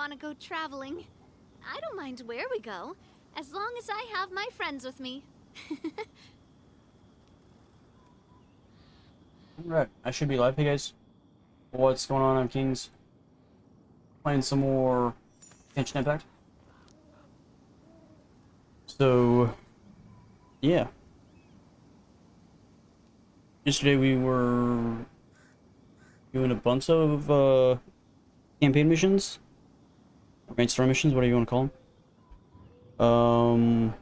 want to go traveling. I don't mind where we go, as long as I have my friends with me. Alright, I should be live. Hey guys, what's going on? I'm Kings. Playing some more Genshin Impact. So, yeah. Yesterday we were doing a bunch of campaign missions, or main story missions, whatever you want to call them.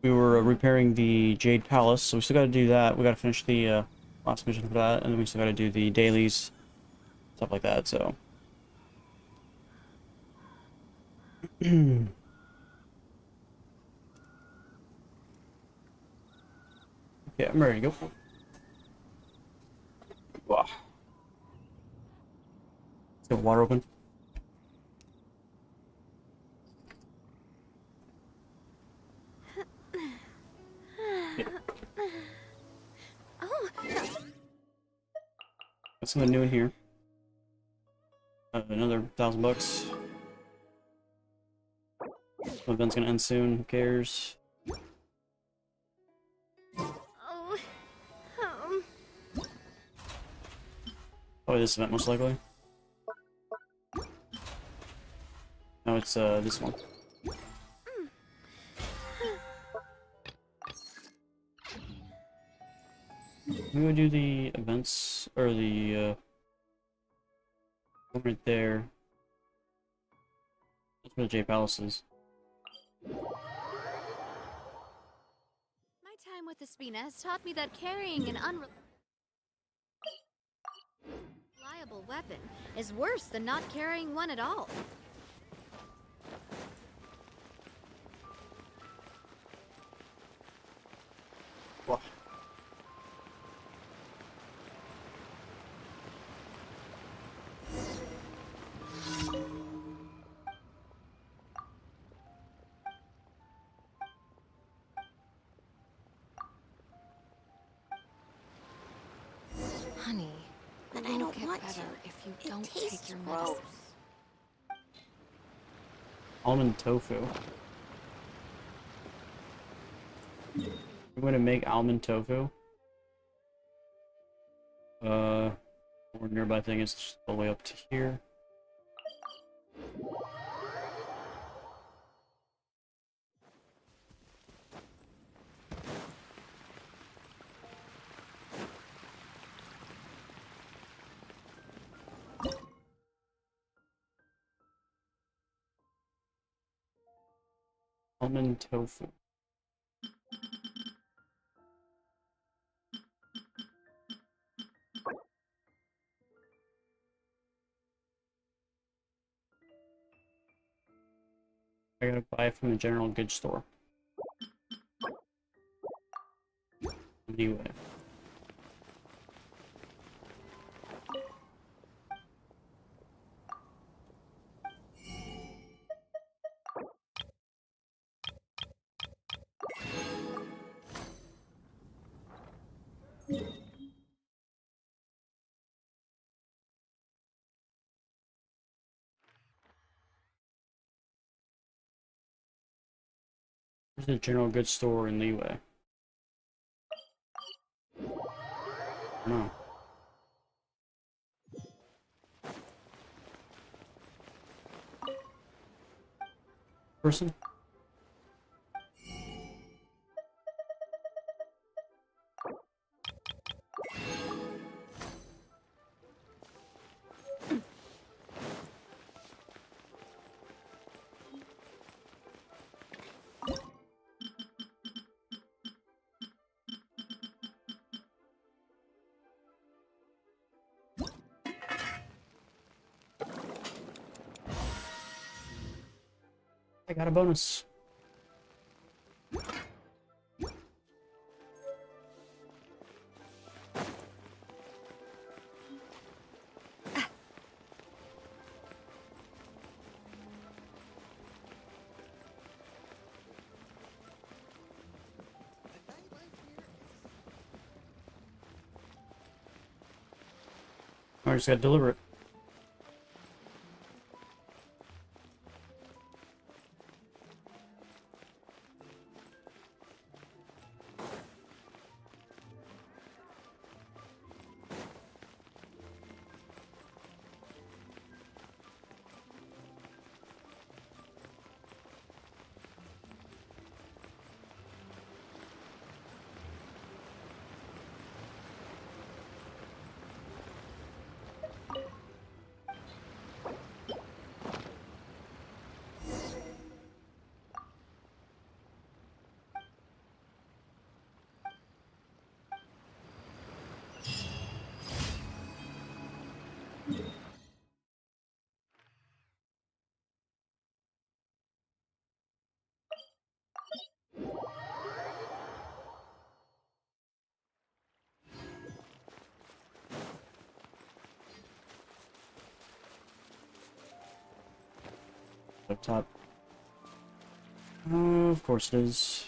We were repairing the Jade Palace, so we still got to do that. We got to finish the last mission for that, and then we still got to do the dailies, stuff like that. So. Yeah, I'm ready to go. Wow. Let's get water open. Yeah. Oh, Got something new in here. Another $1,000. The event's gonna end soon. Who cares? oh, Probably this event, most likely. No, it's this one. We would do the events or the one right there. That's where the J Palace is. My time with Espina has taught me that carrying an unreliable weapon is worse than not carrying one at all. Wow. Honey, But I don't want better to. if you It don't tastes take your gross. medicine. Almond tofu. We're gonna make almond tofu. Or nearby thing is just all the way up to here. Almond tofu. I gotta buy it from the general goods store. Anyway. There's a general goods store in Leeway. No. Person? I got a bonus. I just gotta deliver it. up top. Of course it is.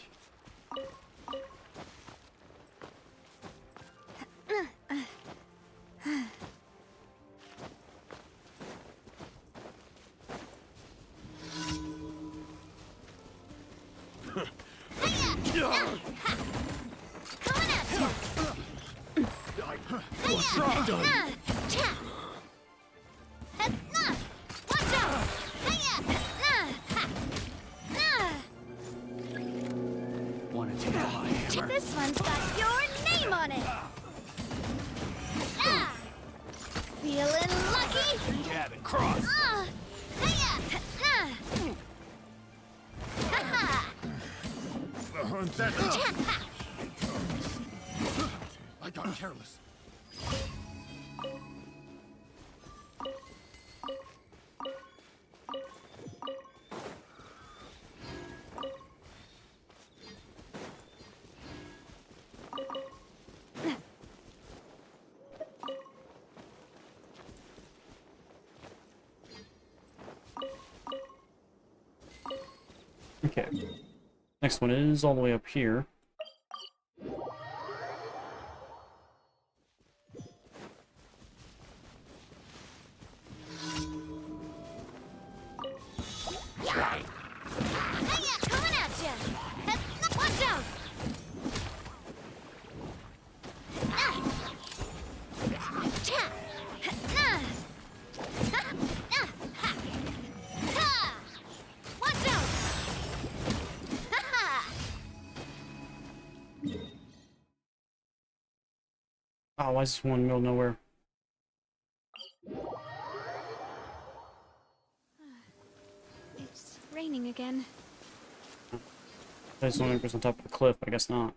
This one's got your name on it. Feeling lucky? Jab and cross. I got careless. Okay. Next one is all the way up here. Coming at ya! Watch out! Watch out! Oh, why is this one in the middle of nowhere? It's raining again. There's one goes on top of the cliff, but I guess not.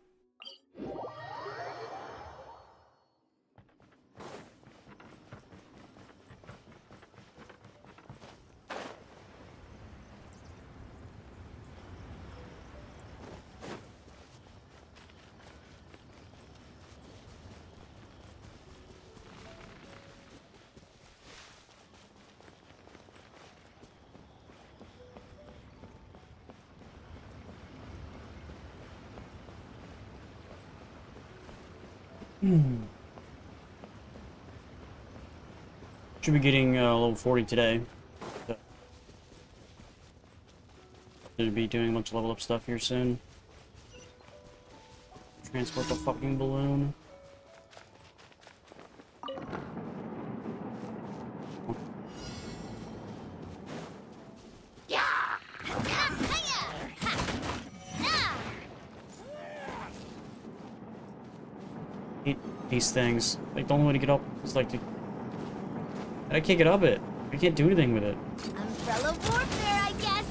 Should be getting level 40 today. Should be doing a bunch of level up stuff here soon. Transport the fucking balloon. Hate these things. Like, the only way to get up is like to... I can't get up it. I can't do anything with it. Umbrella warfare, I guess.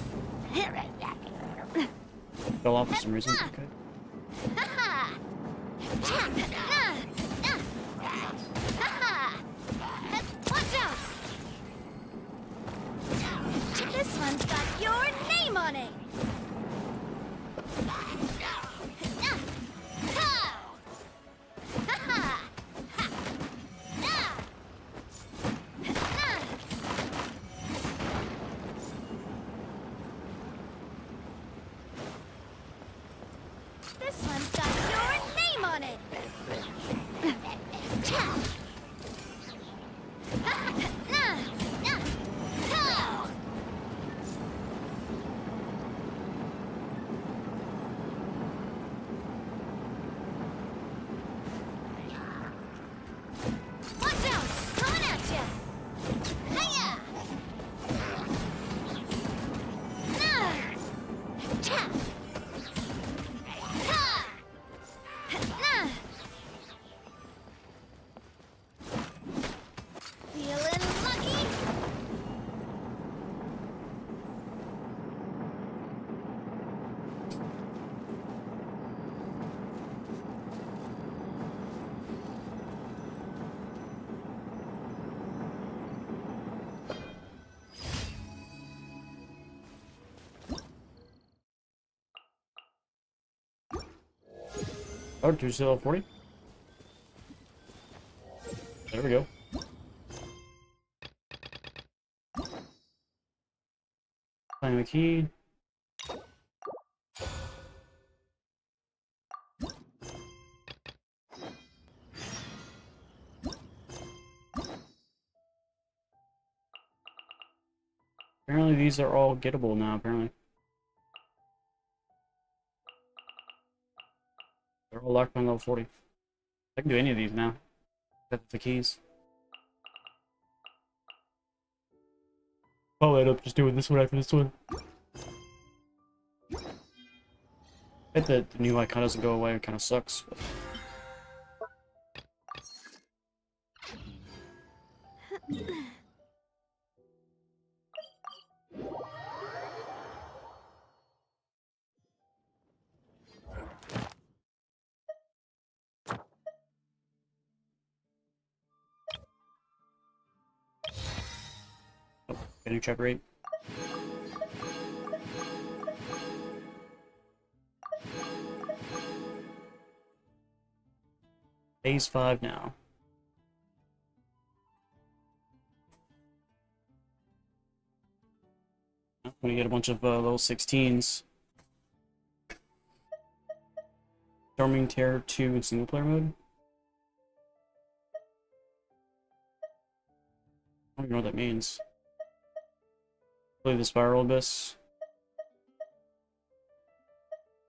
Fell off for some reason. Okay. Watch out! This one's got your name on it. This one's got your name on it. Watch out! Coming at ya! Hiya! Feeling lucky? Oh, do you still have 40? There we go. Find a key. Apparently these are all gettable now, apparently. They're all locked on level 40. I can do any of these now. Got the keys. I'll end up just doing this one after this one. I bet that the new icon doesn't go away, it kind of sucks. But... Getting chapter 8. Phase 5 now. I'm gonna get a bunch of level 16s. Storming Terror 2 in single player mode. I don't even know what that means. Play the Spiral Abyss.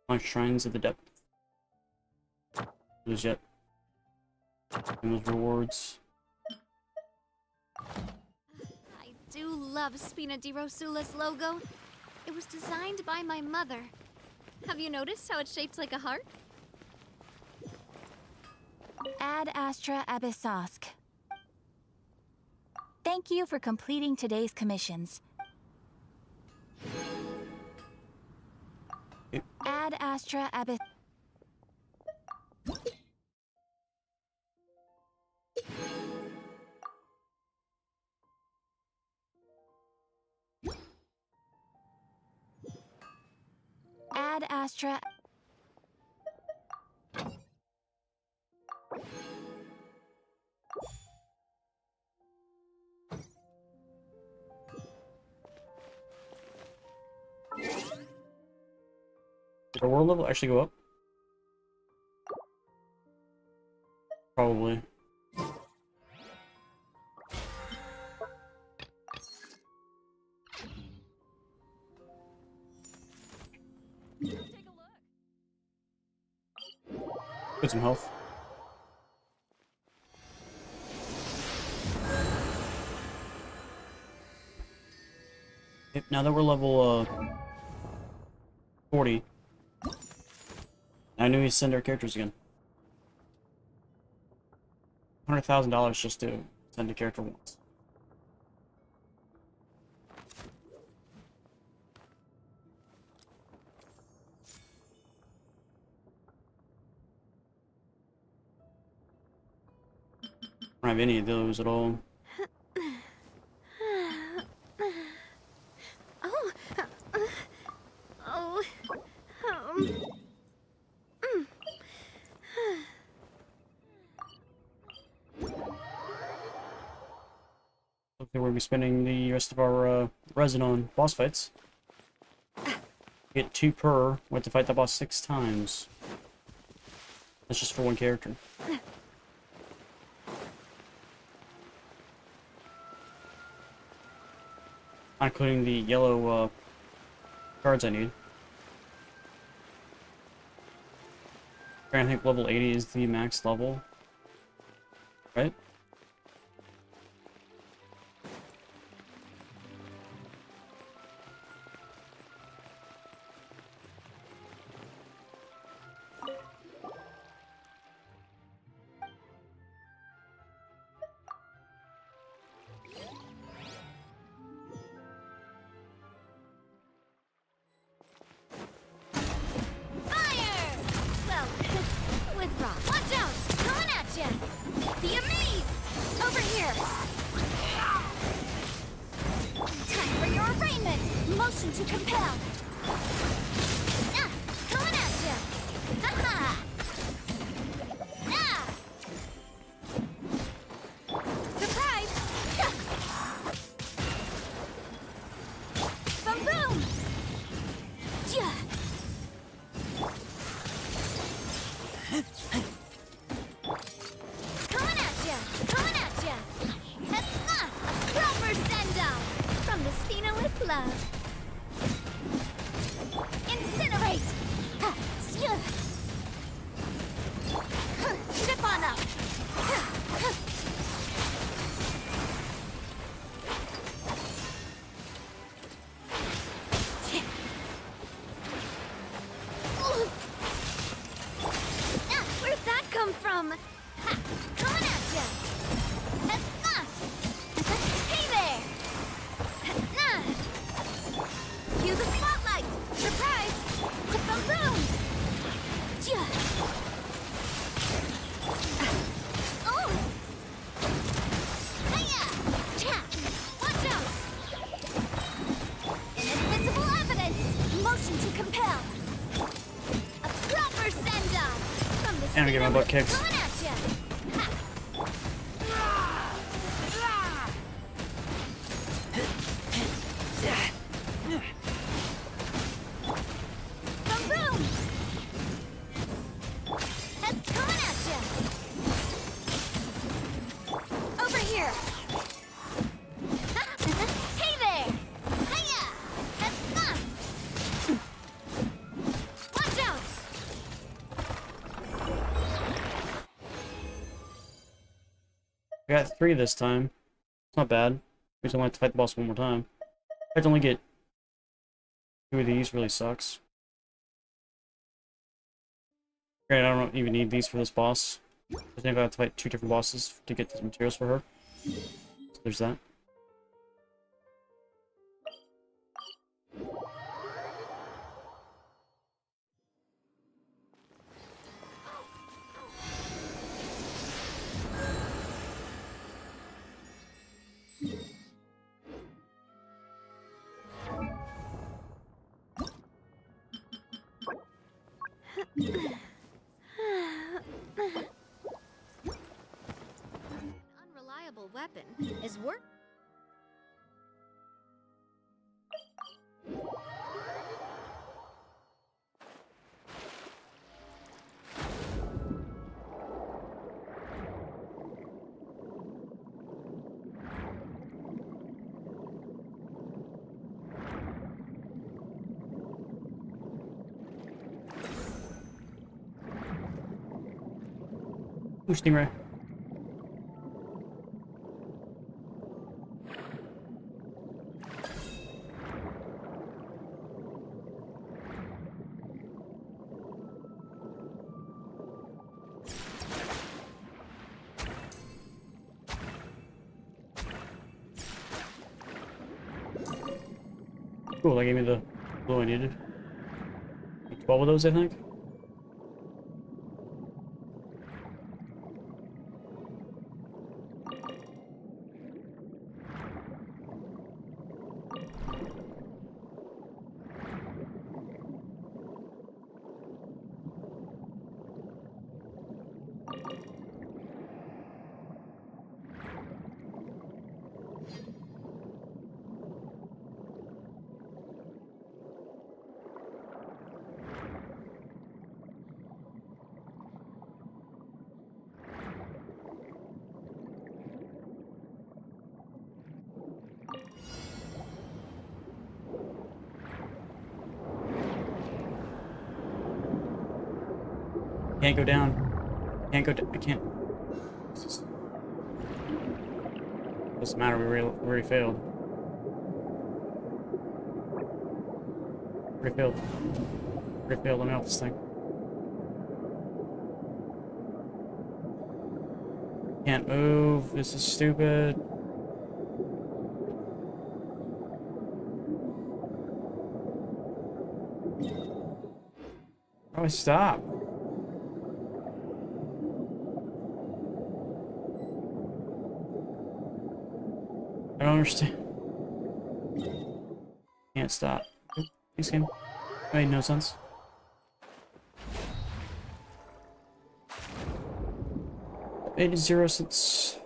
Launch Shrines of the Depth. Those yet. And those rewards. I do love Spina di Rosula's logo. It was designed by my mother. Have you noticed how it's shaped like a heart? Ad Astra Abyssosk. Thank you for completing today's commissions. Yep. Ad Astra Abyss. Ad Astra. Did our world level actually go up? Probably. Get some health. Yep, now that we're level 40, I knew we send our characters again. $100,000 just to send a character once. I don't have any of those at all. Oh. Oh. Looks like we'll be spending the rest of our resin on boss fights. Get 2 per. We have to fight the boss 6 times. That's just for one character. Not including the yellow cards I need. I think level 80 is the max level. Right? Fire! Well, with rock. Watch out! Coming at ya! The amaze! Over here! Time for your arraignment! Motion to compel! Ah! Coming at ya! Ha-ha! Ah! Surprise! Boom boom! Athena with love. Incinerate! Ha, phew. Ship on up! Where'd that come from? Ha, coming at ya! Hey there! Cue the spotlight! Surprise! Boom! Oh! Hiya! Watch out! Invisible evidence! Motion to compel! A proper send-off! From the And I get my butt spinner kicked. coming at ya! Boom! That's coming at ya! Over here! Hey there! Hiya! That's fun! Watch out! I got 3 this time. It's not bad. We just only have to fight the boss one more time. I have to only get 2 of these, really sucks. Great, I don't even need these for this boss. I think I have to fight 2 different bosses to get the materials for her. So there's that. Unreliable weapon is work. Ooh, Stingray. Cool, that gave me the blue I needed. 12 of those, I think. Can't go down. Can't go down. I can't. Doesn't matter. We already failed. Already failed. Already failed. Let me off this thing. Can't move. This is stupid. How do I stop? I don't understand. Can't stop. Thanks, game. Made no sense. Made 0 sense.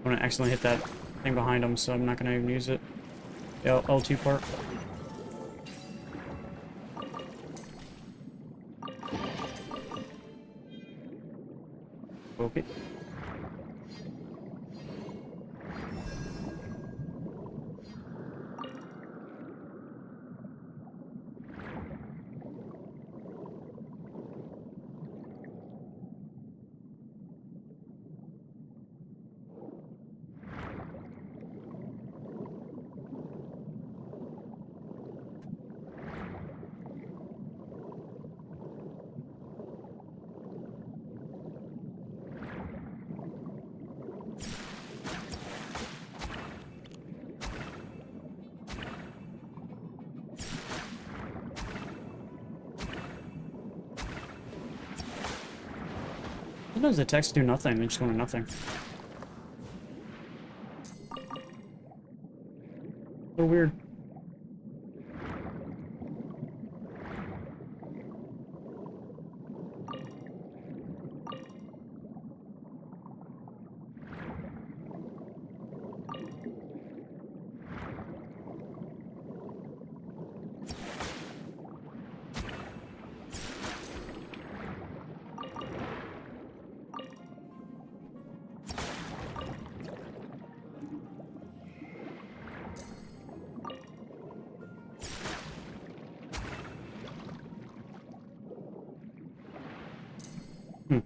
I'm gonna accidentally hit that thing behind him, so I'm not gonna even use it. Yeah, L2 part. Okay. Sometimes the texts do nothing, they just go to nothing. So weird. Hmm.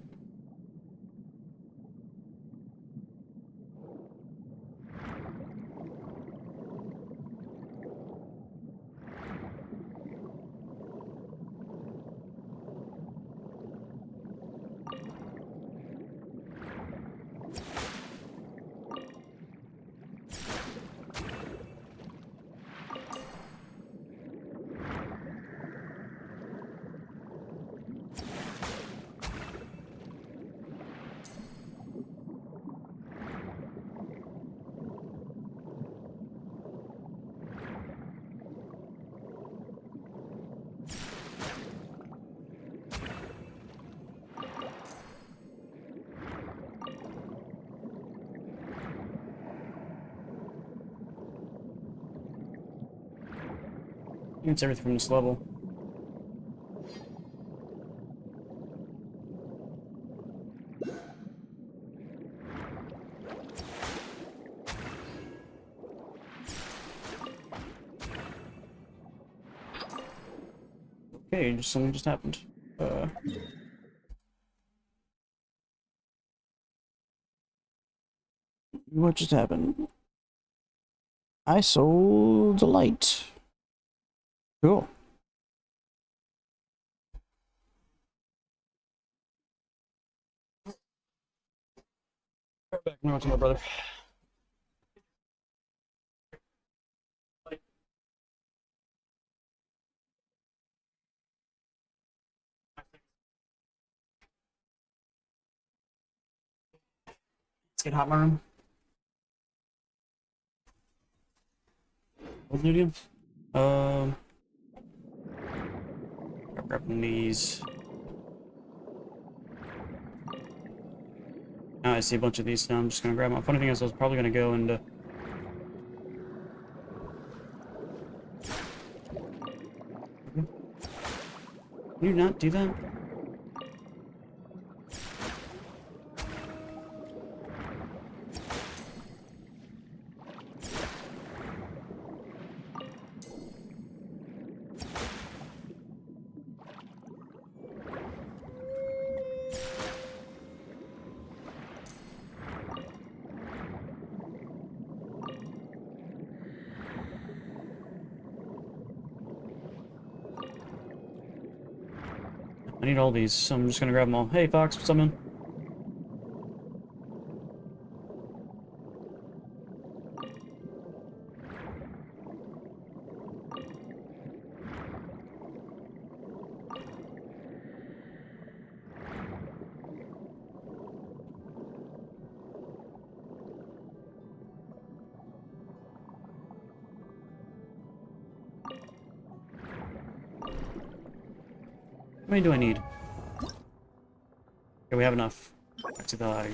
It's everything from this level. Okay, something just happened. What just happened? I sold the light. Cool. Right back now to my brother. Let's get hot in my room. What's new again? Grabbing these. Now I see a bunch of these, so I'm just gonna grab them. Funny thing is, I was probably gonna go and Can you not do that? I need all these, so I'm just gonna grab them all. Hey, Fox, what's up, man? How many do I need? Okay, we have enough. Back to the eye.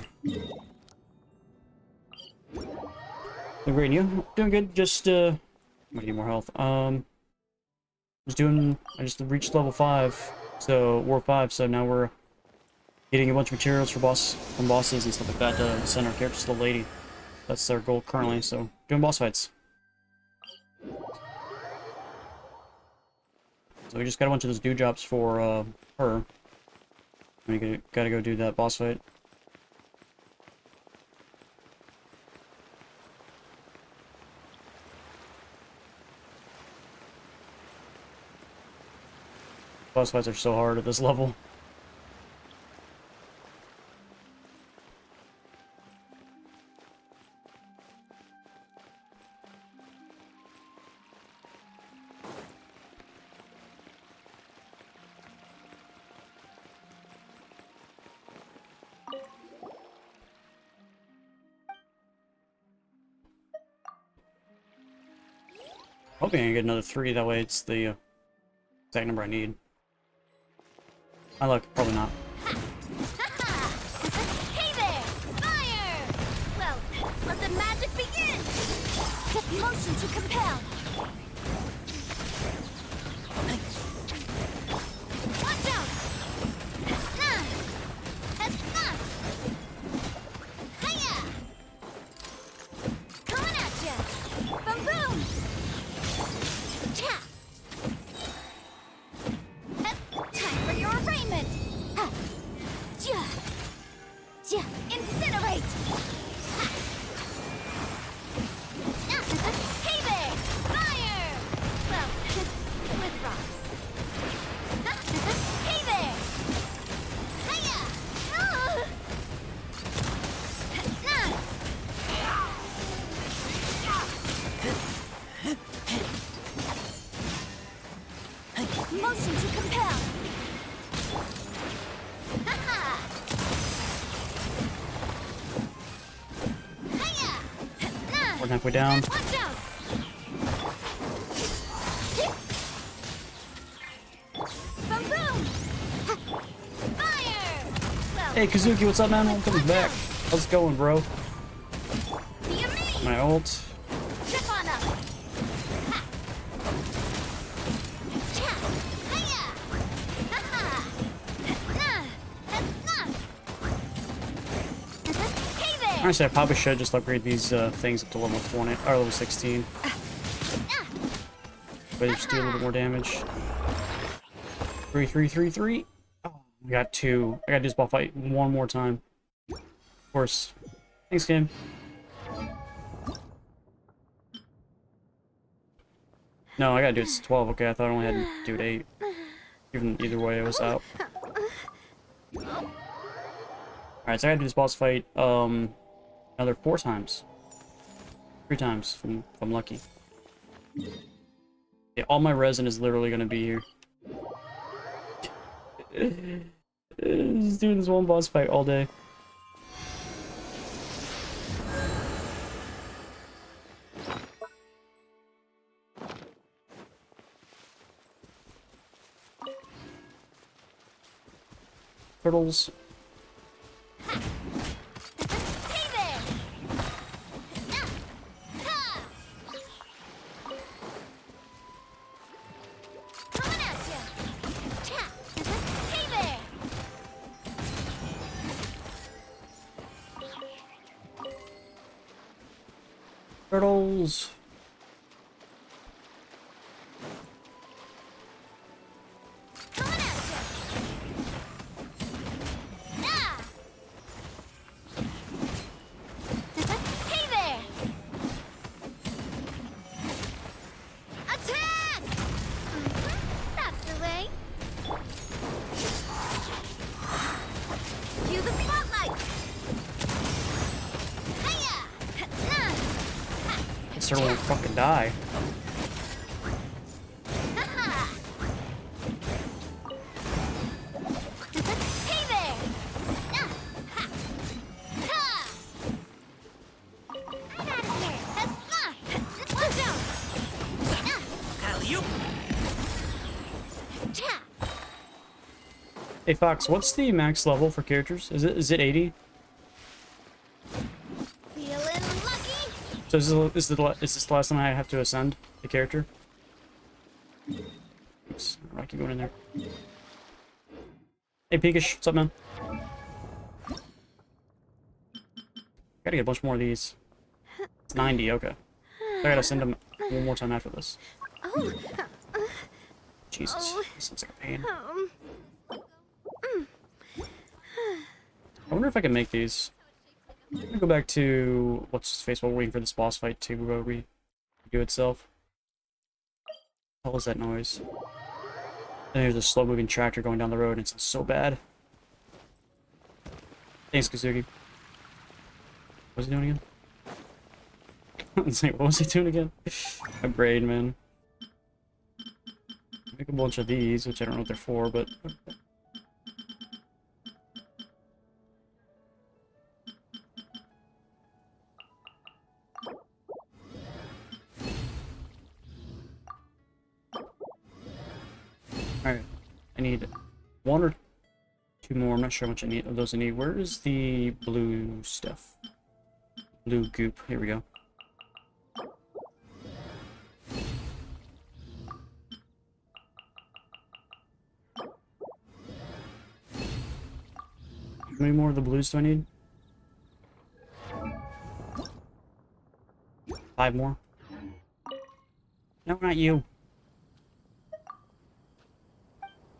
Doing great, and you? Doing good. Just I'm gonna get more health. I just reached level 5, so War 5. So now we're getting a bunch of materials for bosses and stuff like that to send our characters to the lady. That's our goal currently. So doing boss fights. So we just got a bunch of those do jobs for her. We gotta go do that boss fight. Boss fights are so hard at this level. Hoping I can get another 3, that way it's the exact number I need. My luck, probably not. Hey there! Fire! Well, let the magic begin! Motion to compel! Watch out! Hiya! Coming at ya! Boom boom! Cha! Time for your arraignment! Incinerate! Hey there! Fire! Well, with rocks. Hey there! Hiya! Motion to compel! We're halfway down. Watch out! Boom boom! Fire! Well, Hey Kazuki, what's up, man? I'm coming back. How's it going, bro? be a me! My ult. Chip on up! Ha! Cha! Hiya! Ha-ha! Hey there! Honestly, I probably should just upgrade these things up to level 20 or level 16. But they just do a little bit more damage. 3, 3, 3, 3. Oh, we got 2. I gotta do this ball fight one more time. Of course. Thanks, game. No, I gotta do it to 12. Okay, I thought I only had to do it 8. Either way, I was out. Alright, so I gotta do this boss fight another 4 times. 3 times if I'm lucky. Yeah, all my resin is literally gonna be here. Just doing this one boss fight all day. Turtles. Hey there! Ha! Coming at ya! Cha! Hey there! Turtles. Coming at ya! Ah! Hey there! Attack! That's the way. Cue the spotlight! Hiya! This turtle won't fucking die. Ha-ha! Hey there! Ha! Ha! I'm out of here! Watch out! Alley-oop! Cha! Hey Fox, what's the max level for characters? Is it 80? Feeling lucky? So is this the last time I have to ascend the character? Oops, I keep going in there. Hey, Peakish, what's up, man? Gotta get a bunch more of these. It's 90, okay. I gotta send them one more time after this. Oh, Jesus, Oh. this sounds like a pain. um, I wonder if I can make these. I'm gonna go back to what's his face while we're waiting for this boss fight to redo itself. What the hell is that noise? And there's a slow-moving tractor going down the road, and it sounds so bad. Thanks, Kazuki. What was he doing again? It's like, what was he doing again? My brain, man. Make a bunch of these, which I don't know what they're for, but... Alright. I need one or two more. I'm not sure how much I need of those I need. Where is the blue stuff? Blue goop. Here we go. How many more of the blues do I need? 5 more? No, not you.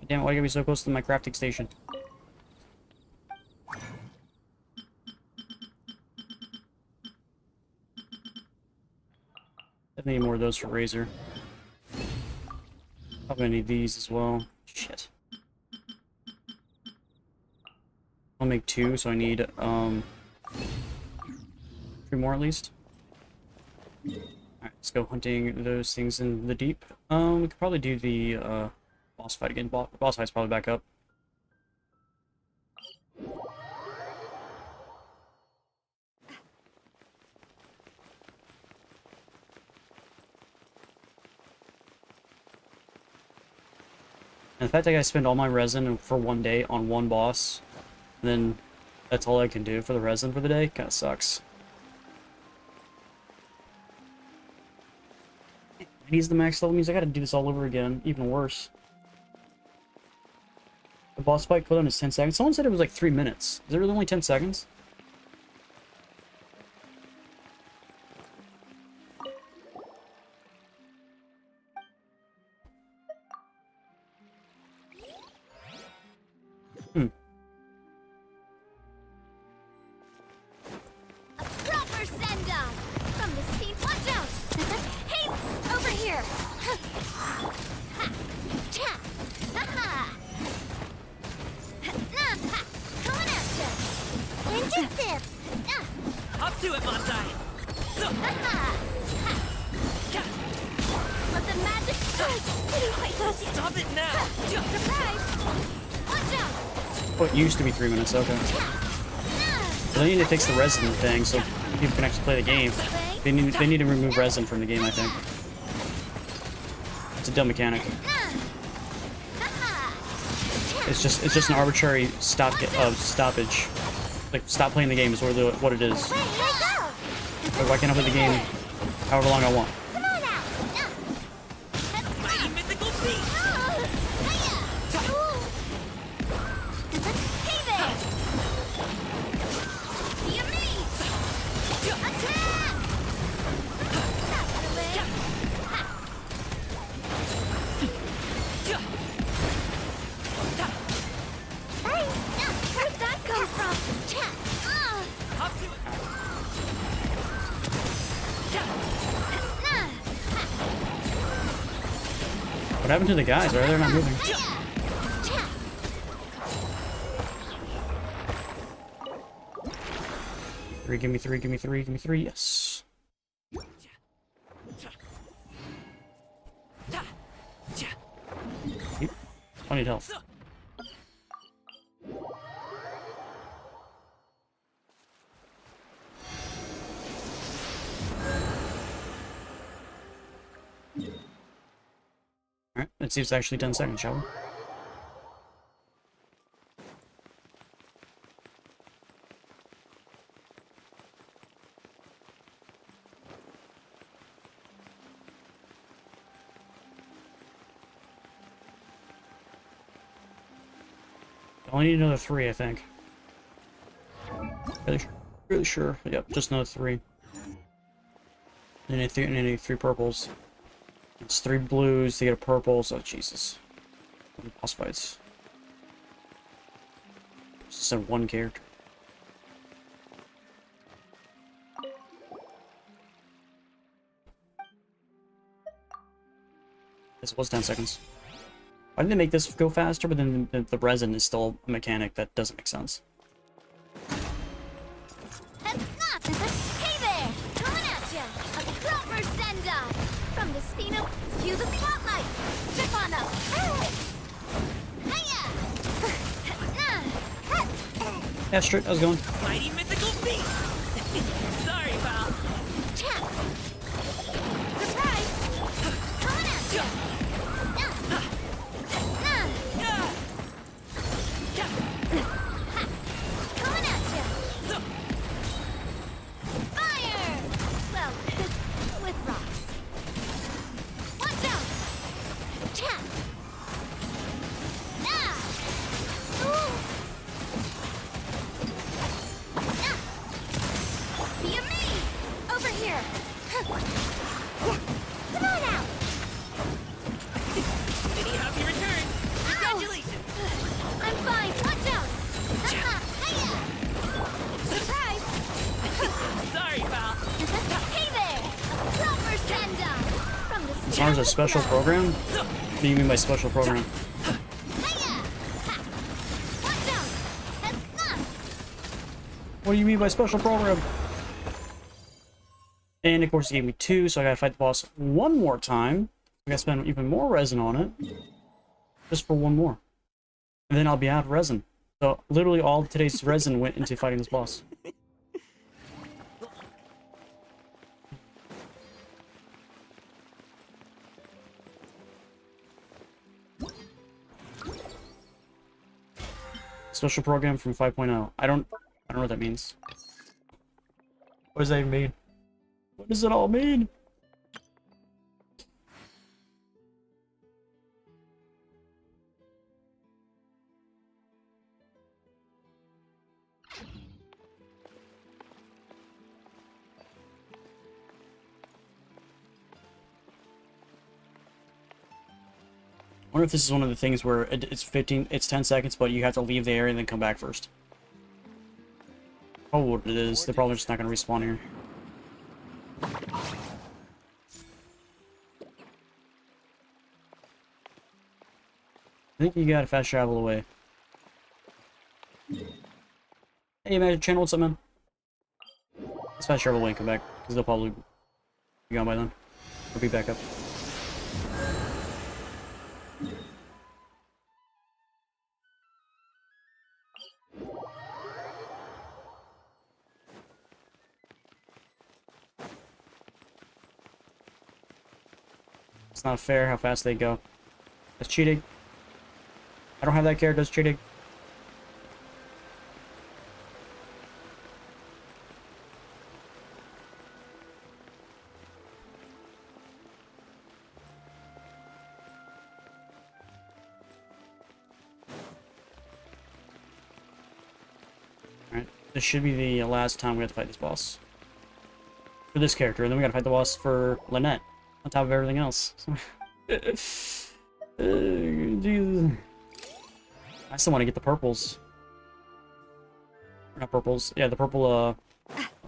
Damn it, why are you be so close to my crafting station? Definitely need more of those for Razor. Probably gonna need these as well. Shit. I'll make 2, so I need 3 more at least. Alright, let's go hunting those things in the deep. We could probably do the boss fight again. Boss fight's probably back up. And the fact that I gotta spend all my resin for one day on one boss, and then that's all I can do for the resin for the day, kinda sucks. He's the max level means I gotta do this all over again, even worse. The boss fight cooldown is 10 seconds. Someone said it was like 3 minutes. Is it really only 10 seconds? a proper send-off from the scene. Watch out! Hey, over here! Ha! Cha! Ha! Ha! Coming at ya! Ninjutsu! Up to it, Masai! Ha! Let the magic didn't quite touch it. Stop it now! Surprise! Watch out! Oh, it used to be 3 minutes, okay. But I need to fix the resin thing so people can actually play the game. They need to remove resin from the game, I think. It's a dumb mechanic. It's just an arbitrary stoppage. Like, stop playing the game is what it is. Wait, let go! But why can't I play the game however long I want? Come on out! Mighty mythical beast! Hey there! Be amazed! Attack! That away. Hey! Where'd that come from? Up to it! What happened to the guys? Why are they not moving? Three, give me 3, give me 3, give me 3, yes. Yep. I need health. Alright, let's see if it's actually 10 seconds, shall we? I only need another 3, I think. Really sure. Yep, just another 3. And I need 3 purples. It's 3 blues to get a purple, so Jesus. Boss fights. Just have 1 character. This was 10 seconds. Why did they make this go faster, but then the resin is still a mechanic? That doesn't make sense. Hey there! Coming at ya! A proper send-off! From the Spino, cue the spotlight! Chip on up! Hiya! Yeah, straight. I was going. Mighty mythical beast! Sorry, pal. Tap! Surprise! Coming at ya! Coming at ya! Fire! Well, with rocks. Watch out! Tap! Ooh! Be me! Over here! Come on out! Did he have your return? Congratulations! I'm fine! Watch out! Hiya! Surprise! Sorry, pal. Hey there! A proper send-off! From the As far as a special program? What do you mean by special program? Hiya! Watch out! What do you mean by special program? And of course, he gave me 2, so I gotta fight the boss 1 more time. I gotta spend even more resin on it. Just for 1 more. And then I'll be out of resin. So, literally all of today's resin went into fighting this boss. Special program from 5.0. I don't know what that means. What does that even mean? What does it all mean? I wonder if this is one of the things where it's 10 seconds, but you have to leave the area and then come back first. Oh, what it is. They're probably just not going to respawn here. I think you got to fast travel away. Hey, Magic Channel, what's up, man? Let's fast travel away and come back, because they'll probably be gone by then. Or be back up. It's not fair how fast they go. That's cheating. I don't have that character, that's cheating. Alright, this should be the last time we have to fight this boss. For this character, and then we gotta fight the boss for Lynette. On top of everything else. Jesus. I still want to get the purples. Or not purples. Yeah, the purple,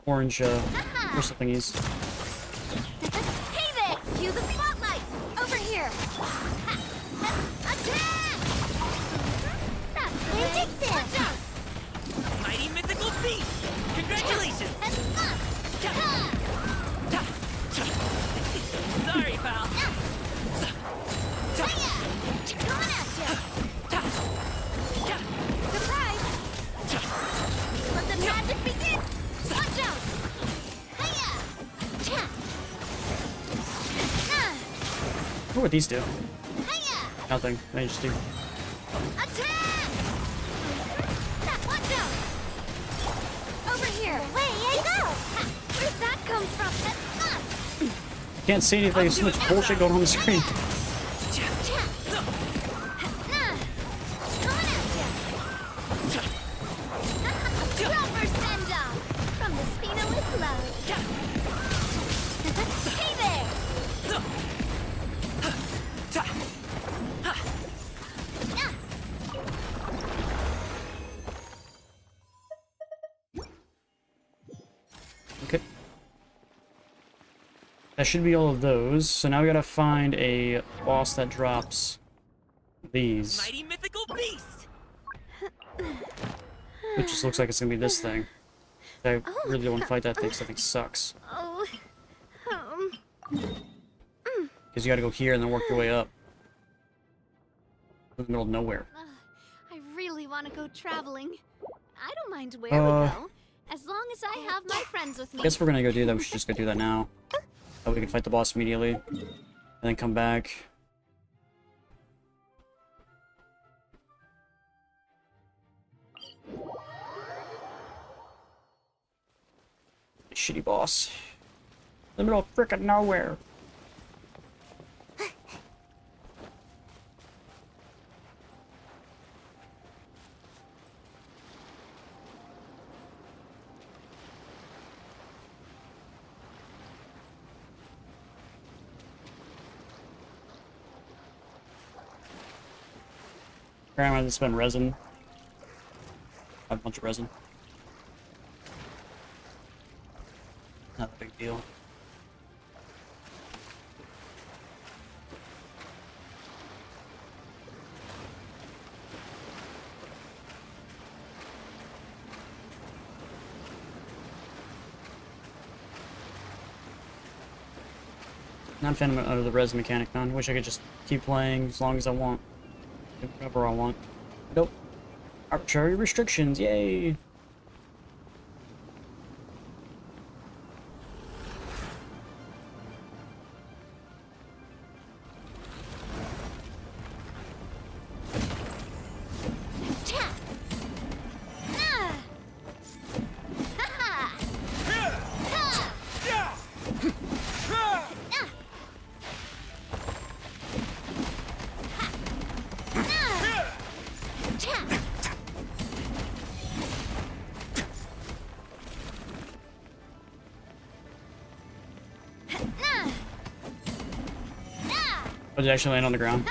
orange, crystal thingies. Hey there! Cue the spotlight! Over here! Attack! That's it! Watch out! Mighty mythical beast! Congratulations! Sorry, pal. Coming at ya! Surprise! Let the magic begin! Watch out! Hiya! What would these do? Hiya! Nothing. They just do. Attack! Watch out! Over here! Way you go! Where'd that come from? I can't see anything. There's so much bullshit going on the screen. That should be all of those. So now we gotta find a boss that drops these. Mighty mythical beast! It just looks like it's gonna be this thing. I really don't want to fight that thing because that thing sucks. Oh. Because you gotta go here and then work your way up. In the middle of nowhere. I really want to go traveling. I don't mind where we go, as long as I have my friends with me. I guess if we're gonna go do that, we should just go do that now. That way we can fight the boss immediately. And then come back. Shitty boss. In the middle of frickin' nowhere. I'm gonna spend resin. I have a bunch of resin. Not a big deal. Not a fan of the resin mechanic, man. Wish I could just keep playing as long as I want. Do whatever I want. Nope. Arbitrary restrictions, yay! Oh, did it actually land on the ground?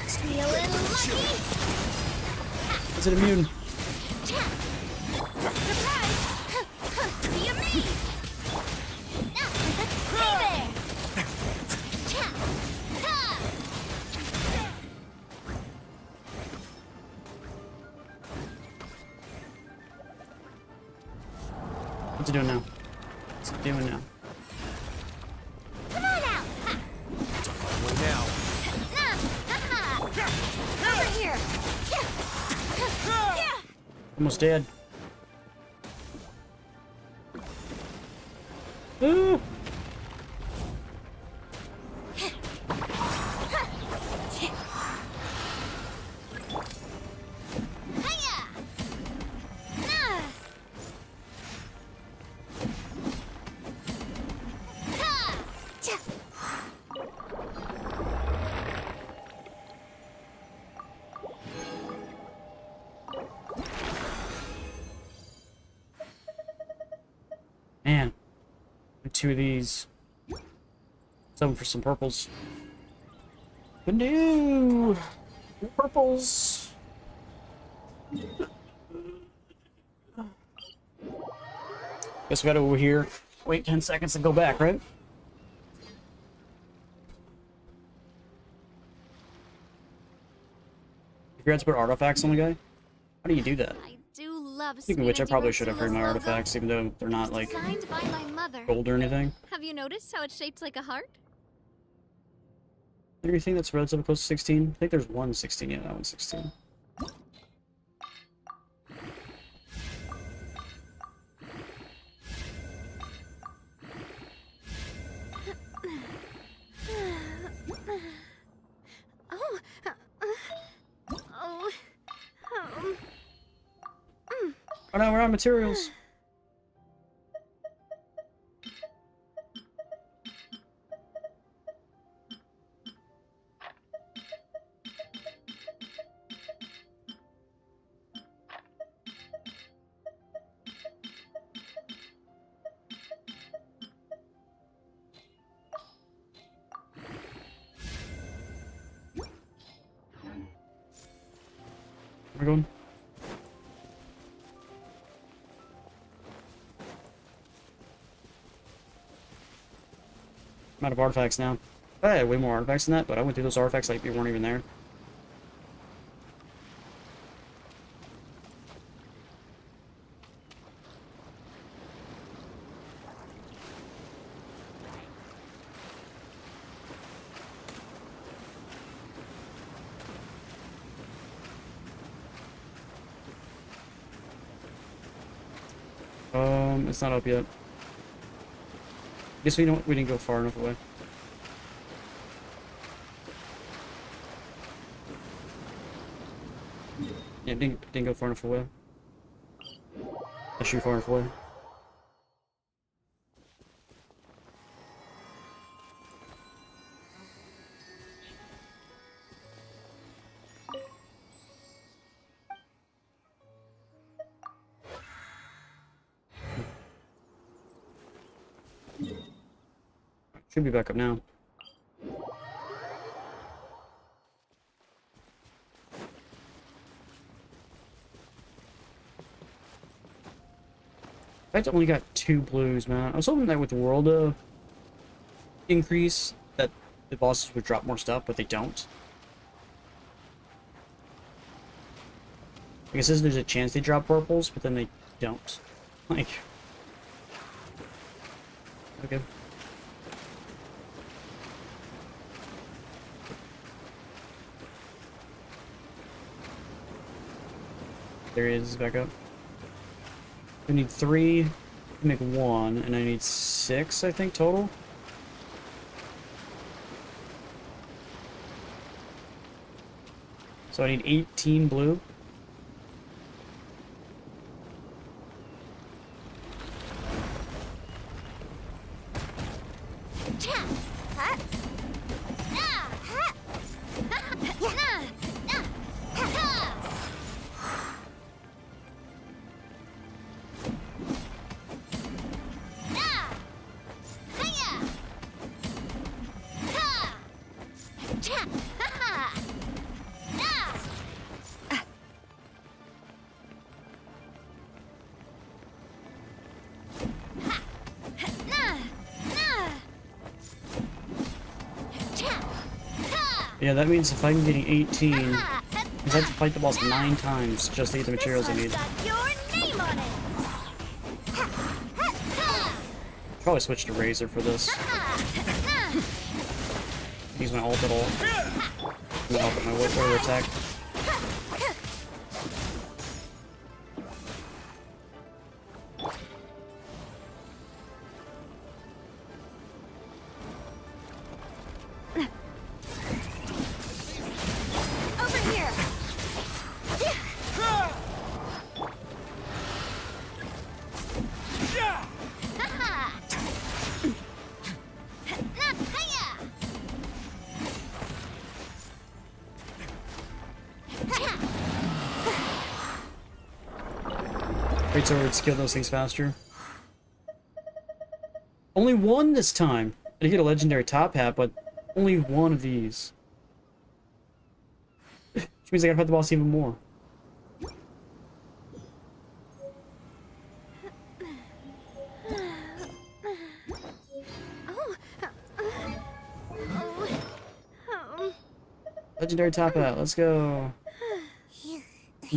Feeling lucky. Is it immune? What's it doing now? What's it doing now? Way now. Over here. Almost dead. Ooh. Man, two of these. Something for some purples. Good new purples. Guess we gotta go over here. Wait 10 seconds and go back, right? You forgot to put artifacts on the guy? How do you do that? I do love Speaking of which, I probably should have Spina heard my Di Rosula's artifacts, even though they're not, logo. like, Designed by my mother. gold or anything. Have you noticed how it's shaped like a heart? Anything that's relatively close to 16? I think there's one 16, yeah, that one's 16. Oh. Oh. Oh no, we're on materials. we going? I'm out of artifacts now. I had way more artifacts than that, but I went through those artifacts like they weren't even there. It's not up yet. Guess we didn't go far enough away. Yeah, didn't go far enough away. I shoot far enough away. Should be back up now. I only got 2 blues, man. I was hoping that with the world increase, that the bosses would drop more stuff, but they don't. Like it says there's a chance they drop purples, but then they don't. Like... Okay. There he is, back up. I need 3 to make 1, and I need 6, I think, total. So I need 18 blue. Yeah, that means if I'm getting 18, I have to fight the boss 9 times just to get the materials I need. Probably switch to Razor for this. Use my ult at all. I'm gonna help with my water attack. Great swords kill those things faster. Only 1 this time. I did get a legendary top hat, but only 1 of these. Which means I gotta fight the boss even more. Legendary top hat, let's go.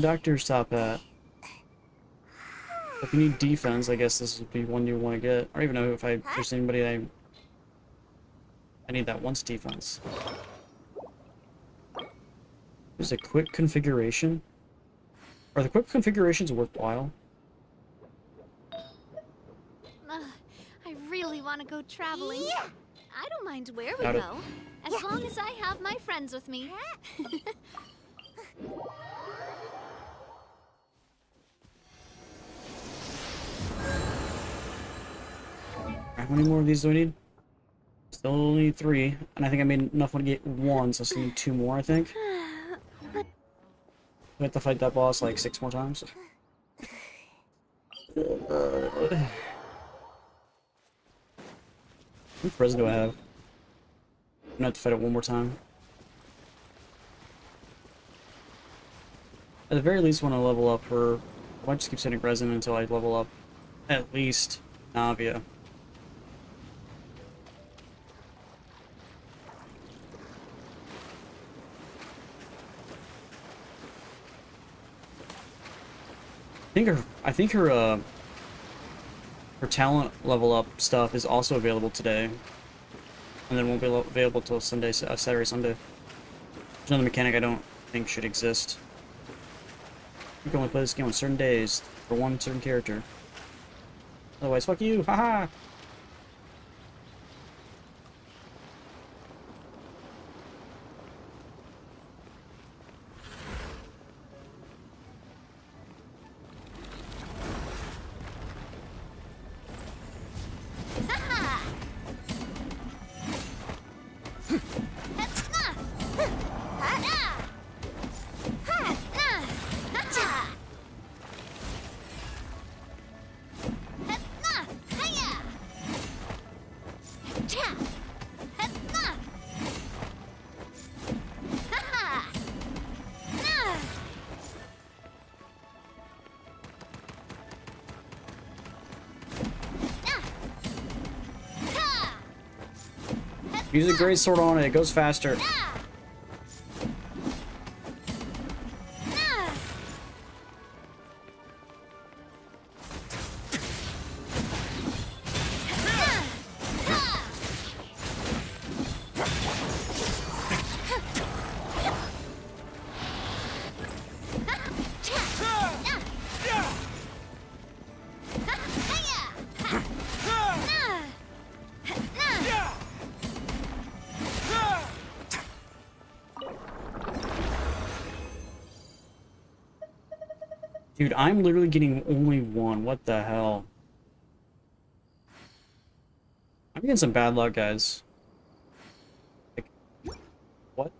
Doctor's top hat. If you need defense, I guess this would be one you want to get. I don't even know if there's anybody I need that wants defense. There's a quick configuration. Are the quick configurations worthwhile? I really want to go traveling. I don't mind where we Got it. go, as long as I have my friends with me. How many more of these do I need? Still need 3, and I think I made enough to get 1, so I still need 2 more, I think. I have to fight that boss like 6 more times. What present do I have? I'm gonna have to fight it 1 more time. At the very least, want to level up her. I might just keep sending resin until I level up at least Navia. I think her talent level up stuff is also available today, and then won't be available till Sunday, Saturday, Sunday. There's another mechanic I don't think should exist. You can only play this game on certain days for one certain character. Otherwise, fuck you, haha. Use a great sword on it, it goes faster. Dude, I'm literally getting only one. What the hell? I'm getting some bad luck, guys. Like, what?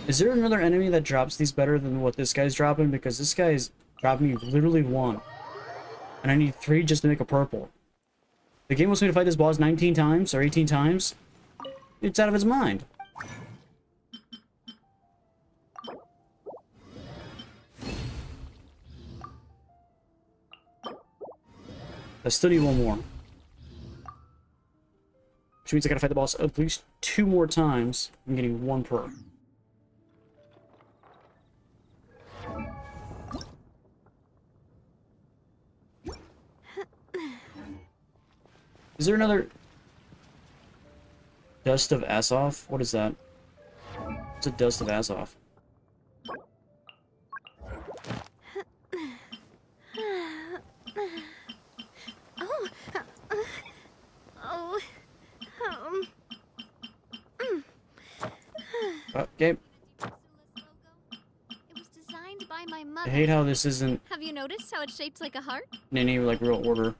Is there another enemy that drops these better than what this guy's dropping? Because this guy's dropping me literally one. And I need 3 just to make a purple. The game wants me to fight this boss 19 times or 18 times. It's out of its mind. I still need one more. Which means I gotta fight the boss at least 2 more times. I'm getting 1 per. Is there another Dust of Azoth? What is that? It's a Dust of Azoth. Okay. It was designed by my I mother. hate how this isn't Have you noticed how it's shaped like a heart? in any like real order.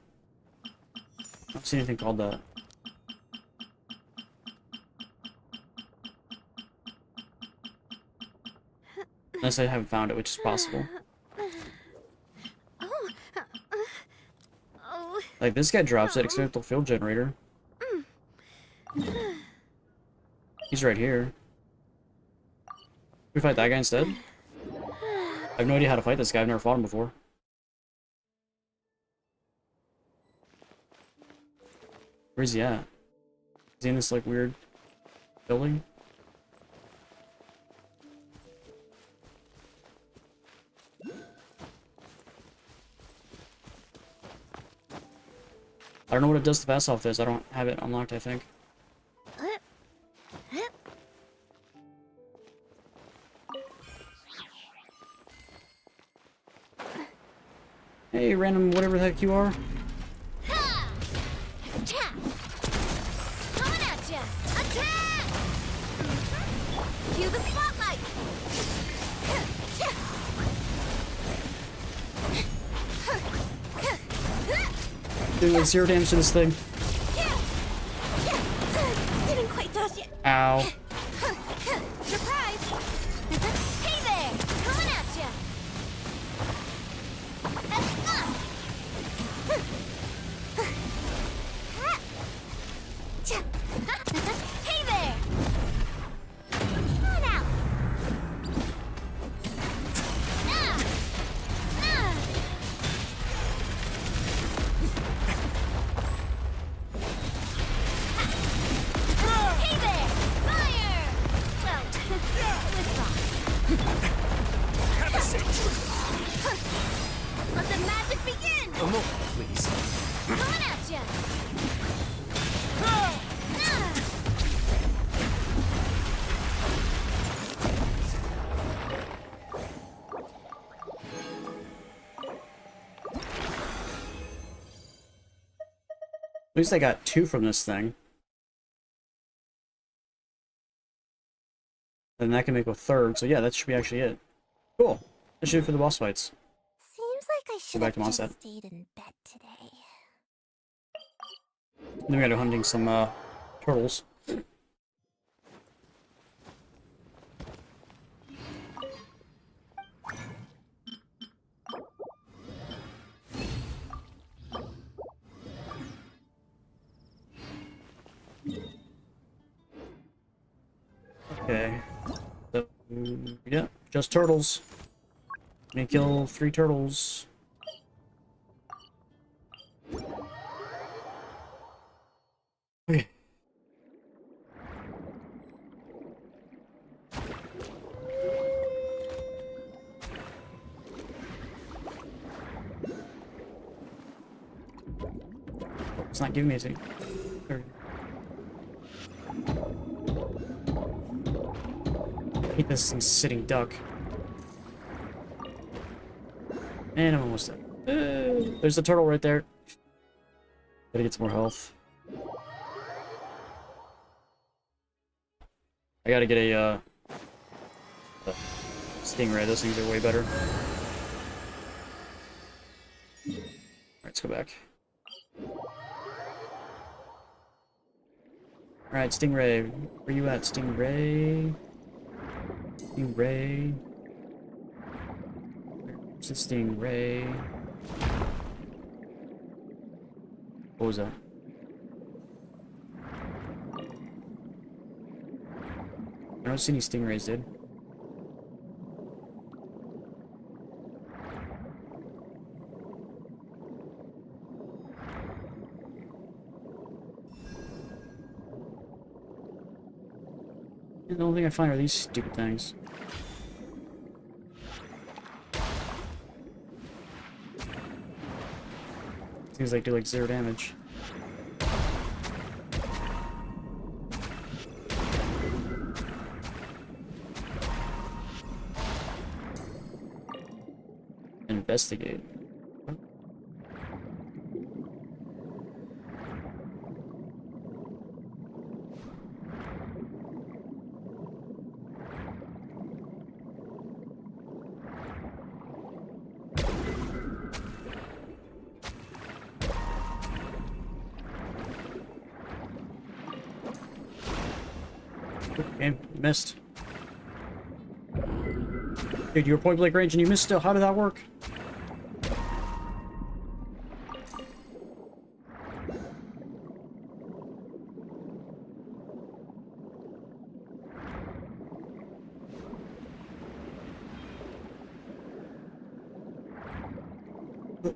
I don't see anything called that. Unless I haven't found it, which is possible. Oh. Oh. Like this guy drops it, experimental field generator. He's right here. Can we fight that guy instead? I have no idea how to fight this guy. I've never fought him before. Where's he at? Is he in this like weird building? I don't know what it does to pass off this. I don't have it unlocked, I think. Hey, random whatever the heck you are. Coming at ya! Attack! Cue the spotlight! Doing like 0 damage to this thing. Didn't quite touch it. Ow. Surprise! Hey there! Coming at ya! Hey there! Come on out! At least I got 2 from this thing. Then that can make a 3rd, so yeah, that should be actually it. Cool. That should be for the boss fights. Seems like I should back have to just Mondstadt. stayed in bed today. Then we gotta go hunting some, turtles. Okay. So, yeah, just turtles. Gonna kill 3 turtles. Okay. Oh, it's not giving me anything. There. I hate this sitting duck. And I'm almost dead. There's the turtle right there. Gotta get some more health. I gotta get a stingray. Those things are way better. Alright, let's go back. Alright, stingray. Where you at, stingray? Stingray. Where's the stingray? What was that? I don't see any stingrays, dude. And the only thing I find are these stupid things. Things like do like 0 damage. Investigate. Okay, missed. Dude, you were point blank range and you missed still. How did that work?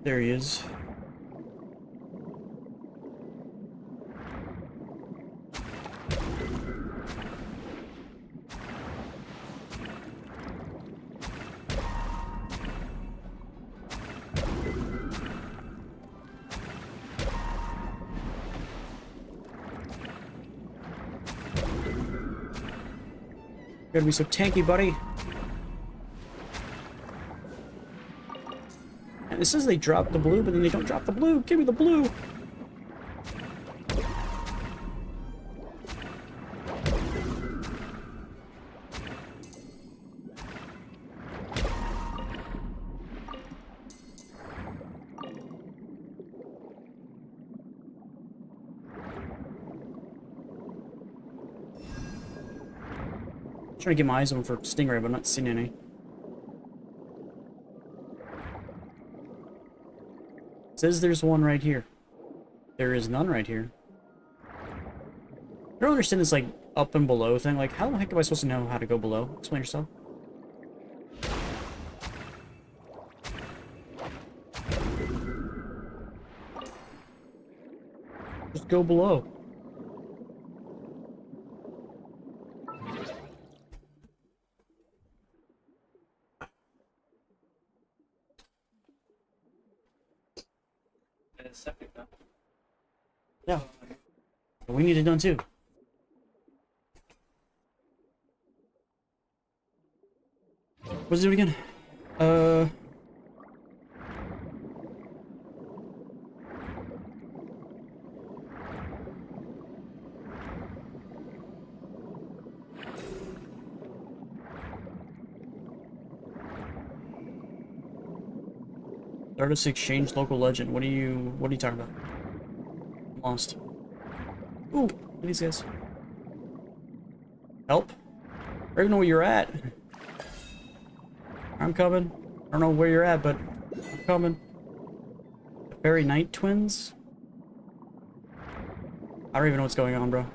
There he is. Gotta be so tanky, buddy. And it says they drop the blue, but then they don't drop the blue. Give me the blue. Trying to get my eyes on for stingray, but I'm not seeing any. It says there's one right here. There is none right here. I don't understand this, like, up and below thing. Like, how the heck am I supposed to know how to go below? Explain yourself. Just go below. Yeah. We need it done too. What's it do again? Artist exchange local legend. What are you talking about? I'm lost. Ooh, look at these guys. Help? I don't even know where you're at. I'm coming. I don't know where you're at, but I'm coming. The Fairy Night Twins? I don't even know what's going on, bro.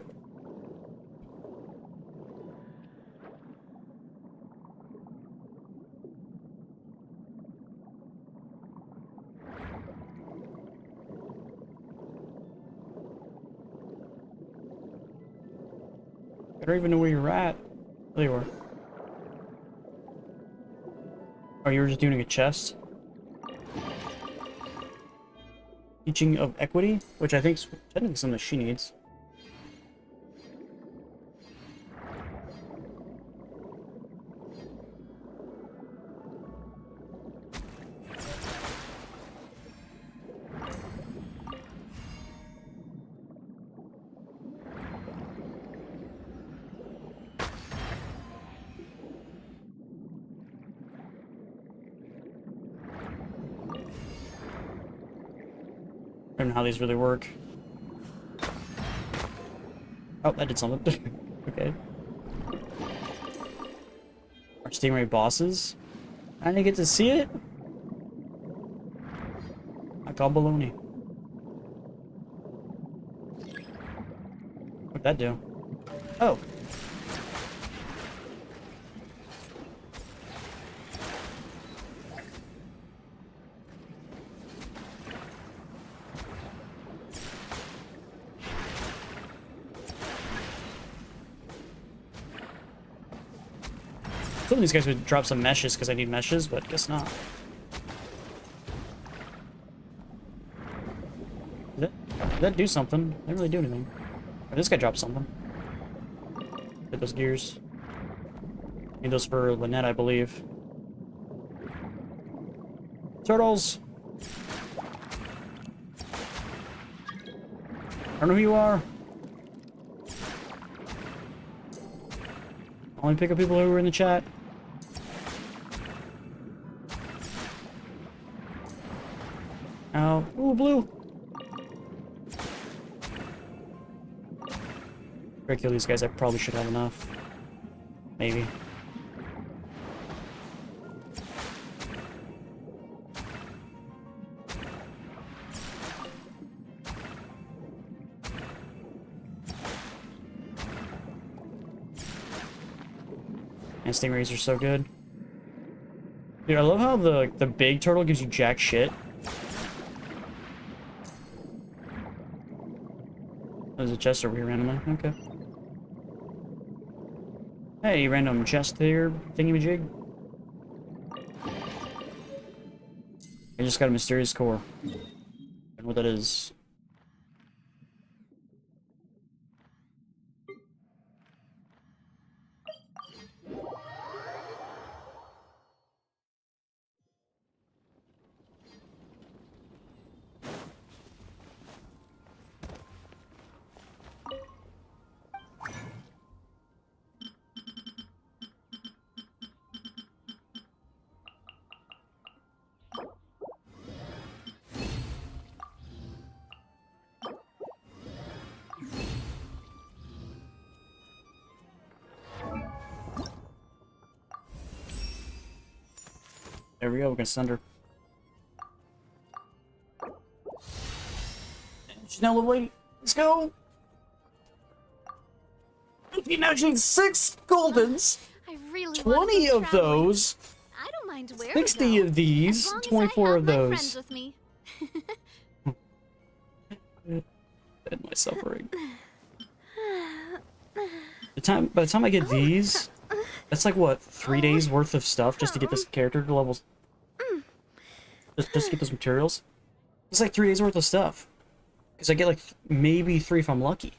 I don't even know where you're at. There you are. Oh, you were just doing a chest? Teaching of Equity, which I think is technically something that she needs. I don't know how these really work. Oh, that did something. Okay. Our Stingray bosses? I didn't get to see it? I call baloney. What'd that do? Oh. Some of these guys would drop some meshes because I need meshes, but guess not. Did that do something? Didn't really do anything. Oh, this guy dropped something. Get those gears. Need those for Lynette, I believe. Turtles! I don't know who you are. Only pick up people who were in the chat. Ow. Ooh, blue! If I kill these guys, I probably should have enough. Maybe. And stingrays are so good. Dude, I love how the big turtle gives you jack shit. There's a chest over here randomly. Okay. Hey, random chest here, thingy-majig. I just got a mysterious core. I don't know what that is. There we go, we can send her. She's now level 8. Let's go! Okay, now she needs 6 goldens. I really 20 of those. I don't mind where 60 we go, of these. as long 24 as I have of my those. friends with me. And my suffering. By the time I get these, that's like what, 3 days worth of stuff just to get this character to levels. Just to get those materials. It's like 3 days worth of stuff. Because I get like maybe 3 if I'm lucky.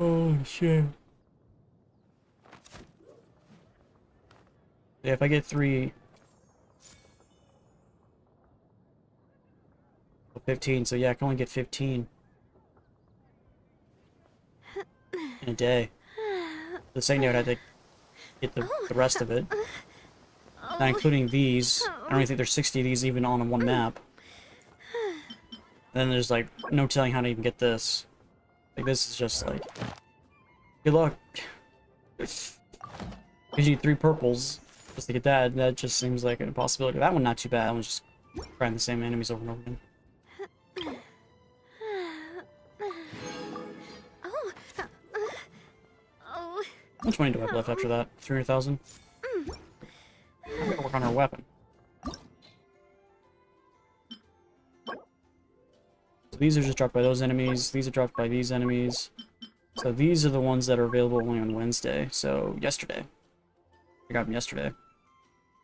Oh shit. Yeah, if I get 3 15, so yeah, I can only get 15. in a day. The second day I'd have to get the rest of it. Not including these. I don't even think there's 60 of these even on one map. Then there's like no telling how to even get this. Like this is just like good luck. Because you need 3 purples just to get that. That just seems like an impossibility. That one not too bad. That one's just trying the same enemies over and over again. Oh. How much money do I have left after that? 300,000? I gotta work on our weapon. So these are just dropped by those enemies. These are dropped by these enemies. So these are the ones that are available only on Wednesday. So yesterday. I got them yesterday.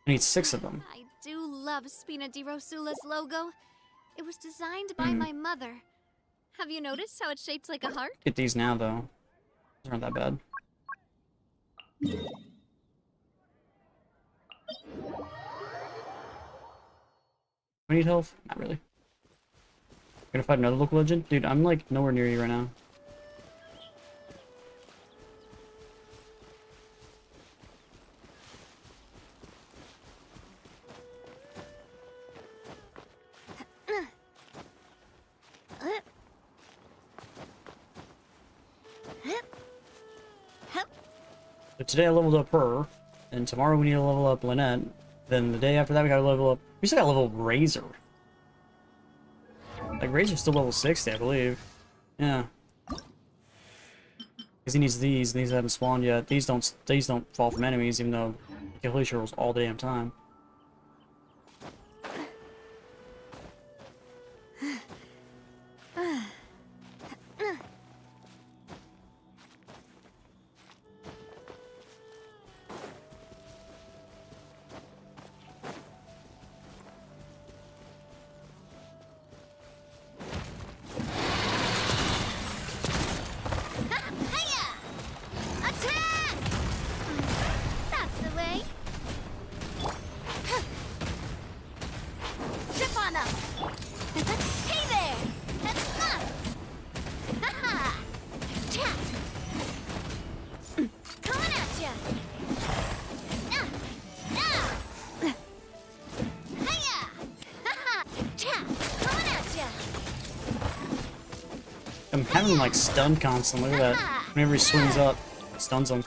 I need 6 of them. I do love Spina di Rosula's logo. It was designed by my mother. Have you noticed how it's shaped like a heart? Get these now, though. These aren't that bad. I need health? Not really. Gonna fight another local legend? Dude, I'm like nowhere near you right now. So today I leveled up her, and tomorrow we need to level up Lynette. Then the day after that we gotta level up... We still gotta level up Razor. Like, Razor's still level 60, I believe. Yeah. Because he needs these, and these haven't spawned yet. These don't fall from enemies, even though Glacier rolls all the damn time. I'm having him like stunned constantly. Look at that. Whenever he swings up, it stuns him.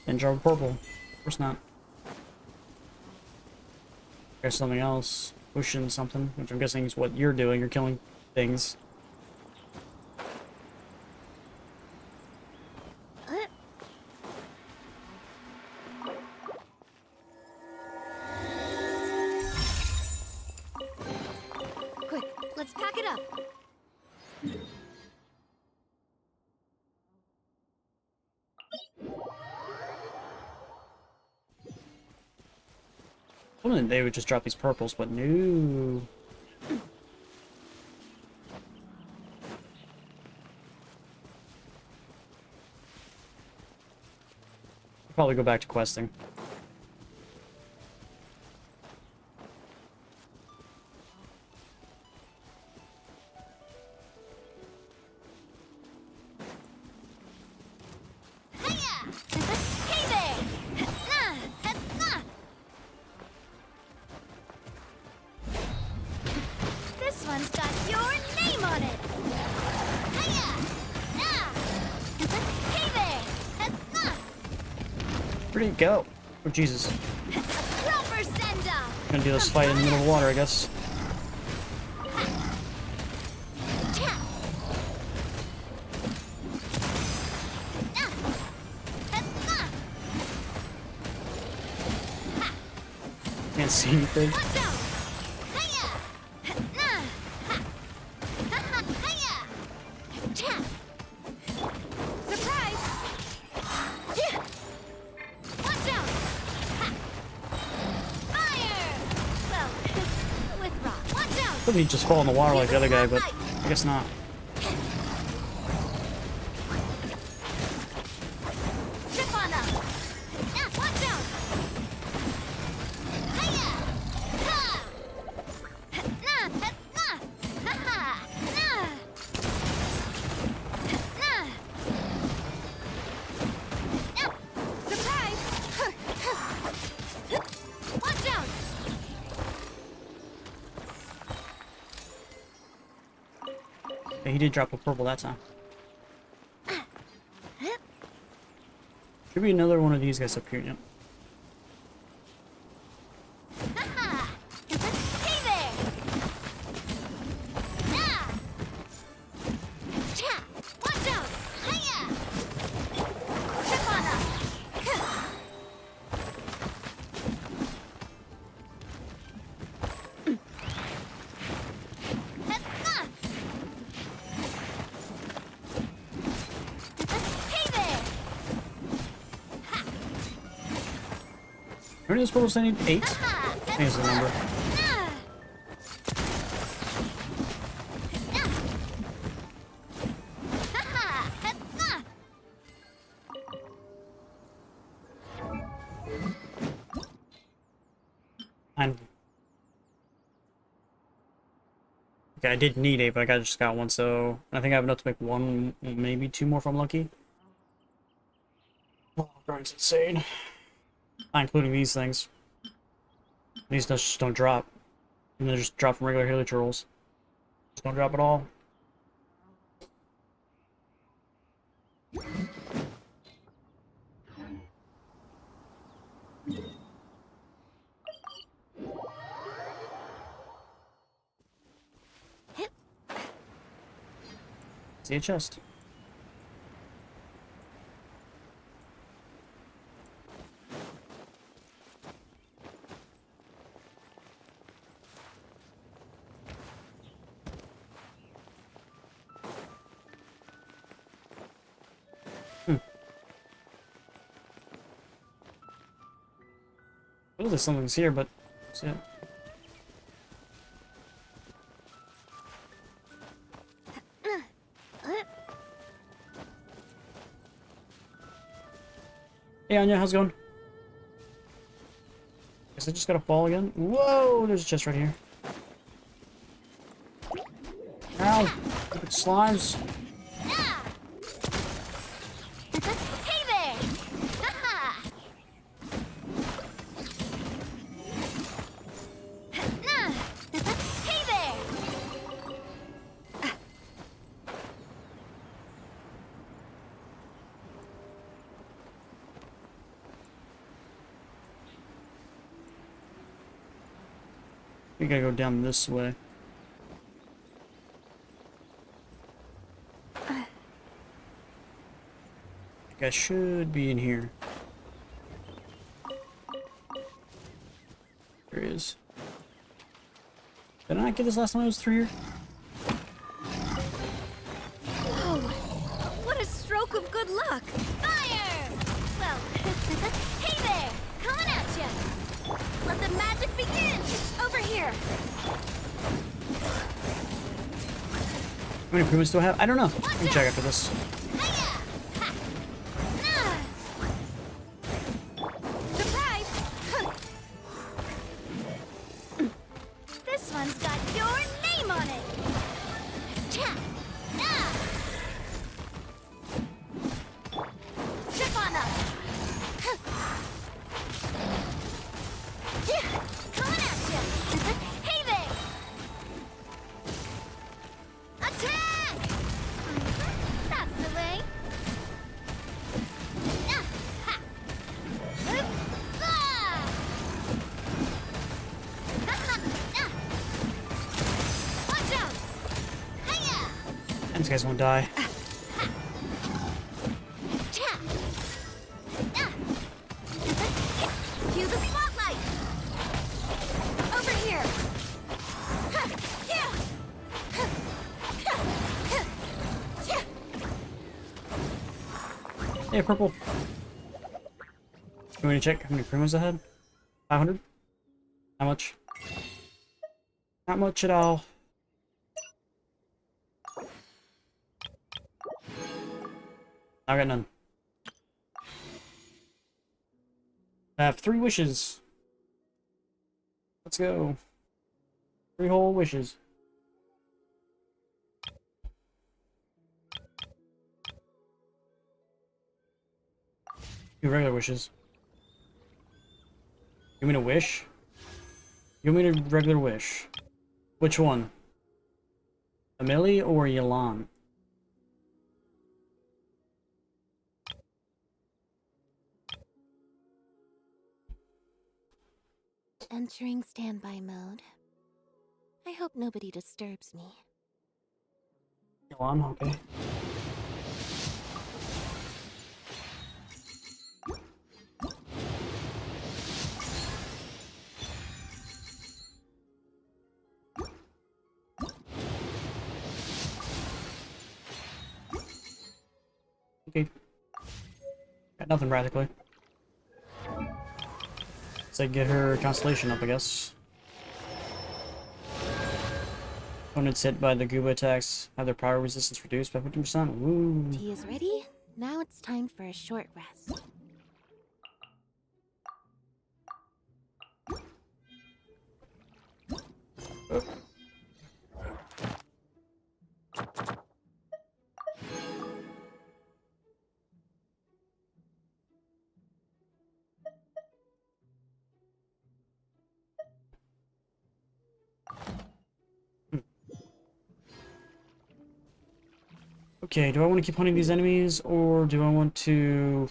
And jar of purple. Of course not. There's something else. Pushing something, which I'm guessing is what you're doing. You're killing things. Quick, let's pack it up. Well, they would just drop these purples, but no. Probably go back to questing. This one's got your name on it. Hey there. Where'd he go? Oh, Jesus. Proper send-off. Gonna do this fight in the middle of the water, I guess. Can't see anything. Couldn't he just fall in the water like the other guy, but I guess not. Trip on them. Now, watch out. Hiya. Ha. Na, na, ha ha. Na. Na. Now, surprise. Watch out. Yeah, he did drop a purple that time. Should be another one of these guys up here, yep. Ha-ha. Hey there. Na. Cha. Watch out. Hiya. Trip on them. Hey there. How many of those purples I need? 8? I think is the number. Okay, I did need 8, but I just got 1, so I think I have enough to make 1, maybe 2 more if I'm lucky. Oh, grind's insane. Not including these things. These just don't drop. And they just drop from regular Hilly Trolls. Just don't drop at all. See a chest. Oh, there's something's here, but that's it. Hey Anya, how's it going? Guess I just gotta fall again. Whoa, there's a chest right here. Ow! Stupid slimes. Hey there. Ha-ha. Nah. Hey there. We gotta go down this way. I think I should be in here. There he is. Did I not get this last time I was through here? Whoa. What a stroke of good luck. Fire! Well, hey there. Coming at you. Let the magic begin. Over here. How many improvements do I have? I don't know. I can check after this. Hiya! Ha! Nah! Surprise! This one's got your name on it. Cha! Nah! Trip on them. Yeah! Coming at you. Hey there! Attack! That's the way. Nah, ha. Oop, ah. Ha, ha, nah. Watch out! Hiya! These guys won't die. Cha! Nah. Cue the spotlight! Over here! Ha, yeah. Hey, purple. You want to check how many primos I had? 500? How much? Not much at all. I got none. I have 3 wishes. Let's go. 3 whole wishes. 2 regular wishes. You mean a wish? You mean a regular wish? Which one? Amelie or Yelan? Entering standby mode. I hope nobody disturbs me. Yelan, okay. Okay. Got nothing practically. Let's like get her constellation up, I guess. Opponents hit by the Gooba attacks have their power resistance reduced by 50%. Woo! Tea is ready. Now it's time for a short rest. Okay, do I want to keep hunting these enemies, or do I want to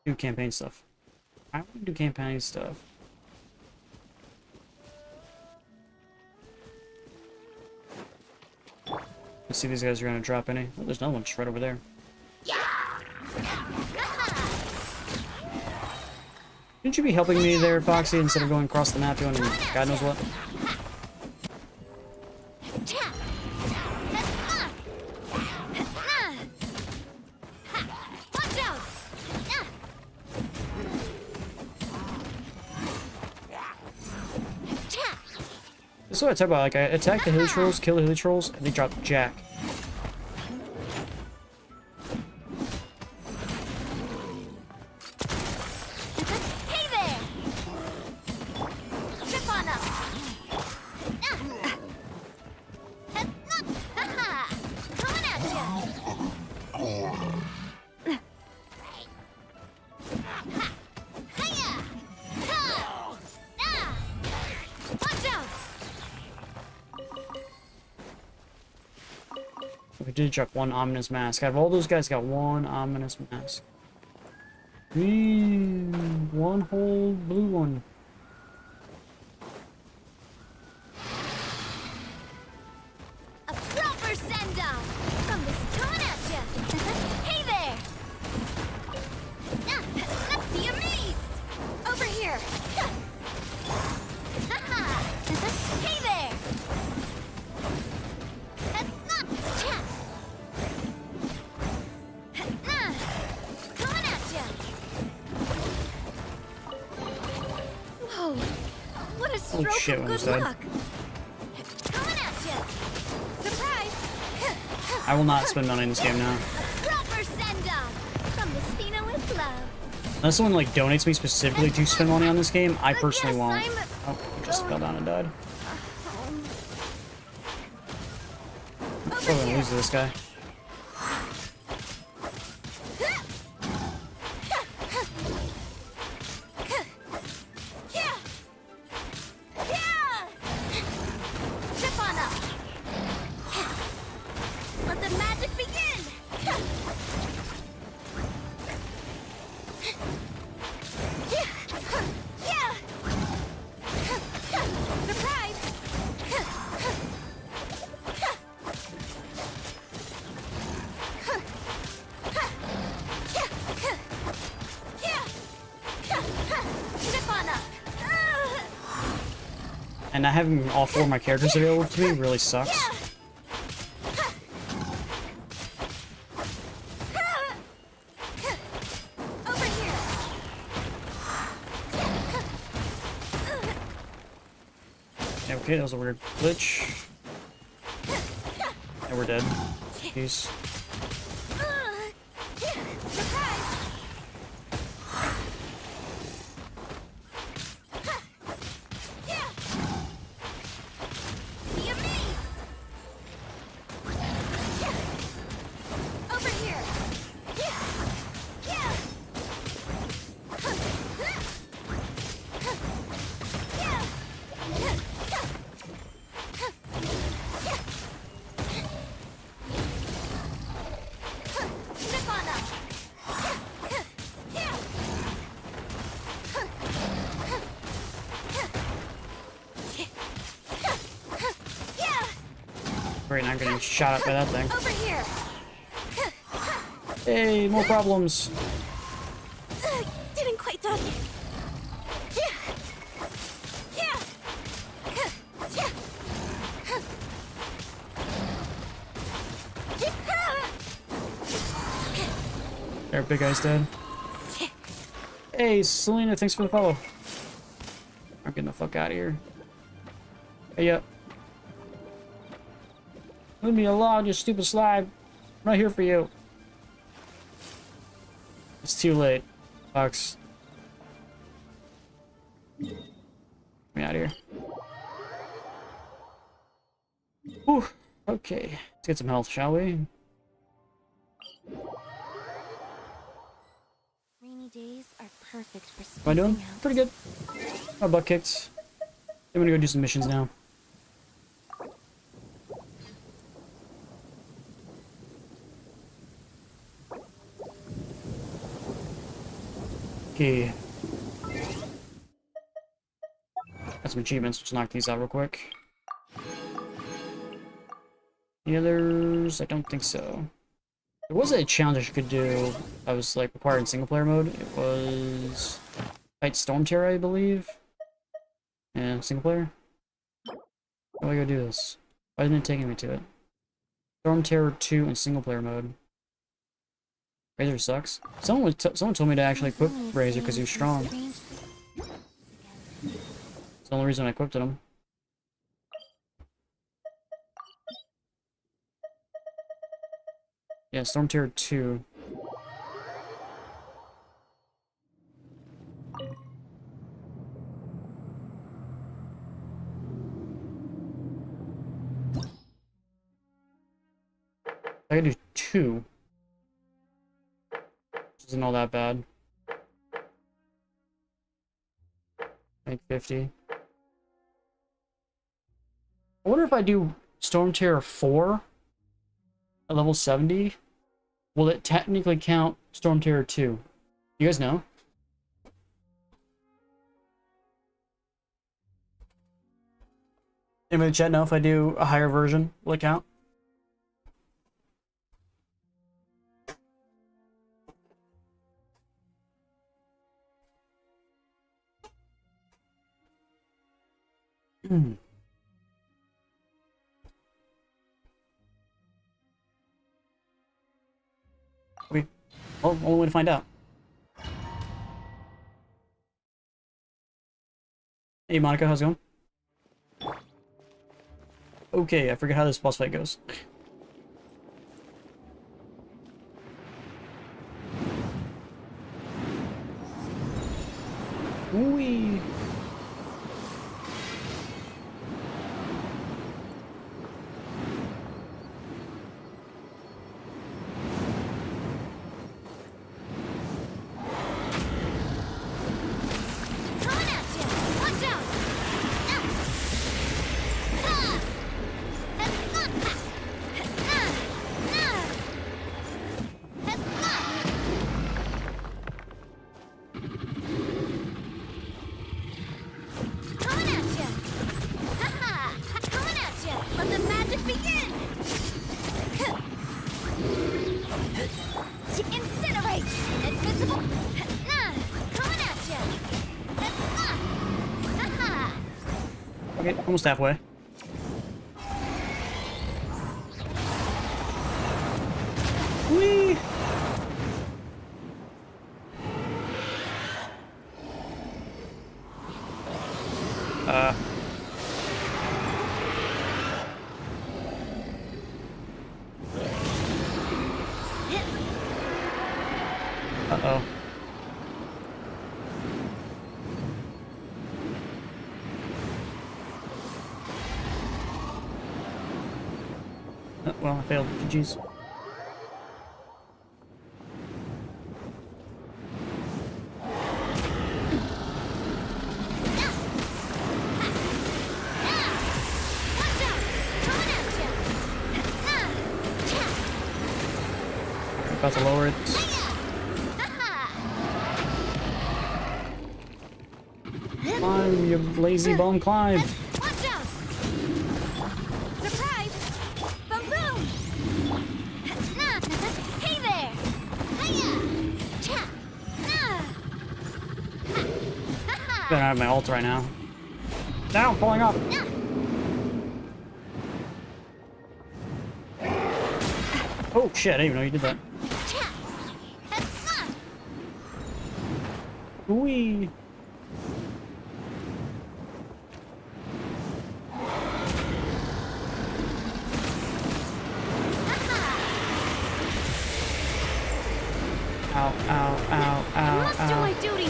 do campaign stuff? I want to do campaign stuff. Let's see if these guys are going to drop any. Oh, there's another one just right over there. Shouldn't you be helping me there, Foxy, instead of going across the map doing God knows what? This is what I talk about, like, I attack the hilly trolls, kill the hilly trolls, and they drop Jack. Hey there! Trip on up! Coming at ya! Hiya! Watch out! We did drop 1 ominous mask. Out of all those guys, got 1 ominous mask. 1 whole blue one. A proper send-off from this coming at ya! Hey there! Let's be amazed! Over here! Hey there! Coming at ya! Whoa! What a stroke shit, of I good almost died. luck! Coming at ya! Surprise! I will not spend money in this game now. A proper send-off from the Spina with love. Unless someone like donates me specifically to spend money on this game, I personally guess won't. I'm Oh, just fell down and died. I'm probably gonna lose to this guy. Trip on up. Let the magic begin. Surprise. Trip on up. And not having all 4 of my characters available to me really sucks. Over here. Yeah, okay, that was a weird glitch. And we're dead. Peace. Surprise! Yeah! Be amazed! Yeah! Over here! Yeah! Yeah! Yeah! Nirvana! Yeah! Yeah! Great, now I'm getting shot at by that thing. Over here! Hey, more problems. Didn't quite dodge it. Yeah! Yeah! Yeah! There, big guy's dead. Hey, Selena, thanks for the follow. I'm getting the fuck out of here. Hey, up. Leave me alone, you stupid slime. I'm not here for you. It's too late, Fox. Get me out of here. Whew. Okay, let's get some health, shall we? Rainy days are perfect for Am I doing? spacing out. Pretty good. My butt kicked. I'm gonna go do some missions now. Okay. Got some achievements. Let's knock these out real quick. The others, I don't think so. There was a challenge I could do that was like required in single player mode. It was fight Storm Terror, I believe. Yeah, single player. How do I go do this? Why isn't it taking me to it? Storm Terror 2 in single player mode. Razor sucks. Someone told me to actually equip Razor because he was strong. It's the only reason I equipped him. Yeah, Storm Terror 2. I can do 2. Which isn't all that bad. Make 50. I wonder if I do Storm Terror 4 at level 70, will it technically count Storm Terror 2? You guys know? Anybody in the chat know if I do a higher version, will it count? Wait. Well, only way to find out. Hey, Monica, how's it going? Okay, I forget how this boss fight goes. Wee. Coming at you! Watch out! Coming at you! Ha-ha! Coming at you! Let the magic begin! Incinerate! Invisible! Coming at you! Ha-ha! Okay, almost halfway. Whee! Uh-oh. Oh, well, I failed. GG's. About to lower it. Climb, you lazy bum, climb. Watch out! Surprise! Boom boom! Hey there! Hiya! Cha! I don't have my ult right now. Now, falling off. Oh shit, I didn't even know you did that. Whee! Ow, ow, ow, ow, Must do ow. my duty!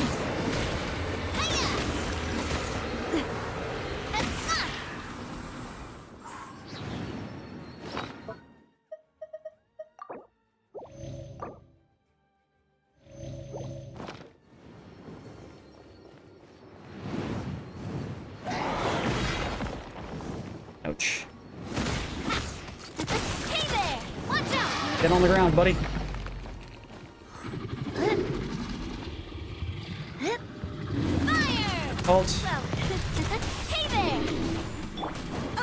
Ouch. Hey there! Watch out! Get on the ground, buddy. Fire! Ult. Well, hey there!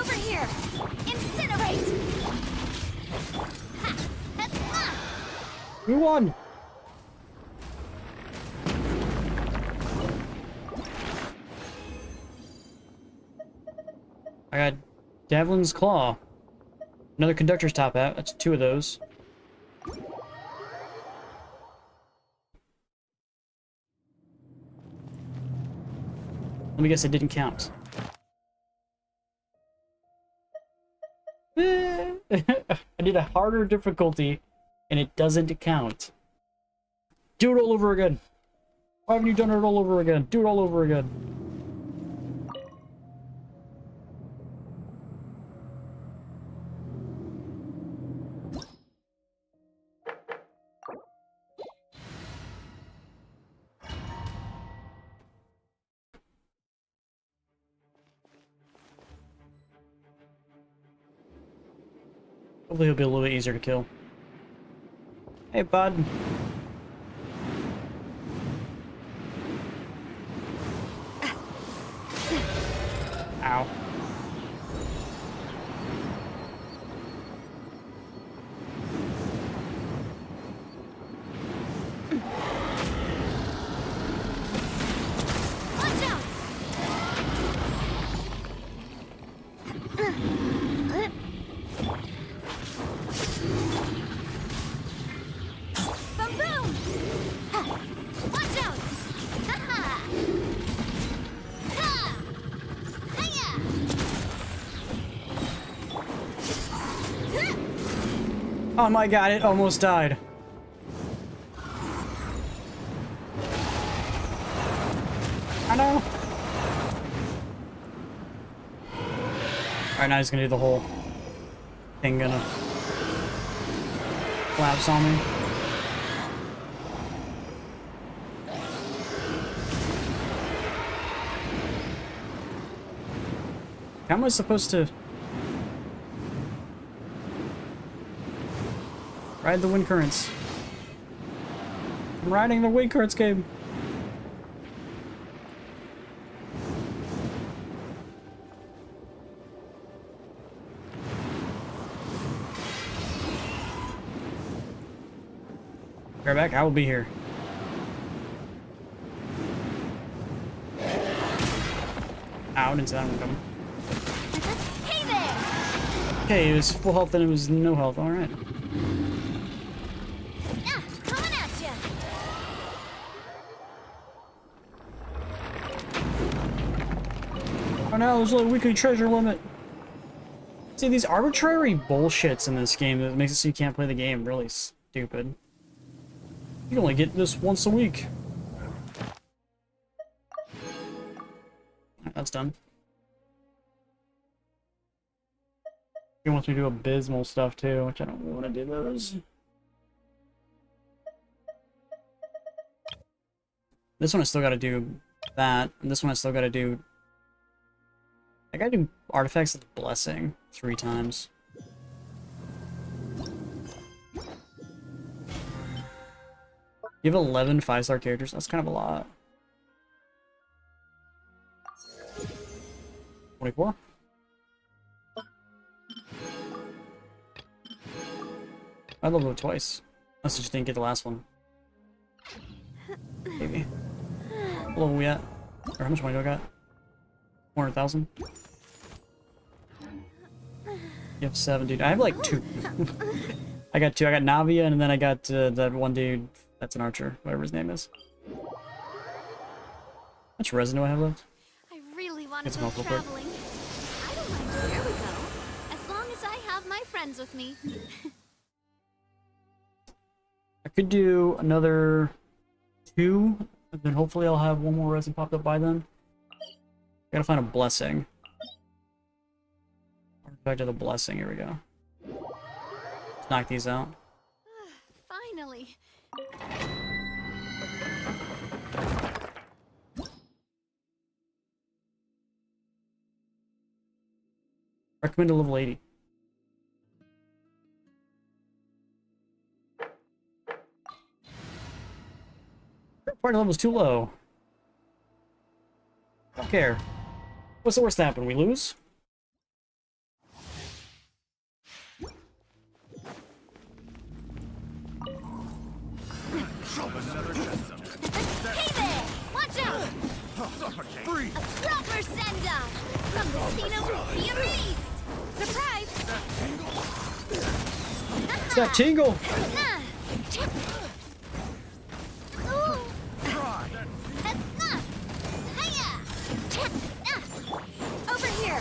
Over here! Incinerate! We won! I got Devlin's Claw. Another Conductor's Top Hat. That's 2 of those. Let me guess, it didn't count. I did a harder difficulty, and it doesn't count. Do it all over again. Why haven't you done it all over again? Do it all over again. Hopefully he'll be a little bit easier to kill. Hey, bud. Ow. Watch out! Boom boom! Ha! Watch out! Ha ha! Ha! Hiya! Oh my god, it almost died. I know. Alright, now he's gonna do the whole thing, gonna collapse on me. How am I supposed to ride the wind currents? I'm riding the wind currents game. Bear back, I will be here. Ow, didn't see that one coming. Hey there! Okay, it was full health and it was no health. Alright. Coming at ya! Oh no, there's a weekly treasure limit. See, these arbitrary bullshits in this game that makes it so you can't play the game really stupid. You only get this once a week. Alright, that's done. He wants me to do abysmal stuff too, which I don't really want to do those. This one I still gotta do that, and this one I still gotta do... I gotta do Artifacts of Blessing 3 times. You have 11 5-star characters? That's kind of a lot. 24? I leveled it twice. Unless I just didn't get the last one. Maybe. What level we at? Or how much money do I got? 400,000? You have 7, dude. I have like 2. I got 2. I got Navia, and then I got that one dude that's an archer, whatever his name is. How much resin do I have left? I really want Get to some go help real quick. traveling. I don't mind where we go, as long as I have my friends with me. I could do another 2, and then hopefully I'll have 1 more resin popped up by then. Gotta find a blessing. Artifact of the blessing, here we go. Let's knock these out. Finally. Recommended level 80. Party level's too low. Don't care. What's the worst that happen? We lose? Hey there! Watch out! Free! A proper send-off! From the scene of the Beast! Surprise! It's that tingle! Over here!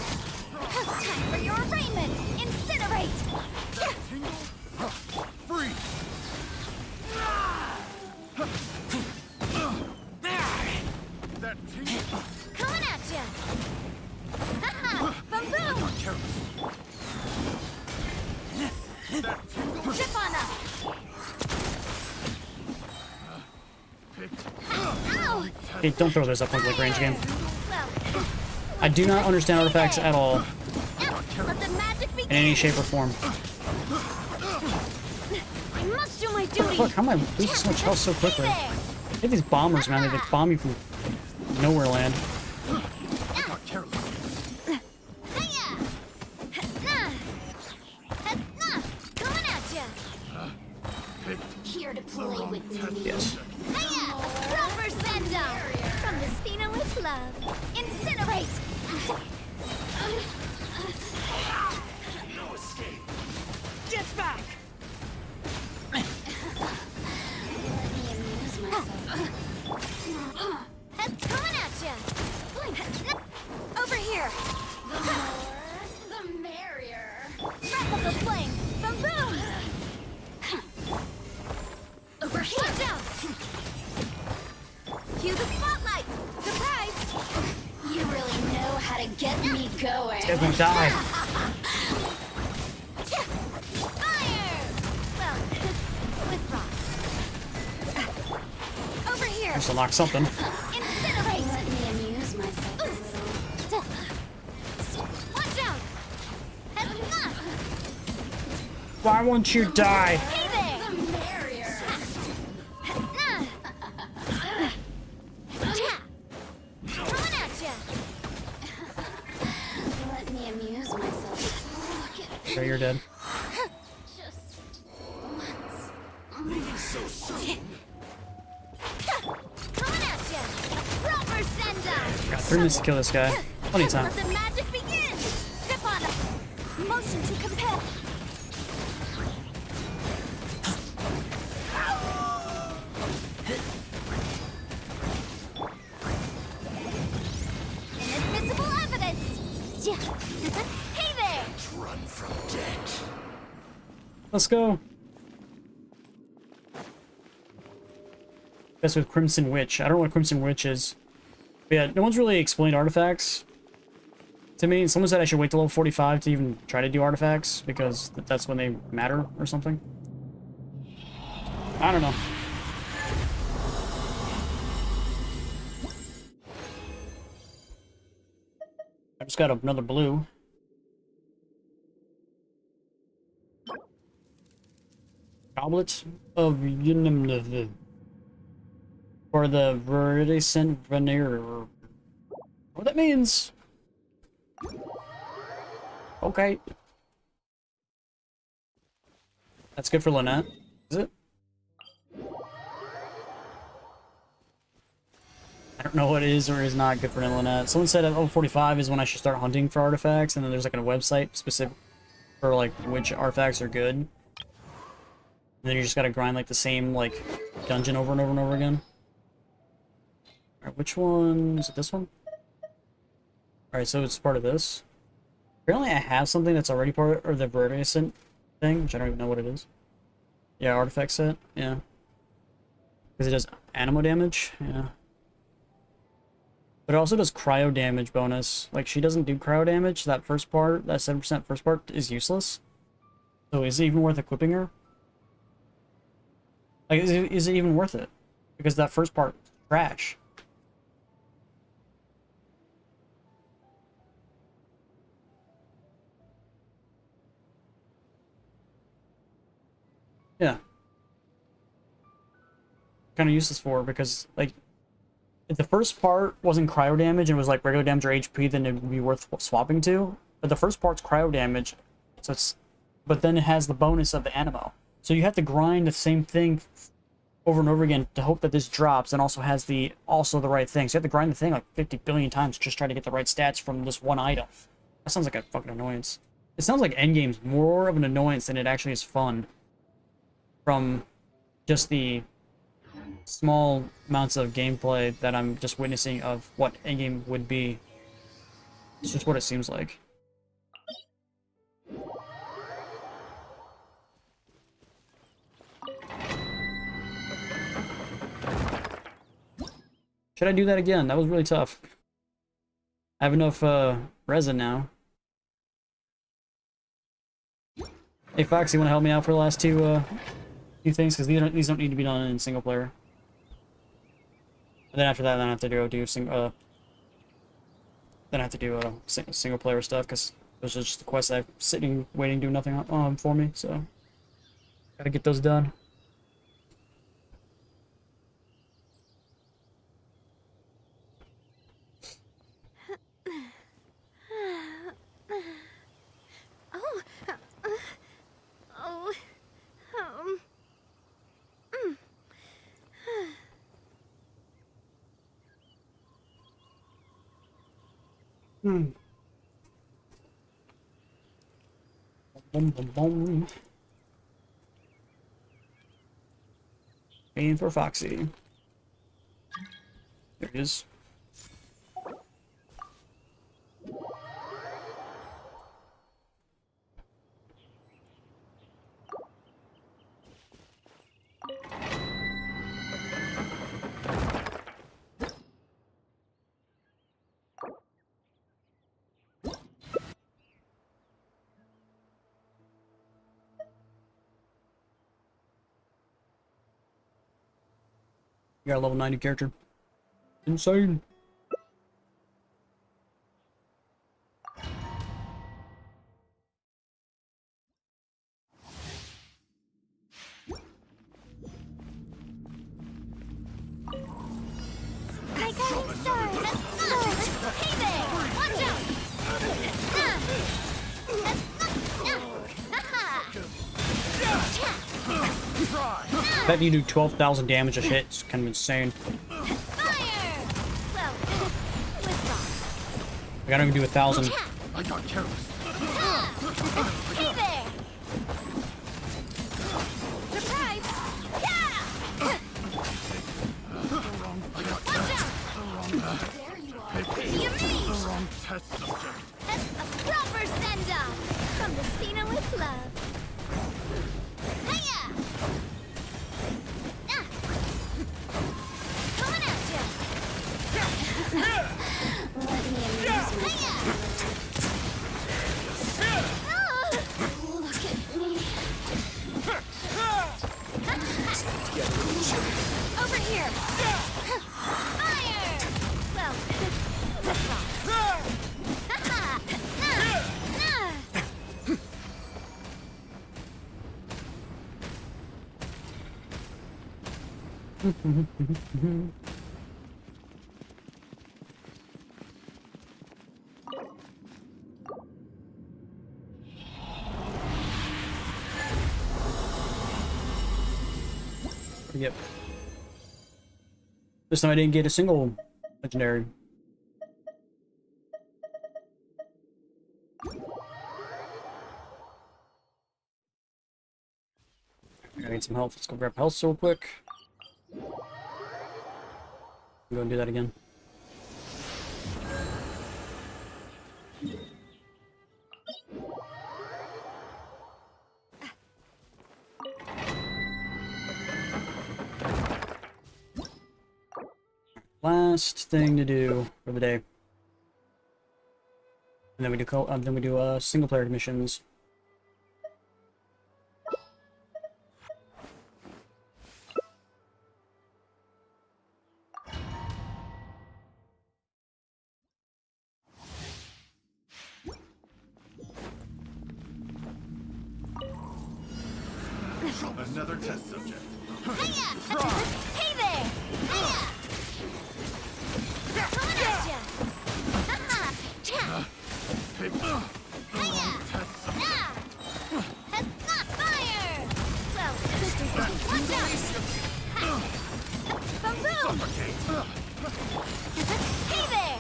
Time for your arraignment! Incinerate! Free! That tingle! Coming at ya! Haha! Boom boom! That tingle! Chip on up! Ow! Hey, don't throw those up on the range game. Well, I do not understand artifacts at all, let the magic begin! in any shape or form. I must do my What the duty! fuck? How am I losing so much health so quickly? Hey Hit these bombers, man. They like, bomb you from nowhere land. Got careless. there! Hiya! Coming at ya! Here to play with me. Yes. Hiya! Proper send-off! From the Spina with love. Incinerate! No escape. Get back! Coming at ya! Over here! The merrier! Wrap up the flame! Boom boom! Over here! Watch out! Cue the spotlight! Surprise! You really know how to get me going. They're gonna die. Fire! Well, with rocks. Over here! Just unlock something. Incinerate! Let me amuse myself a little. Watch out! Why won't you die? Hey there! The merrier! Coming at ya! Let me amuse myself. Look at Okay, you're dead. just once. So soon. Coming at ya! A proper send-off! Got 3 minutes to kill this guy. Plenty of time. Let the magic begin! Step on it! Motion to compel! Inadmissible evidence! Yeah. Hey there! Run from death. Let's go. That's with Crimson Witch. I don't know what Crimson Witch is. But yeah, no one's really explained artifacts to me. Someone said I should wait till level 45 to even try to do artifacts, because that's when they matter or something. I don't know. I just got another blue. Goblet of Unimniv. For the Viridescent Veneer. What that means? Okay. That's good for Lynette, is it? I don't know what is or is not good for Lynette. Someone said at level 45 is when I should start hunting for artifacts, and then there's like a website specific for like which artifacts are good. And then you just gotta grind like the same like dungeon over and over and over again. Alright, which one? Is it this one? Alright, so it's part of this. Apparently I have something that's already part of the Verdicent thing, which I don't even know what it is. Yeah, artifact set, yeah. Because it does animo damage, yeah. But it also does cryo damage bonus. Like, she doesn't do cryo damage, that first part, that 7% first part is useless. So is it even worth equipping her? Like, is it even worth it? Because that first part, trash. Yeah. Kind of useless for her because, like, if the first part wasn't cryo damage and was like regular damage or HP, then it would be worth swapping to. But the first part's cryo damage, so it's, but then it has the bonus of the animo. So you have to grind the same thing over and over again to hope that this drops and also has the right thing. So you have to grind the thing like 50 billion times to just try to get the right stats from this one item. That sounds like a fucking annoyance. It sounds like endgame's more of an annoyance than it actually is fun. From just the small amounts of gameplay that I'm just witnessing of what endgame would be. It's just what it seems like. Should I do that again? That was really tough. I have enough resin now. Hey Fox, you want to help me out for the last two things? Because these don't need to be done in single player. And then after that, then I have to go do single player stuff, because those are just the quests I'm sitting waiting doing nothing for me. So gotta get those done. Boom, boom, boom. Aim for Foxy. There it is. You got a level 90 character. Insane. I got it started. Hey there! Watch out! Bet you do 12,000 damage a hit. It's kind of insane. Fire! Well, with I gotta even do 1,000. I got careless. Hey there! Surprise! Yeah! Watch out! There you are. You mean? The wrong test subject. That's a proper send-off from the Stina with love. Hiya! Ah! Over here! Fire! Well, let's not. Ha-ha! Nah! Yep. This time I didn't get a single legendary. I need some health. Let's go grab health real quick. Go and do that again. Last thing to do for the day, and then we do single player missions. Another test subject. Hiya! Hey there! Hiya! Coming at ya! Ha-ha! Cha! Hiya! Nah! Ha-ha! Fire! Well, watch out! Ha! Boom! Hey there!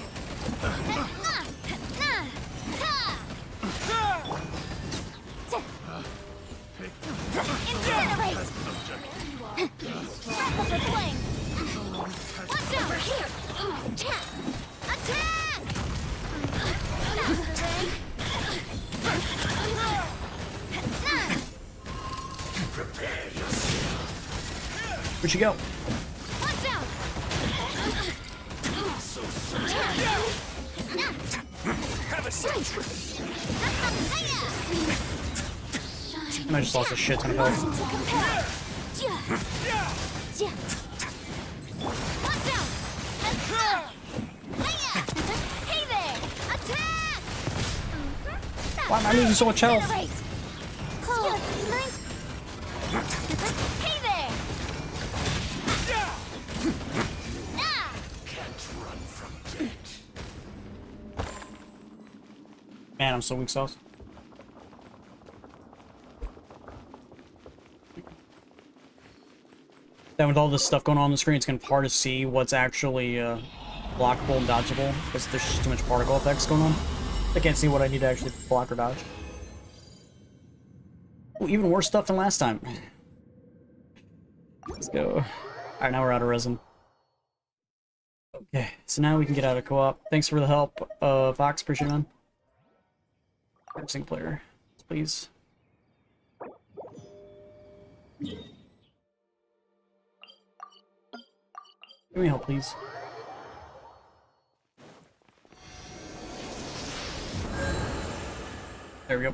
Ha-ha! Nah! Ha! Incinerate! Grapple for flame! Watch out! Here! Attack! Attack! Where'd you go? Watch out! Have a seat. And I just lost a shit ton of health. Watch out! Hey there! Attack! Why am I losing so much health? Hey there! Ah! Man, I'm so weak sauce. Then with all this stuff going on the screen, it's kind of hard to see what's actually blockable and dodgeable because there's just too much particle effects going on. I can't see what I need to actually block or dodge. Ooh, even worse stuff than last time. Let's go. Alright, now we're out of resin. Okay, so now we can get out of co-op. Thanks for the help, Fox. Appreciate it, man. Single player, please. Give me help, please. There we go.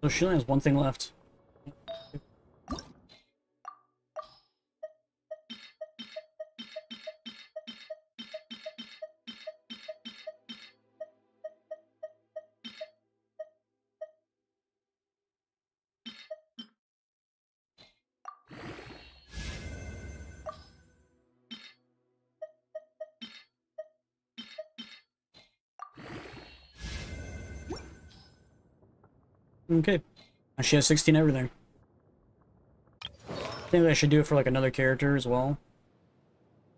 So she only has one thing left. Okay. And she has 16 everything. I think I should do it for like another character as well.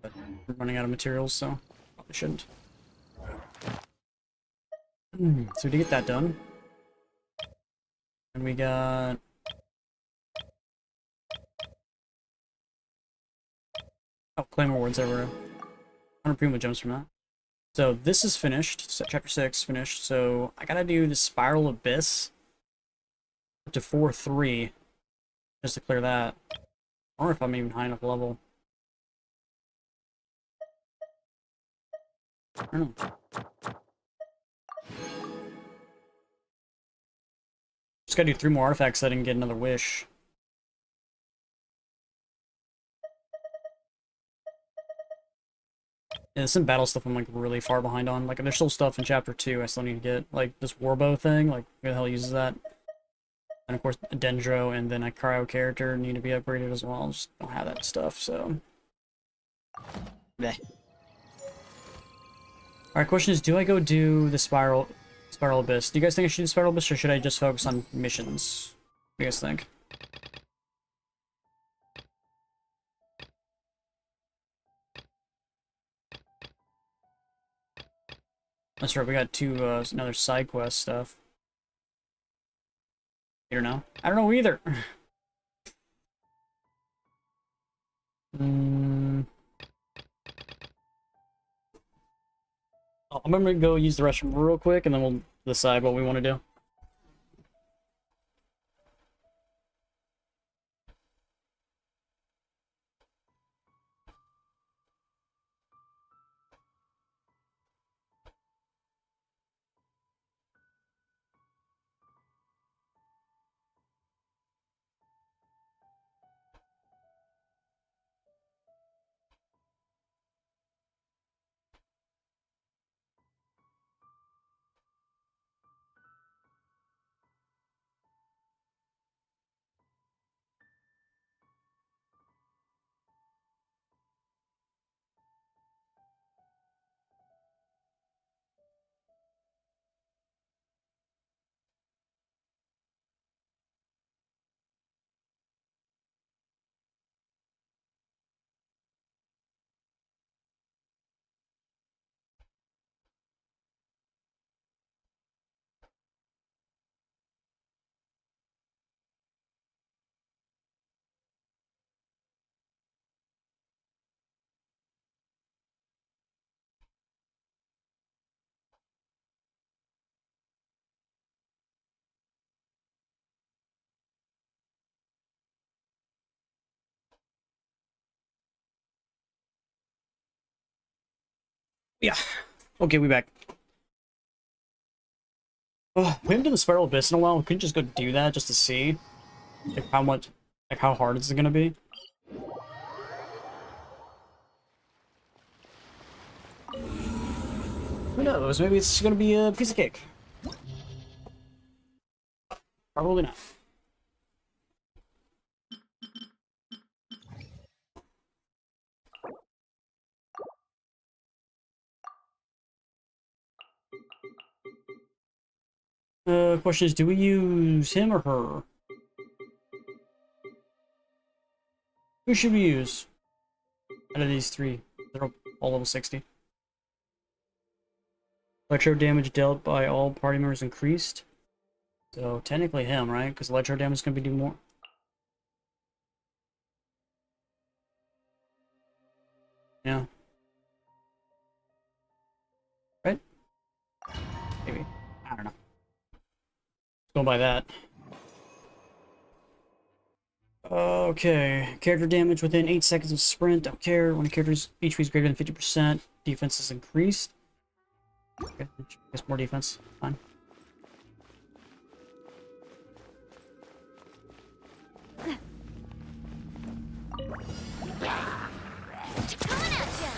But I'm running out of materials, so probably shouldn't. So to get that done. And we got Oh, claim rewards over 100 Puma gems from that. So this is finished. So chapter 6 finished. So I gotta do the Spiral Abyss up to 4-3 just to clear that. I wonder if I'm even high enough level. I don't know. Just gotta do 3 more artifacts so I didn't get another wish. Yeah, there's some battle stuff I'm like really far behind on. Like there's still stuff in chapter 2 I still need to get. Like this warbow thing, like who the hell uses that? And of course a Dendro and then a cryo character need to be upgraded as well. Just don't have that stuff, so. Bleh. Alright, question is, do I go do the Spiral Abyss? Do you guys think I should do Spiral Abyss, or should I just focus on missions? What do you guys think? That's right, we got 2, another side quest stuff. You don't know? I don't know either! I'm gonna go use the restroom real quick, and then we'll decide what we want to do. Yeah. Okay, we back. Oh, we haven't done the Spiral Abyss in a while. We couldn't just go do that just to see like how much, like how hard it's gonna be. Who knows? Maybe it's gonna be a piece of cake. Probably not. Question is, do we use him or her? Who should we use? Out of these 3, they're all level 60. Electro damage dealt by all party members increased. So technically him, right? Because electro damage is gonna be do more. Yeah. Right? Maybe. I don't know. Go by that. Okay. Character damage within 8 seconds of sprint. Don't care. When a character's HP is greater than 50%, defense is increased. Okay. I guess more defense. Fine. Coming at ya!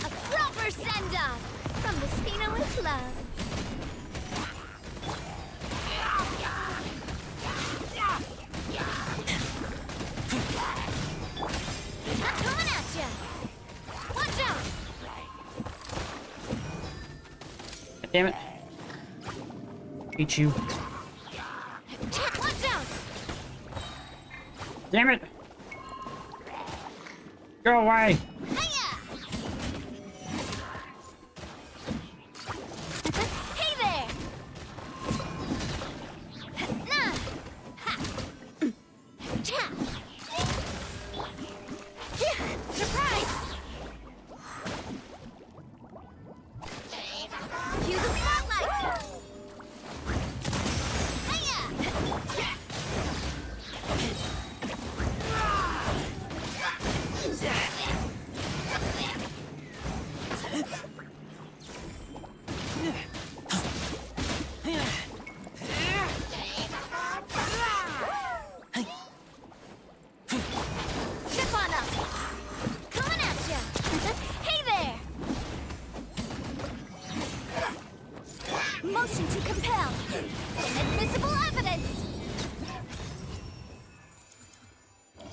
A proper send-off from the Spina with love. Coming at ya! Watch out! Damn it. Beat you. Watch out! Damn it! Go away! Hey there! Nah!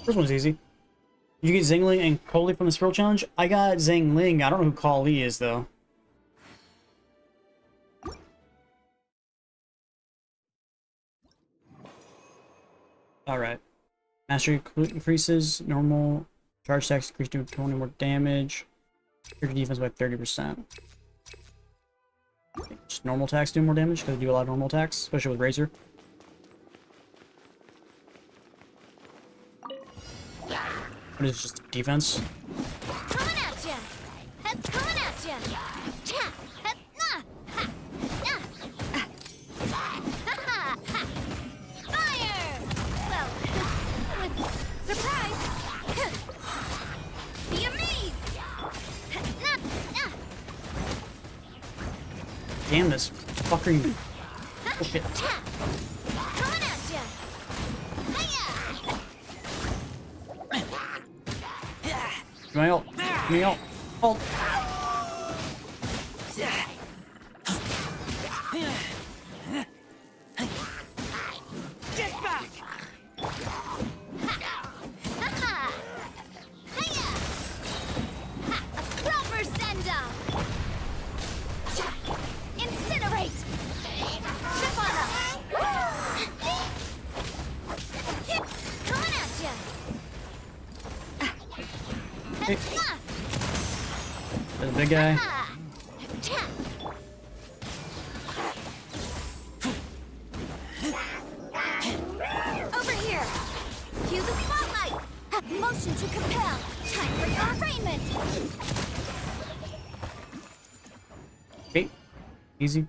First one's easy. Did you get Zhengling and Koli from the Spiral Challenge? I got Zhengling. I don't know who Kali is, though. Alright. Mastery increases. Normal. Charge attacks increase to 20 more damage. Your defense by 30%. Just normal attacks do more damage, because I do a lot of normal attacks, especially with Razor. What is it, just defense? Coming at ya! Head's coming at ya! Cha! Head, nah! Ha! Nah! Ha ha! Ha! Fire! Well, with surprise! Be amazed! Nah! Nah! Damn this fucking... Oh shit. Cha! Coming at ya! Hiya! Give me ult. Give me ult. Ult. Get back! Ha-ha! Hiya! Ha! A proper send-up! Incinerate! Trip on them! Coming at ya! Hey. There's a big guy. Ha! Cha! Over here! Cue the spotlight! Motion to compel! Time for your arraignment! Okay. Easy.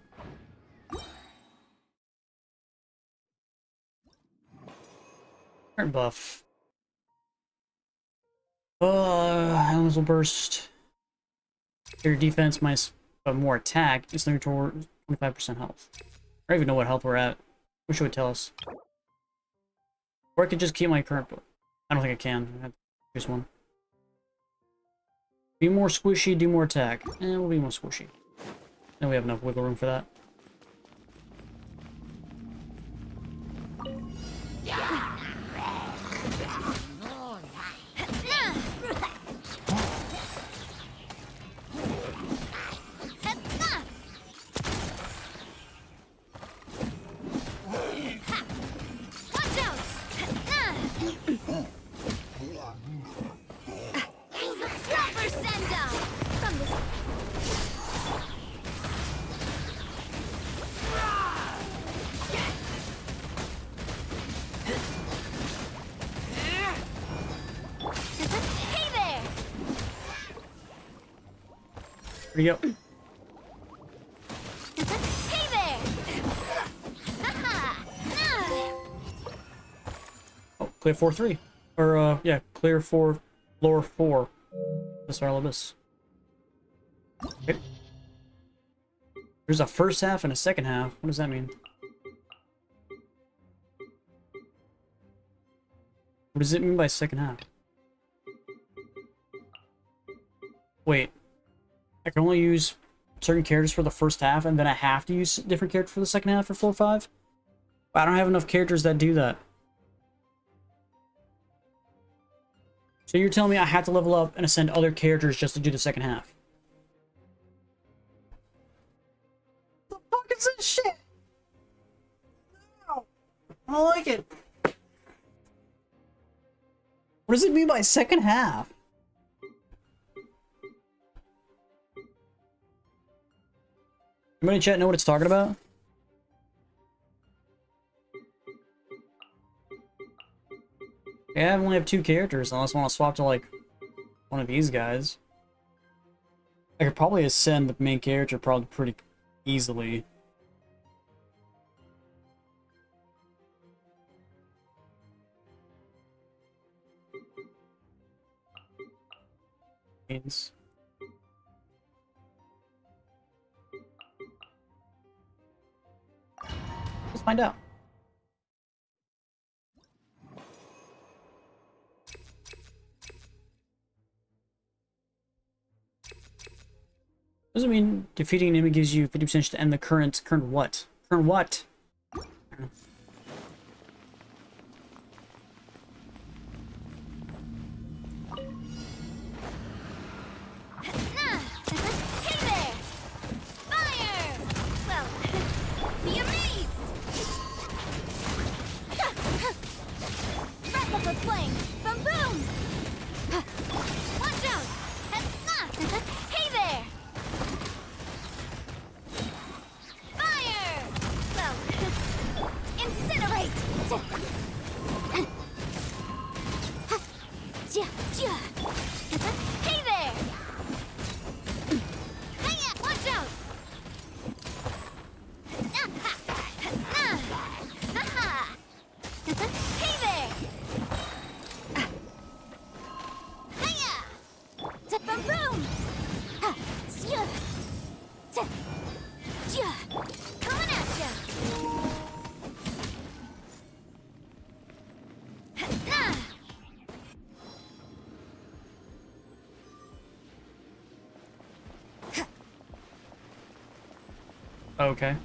Current buff. Elemental burst. Your defense minus more attack. It's limited toward 25% health. I don't even know what health we're at. Wish it would tell us. Or I could just keep my current buff. I don't think I can. I have to choose one. Be more squishy, do more attack. We'll be more squishy. Then we have enough wiggle room for that. Watch out! Proper send-up! From this... Hey there! Where'd he go? Hey there! Haha! Oh, clear 4-3. Or, yeah, clear 4, floor 4. That's our abyss. Okay. There's a first half and a second half. What does that mean? What does it mean by second half? Wait. I can only use certain characters for the first half, and then I have to use different characters for the second half for floor 5? I don't have enough characters that do that. So you're telling me I have to level up and ascend other characters just to do the second half? The fuck is this shit? No. I don't like it. What does it mean by second half? Anybody in chat know what it's talking about? Yeah, I only have 2 characters, unless I want to swap to, like, one of these guys. I could probably ascend the main character probably pretty easily. Let's find out. Doesn't mean defeating an enemy gives you 50% chance to end the current what? Current what? of flame! Boom boom! Watch out! Hey there! Fire! Well, incinerate! Hey there! Hiya! Watch out! Hey there! Hiya! Boom boom! Coming at ya! Okay.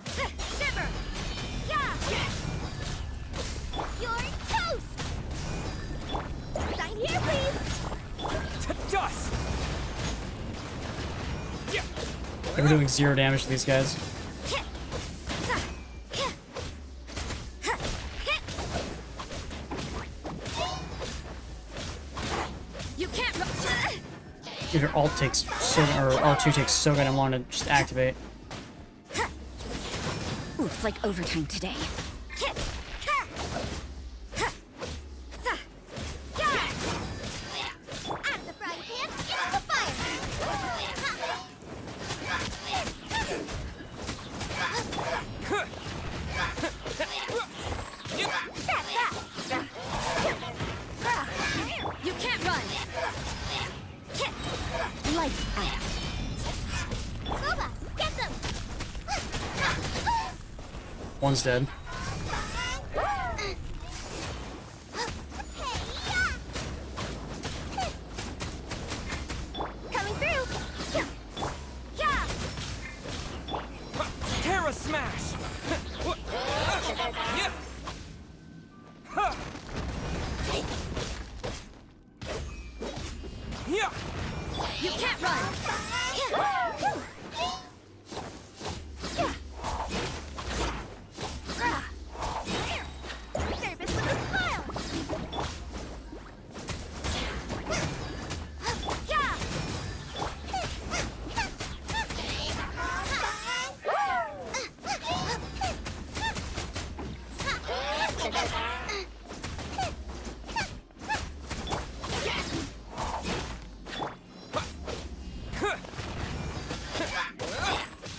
Shiver! Yeah! You're toast! Sign here, please! To dust! Yeah. We're doing 0 damage to these guys. You can't run. If your alt takes so, or R2 takes so goddamn long to just activate. Looks like overtime today. Out of the frying pan, into the fire! You can't run! Lights out. Boba, get them! One's dead. Coming through! Yeah! Terra smash! Yeah. Huh. Yeah. You can't run! Service with a smile! Yeah!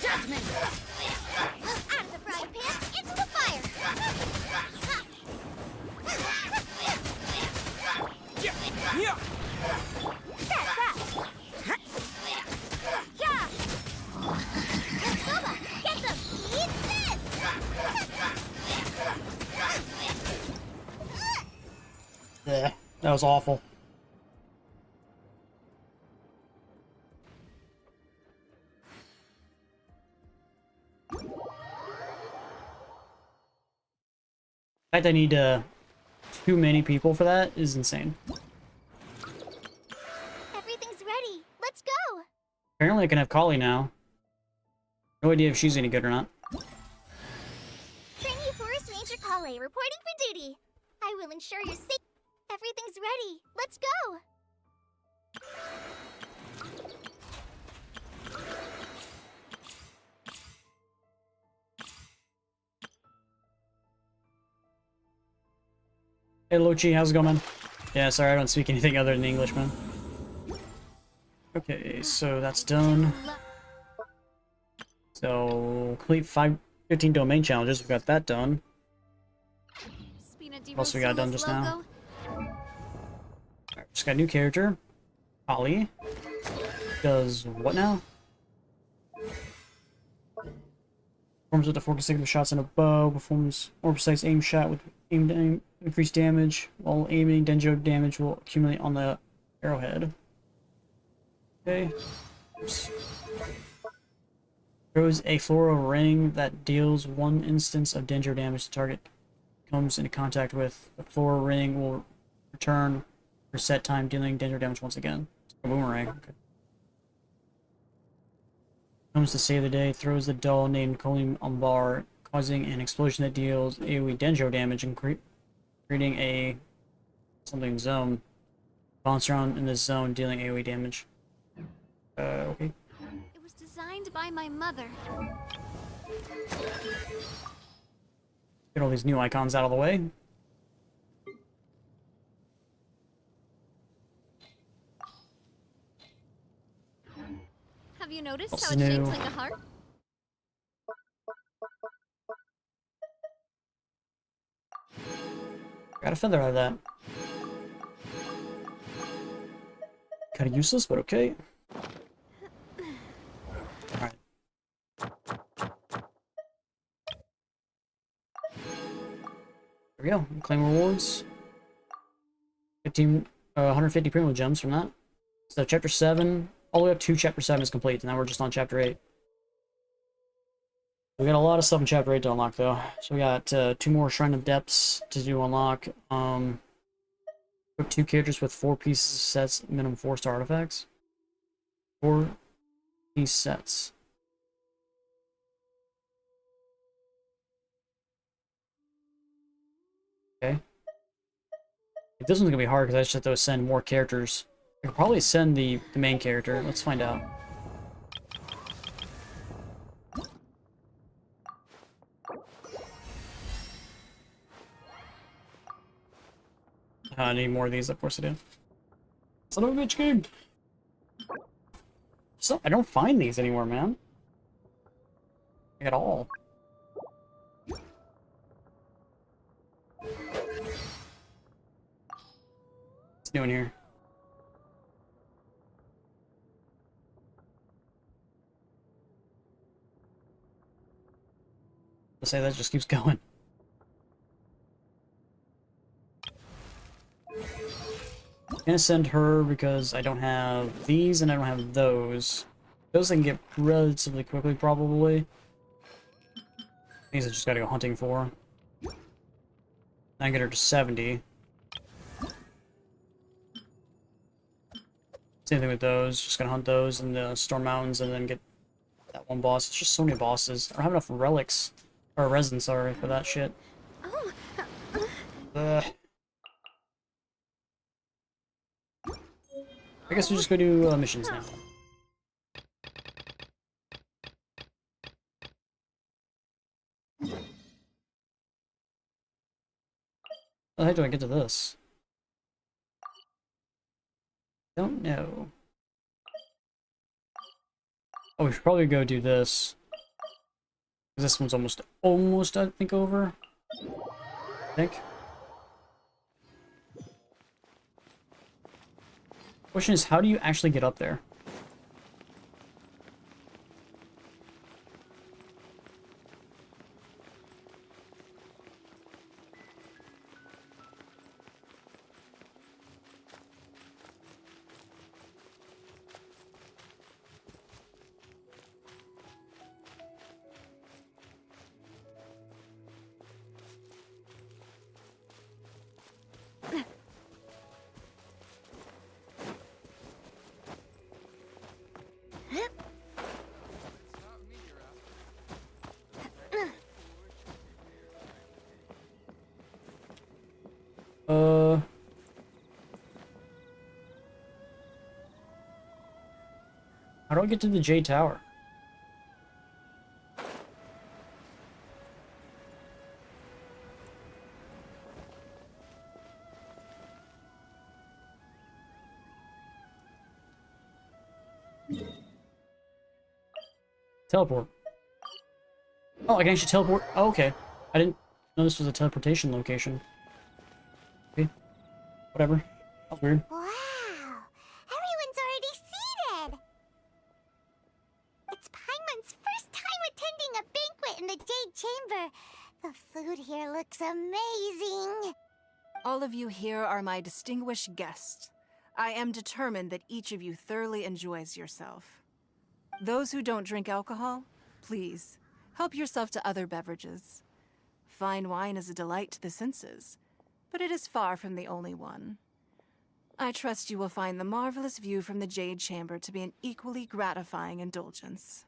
Judgment! Out of the frying pan, into the fire! Yeah. Yeah. That! Yeah! Boba, get them! Eat this! Yeah, that was awful. The fact I need too many people for that is insane. Everything's ready. Let's go! Apparently I can have Kali now. No idea if she's any good or not. Trainee Forest Ranger Kale reporting for duty. I will ensure your safety. Everything's ready. Let's go! Hey Lochi, how's it going, man? Yeah, sorry, I don't speak anything other than English, man. Okay, so that's done. So, complete 15 domain challenges. We've got that done. What else we got done just now? Alright, just got a new character. Ollie. Does what now? Performs with the focusing of shots in a bow. Performs more precise aim shot with aim increased damage. While aiming, Denjo damage will accumulate on the arrowhead. Okay. Oops. Throws a floral ring that deals 1 instance of Denjo damage to target comes into contact with. The floral ring will return for set time, dealing Denjo damage once again. A boomerang. Okay. Comes to save the day, throws the doll named Kolim Ambar. causing an explosion that deals AoE Denjo damage and creating a something zone. Bounce around in this zone, dealing AoE damage. Okay. It was designed by my mother. Get all these new icons out of the way. Have you noticed What's how it's shaped new? like a heart? Got a feather out of that. Kinda useless, but okay. Alright. There we go. Claim rewards. 150 primo gems from that. So chapter 7, all the way up to chapter 7 is complete, and now we're just on chapter 8. We got a lot of stuff in chapter 8 to unlock, though. So we got 2 more Shrine of Depths to do unlock. Equip 2 characters with 4 pieces sets, minimum 4-star artifacts. 4-piece sets. Okay. This one's gonna be hard because I just have to send more characters. I could probably send the main character. Let's find out. I need more of these, of course I do. Son of a bitch game! So, I don't find these anywhere, man. At all. What's new in here? I'll say that just keeps going. I'm gonna send her because I don't have these and I don't have those. Those I can get relatively quickly, probably. These I just gotta go hunting for. I get her to 70. Same thing with those. Just gonna hunt those in the Storm Mountains and then get that one boss. It's just so many bosses. I don't have enough relics. Or resin, sorry, for that shit. Oh, Ugh. I guess we just go do missions now. How the heck do I get to this? Don't know. Oh, we should probably go do this. This one's almost, I think, over. I think. Question is, how do you actually get up there? How do I get to the J Tower? Teleport. Oh, I can actually teleport. Oh, okay. I didn't know this was a teleportation location. Okay. Whatever. That was weird. Wow! Everyone's already seated! It's Paimon's first time attending a banquet in the Jade Chamber. The food here looks amazing. All of you here are my distinguished guests. I am determined that each of you thoroughly enjoys yourself. Those who don't drink alcohol, please, help yourself to other beverages. Fine wine is a delight to the senses, but it is far from the only one. I trust you will find the marvelous view from the Jade Chamber to be an equally gratifying indulgence.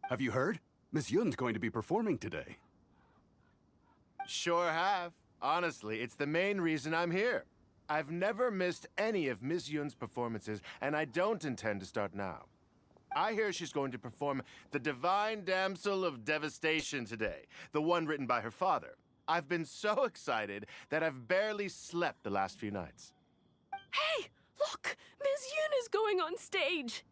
Have you heard? Miss Yun's going to be performing today. Sure have. Honestly, it's the main reason I'm here. I've never missed any of Miss Yun's performances, and I don't intend to start now. I hear she's going to perform The Divine Damsel of Devastation today, the one written by her father. I've been so excited that I've barely slept the last few nights. Hey, look! Ms. Yun is going on stage!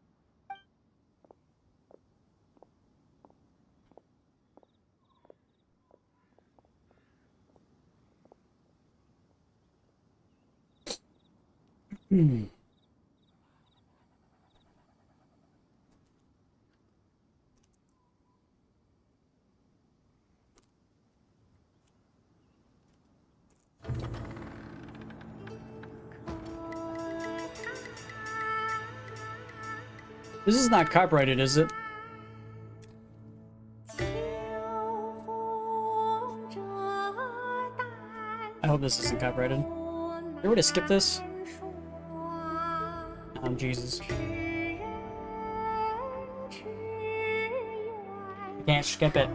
This is not copyrighted, is it? I hope this isn't copyrighted. You want to skip this? Jesus. You can't skip it.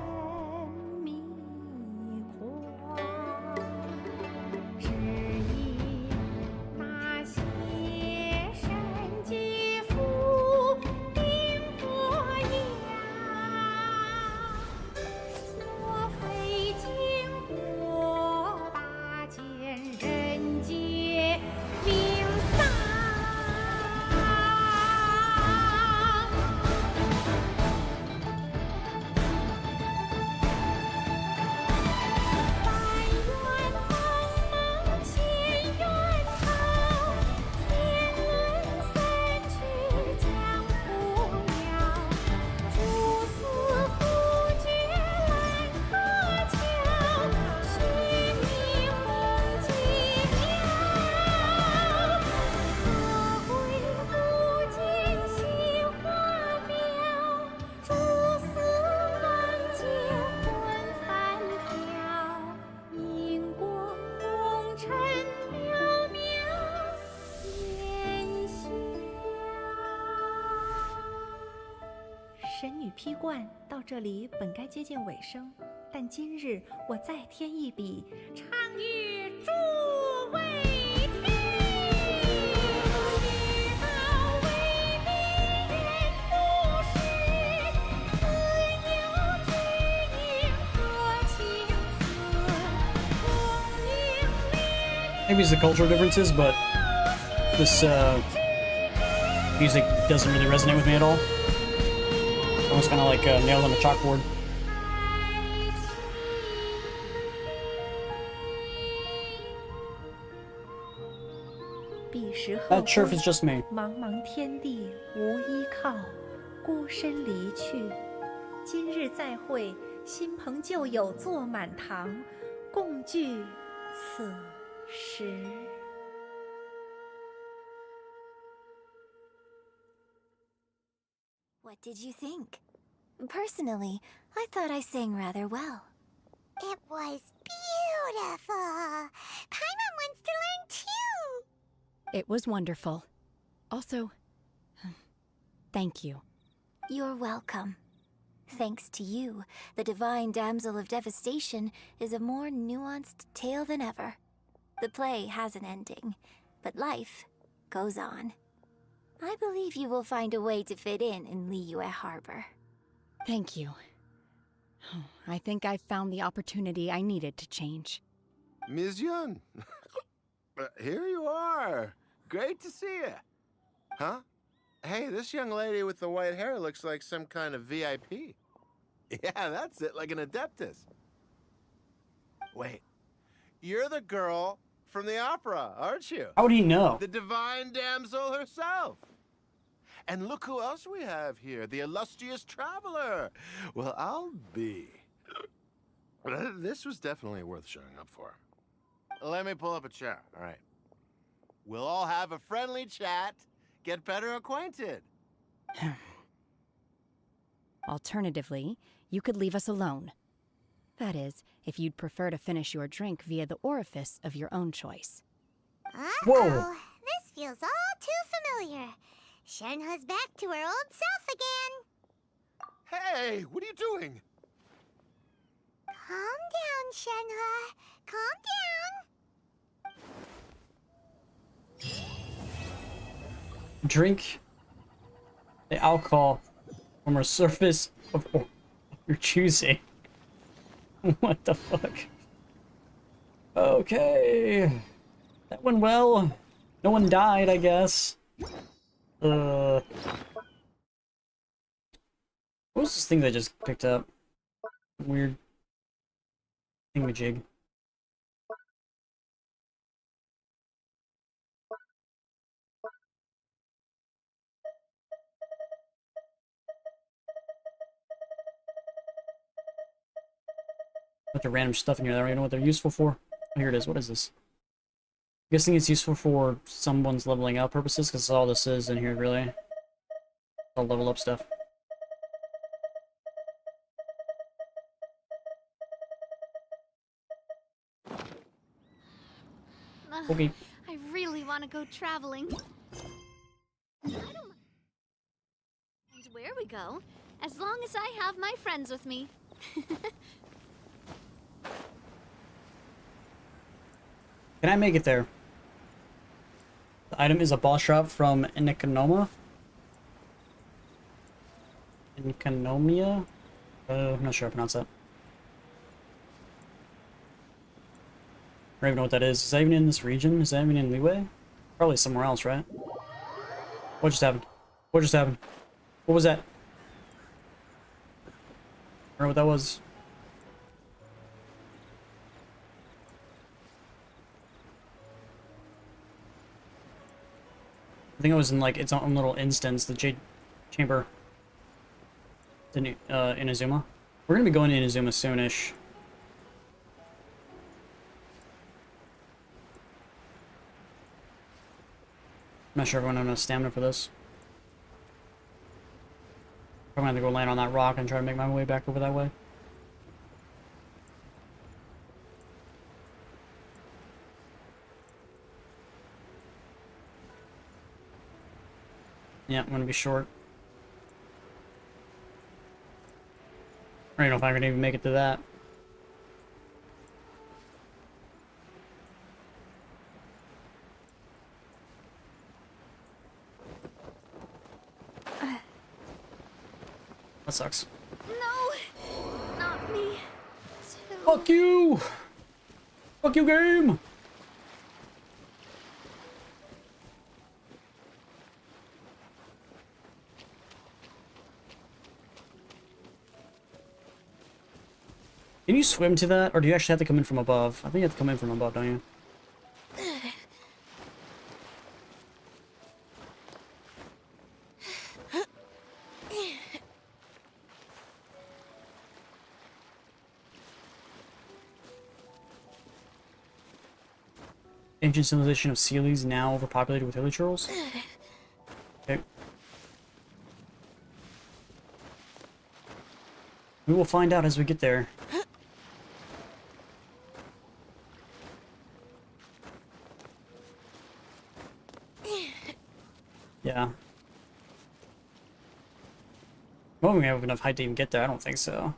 批冠到这里本该接近尾声，但今日我再添一笔，唱与诸位听。知道为民人不识，自有知音多情思。Maybe it's the cultural differences, but this music doesn't really resonate with me at all. Almost kind of like nailed on a chalkboard. Not sure if it's just me. 茫茫天地无依靠，孤身离去。今日再会，新朋旧友坐满堂，共聚此时。What did you think? Personally, I thought I sang rather well. It was beautiful. Paimon wants to learn too. It was wonderful. Also, thank you. You're welcome. Thanks to you, the Divine Damsel of Devastation is a more nuanced tale than ever. The play has an ending, but life goes on. I believe you will find a way to fit in Liyue Harbor. Thank you. I think I've found the opportunity I needed to change. Ms. Yun, here you are. Great to see you. Huh? Hey, this young lady with the white hair looks like some kind of VIP. Yeah, that's it, like an Adeptus. Wait, you're the girl from the opera, aren't you? How would he know? The Divine Damsel herself. And look who else we have here, the illustrious traveler. Well, I'll be. This was definitely worth showing up for. Let me pull up a chair, all right. We'll all have a friendly chat, get better acquainted. Alternatively, you could leave us alone. That is, if you'd prefer to finish your drink via the orifice of your own choice. Whoa. This feels all too familiar. Shenhe's back to her old self again. Hey, what are you doing? Calm down, Shenhe. Drink the alcohol from a surface of your choosing. What the fuck? Okay. That went well. No one died, I guess. What was this thing that I just picked up? Weird thingamajig. Bunch of random stuff in here. I don't even know what they're useful for. Oh, here it is. What is this? I'm guessing it's useful for someone's leveling up purposes, because that's all this is in here, really. All level up stuff. Ugh, Okay. I really want to go traveling. I don't mind where we go, as long as I have my friends with me. Can I make it there? The item is a boss drop from Inikonoma. Iniconomia? I'm not sure how to pronounce that. I don't even know what that is. Is that even in this region? Is that even in Leeway? Probably somewhere else, right? What just happened? What just happened? What was that? I don't know what that was. I think it was in like its own little instance, the Jade Chamber. The new Inazuma. We're gonna be going to Inazuma soonish. I'm not sure if I'm gonna have enough stamina for this. I'm gonna have to go land on that rock and try to make my way back over that way. Yeah, I'm gonna be short. I don't know if I'm gonna even make it to that. That sucks. No, not me. Too. Fuck you! Fuck you, game! Can you swim to that, or do you actually have to come in from above? I think you have to come in from above, don't you? Ancient civilization of Sealies now overpopulated with hilichurls? Okay. We will find out as we get there. Yeah. Well, we have enough height to even get there. I don't think so.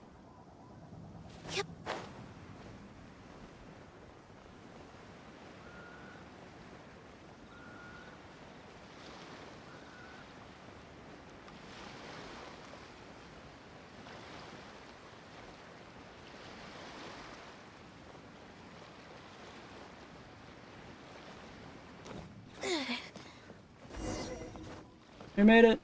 We made it.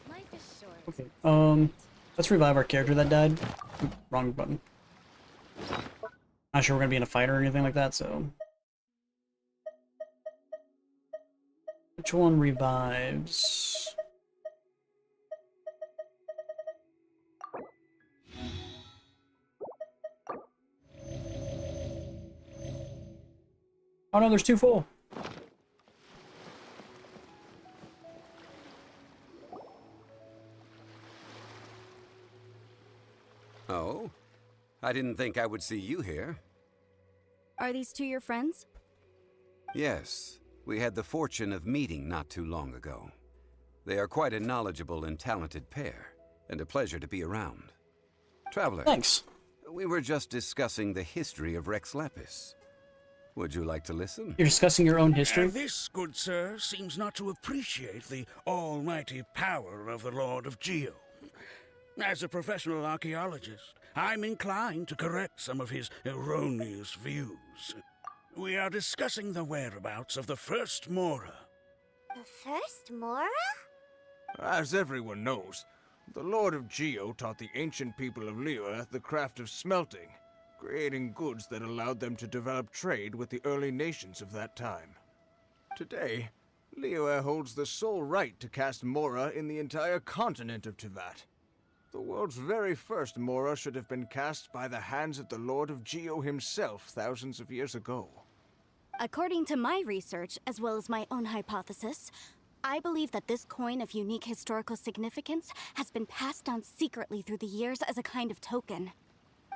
Life is short. Okay. Let's revive our character that died. Oop, wrong button. Not sure we're gonna be in a fight or anything like that, so. Which one revives? Oh no, there's two full. Oh? I didn't think I would see you here. Are these two your friends? Yes, we had the fortune of meeting not too long ago. They are quite a knowledgeable and talented pair, and a pleasure to be around. Traveler. Thanks. We were just discussing the history of Rex Lapis. Would you like to listen? You're discussing your own history? This, good sir, seems not to appreciate the almighty power of the Lord of Geo. As a professional archaeologist, I'm inclined to correct some of his erroneous views. We are discussing the whereabouts of the first Mora. The first Mora? As everyone knows, the Lord of Geo taught the ancient people of Liyue the craft of smelting, creating goods that allowed them to develop trade with the early nations of that time. Today, Liyue holds the sole right to cast Mora in the entire continent of Teyvat. The world's very first Mora should have been cast by the hands of the Lord of Geo himself thousands of years ago. According to my research, as well as my own hypothesis, I believe that this coin of unique historical significance has been passed down secretly through the years as a kind of token.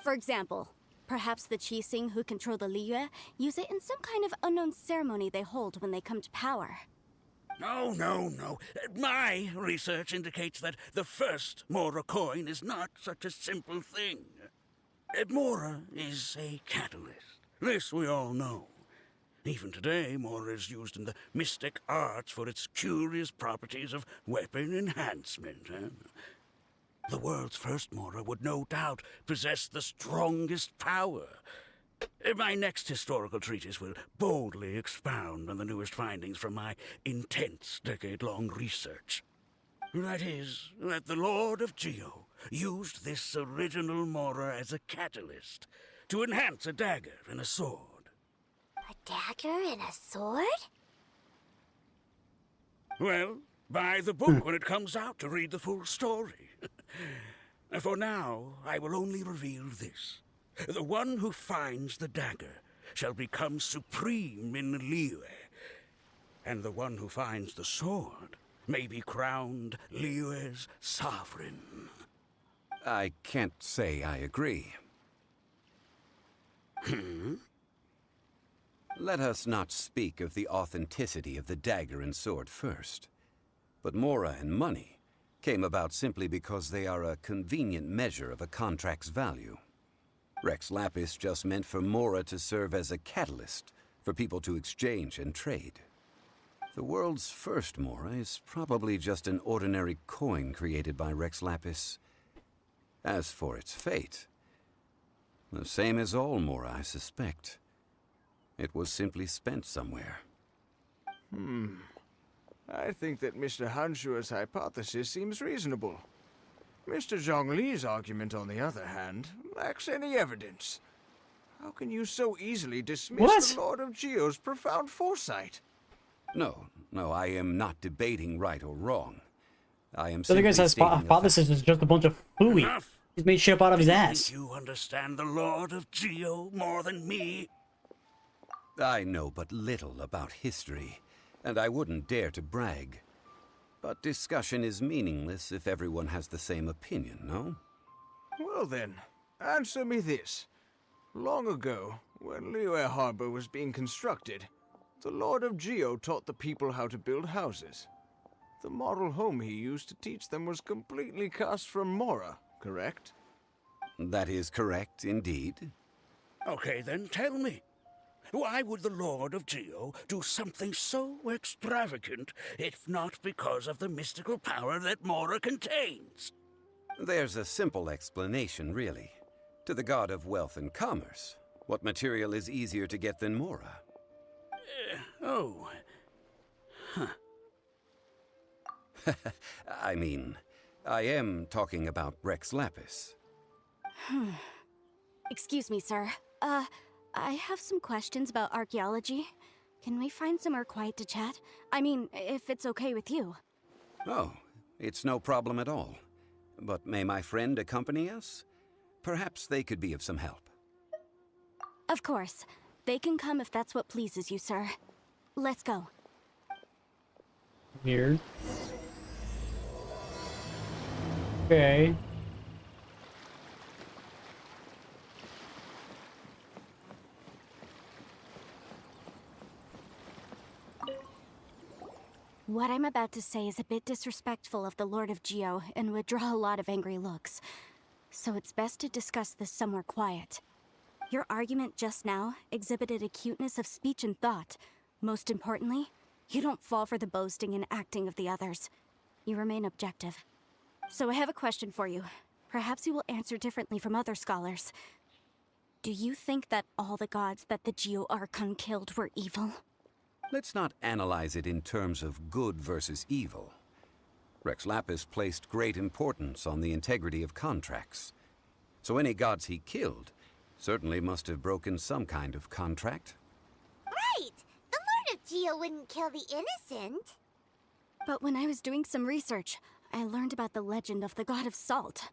For example, perhaps the Qixing who control the Liyue use it in some kind of unknown ceremony they hold when they come to power. No. My research indicates that the first Mora coin is not such a simple thing. Mora is a catalyst. This we all know. Even today, Mora is used in the mystic arts for its curious properties of weapon enhancement. The world's first Mora would no doubt possess the strongest power. My next historical treatise will boldly expound on the newest findings from my intense decade-long research. That is, that the Lord of Geo used this original Mora as a catalyst to enhance a dagger and a sword. A dagger and a sword? Well, buy the book when it comes out to read the full story. For now, I will only reveal this. The one who finds the dagger shall become supreme in Liyue, and the one who finds the sword may be crowned Liyue's sovereign. I can't say I agree. Let us not speak of the authenticity of the dagger and sword first. But Mora and money came about simply because they are a convenient measure of a contract's value. Rex Lapis just meant for Mora to serve as a catalyst for people to exchange and trade. The world's first Mora is probably just an ordinary coin created by Rex Lapis. As for its fate, the same as all Mora, I suspect. It was simply spent somewhere. I think that Mr. Hanshua's hypothesis seems reasonable. Mr. Zhongli's argument, on the other hand, lacks any evidence. How can you so easily dismiss the Lord of Geo's profound foresight? No, I am not debating right or wrong. I am The other guy's hypothesis is just a bunch of hooey. He's made shit up out of his ass. You understand the Lord of Geo more than me? I know but little about history, and I wouldn't dare to brag. But discussion is meaningless if everyone has the same opinion, no? Well then, answer me this. Long ago, when Liyue Harbor was being constructed, the Lord of Geo taught the people how to build houses. The model home he used to teach them was completely cast from Mora, correct? That is correct, indeed. Okay, then tell me. Why would the Lord of Geo do something so extravagant, if not because of the mystical power that Mora contains? There's a simple explanation, really. To the god of wealth and commerce, what material is easier to get than Mora? I mean, I am talking about Rex Lapis. Excuse me, sir. I have some questions about archaeology. Can we find somewhere quiet to chat? I mean, if it's okay with you. Oh, it's no problem at all. But may my friend accompany us? Perhaps they could be of some help. Of course. They can come if that's what pleases you, sir. Let's go. Weird. What I'm about to say is a bit disrespectful of the Lord of Geo and would draw a lot of angry looks. So it's best to discuss this somewhere quiet. Your argument just now exhibited acuteness of speech and thought. Most importantly, you don't fall for the boasting and acting of the others. You remain objective. So I have a question for you. Perhaps you will answer differently from other scholars. Do you think that all the gods that the Geo Archon killed were evil? Let's not analyze it in terms of good versus evil. Rex Lapis placed great importance on the integrity of contracts. So any gods he killed certainly must have broken some kind of contract. Right! The Lord of Geo wouldn't kill the innocent. But when I was doing some research, I learned about the legend of the god of salt.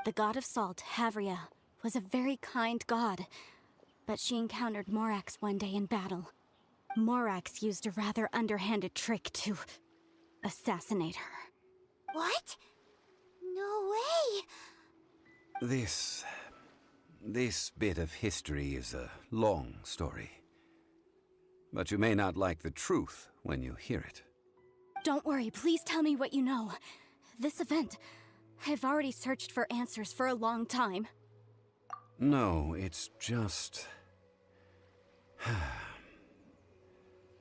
The god of salt, Havria, was a very kind god, but she encountered Morax one day in battle. Morax used a rather underhanded trick to assassinate her. What? No way! This bit of history is a long story. But you may not like the truth when you hear it. Don't worry, please tell me what you know. This event, I've already searched for answers for a long time. No, it's just...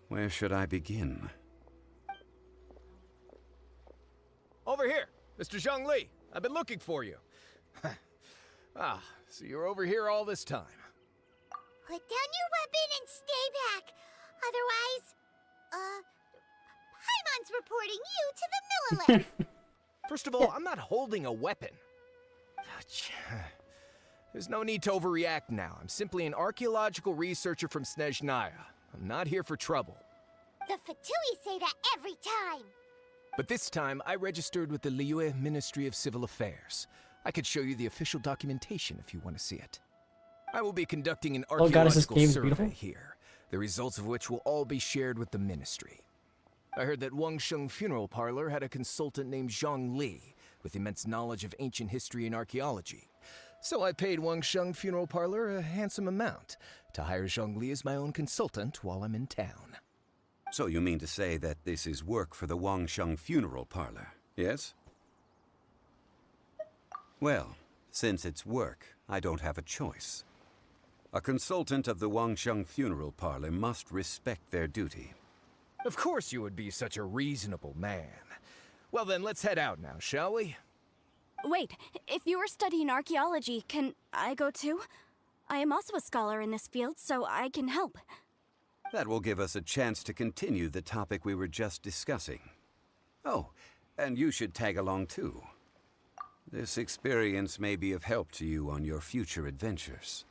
Where should I begin? Over here, Mr. Zhongli. I've been looking for you. So you're over here all this time. Put down your weapon and stay back. Otherwise, Paimon's reporting you to the Millilith. First of all, I'm not holding a weapon. There's no need to overreact now. I'm simply an archaeological researcher from Snezhnaya. I'm not here for trouble. The Fatui say that every time. But this time, I registered with the Liyue Ministry of Civil Affairs. I could show you the official documentation if you want to see it. I will be conducting an archaeological survey here, the results of which will all be shared with the ministry. I heard that Wangsheng Funeral Parlor had a consultant named Zhang Li, with immense knowledge of ancient history and archaeology. So I paid Wangsheng Funeral Parlor a handsome amount to hire Zhang Li as my own consultant while I'm in town. So you mean to say that this is work for the Wangsheng Funeral Parlor, yes? Well, since it's work, I don't have a choice. A consultant of the Wangsheng Funeral Parlor must respect their duty. Of course you would be such a reasonable man. Well then, let's head out now, shall we? Wait, if you are studying archaeology, can I go too? I am also a scholar in this field, so I can help. That will give us a chance to continue the topic we were just discussing. Oh, and you should tag along too. This experience may be of help to you on your future adventures.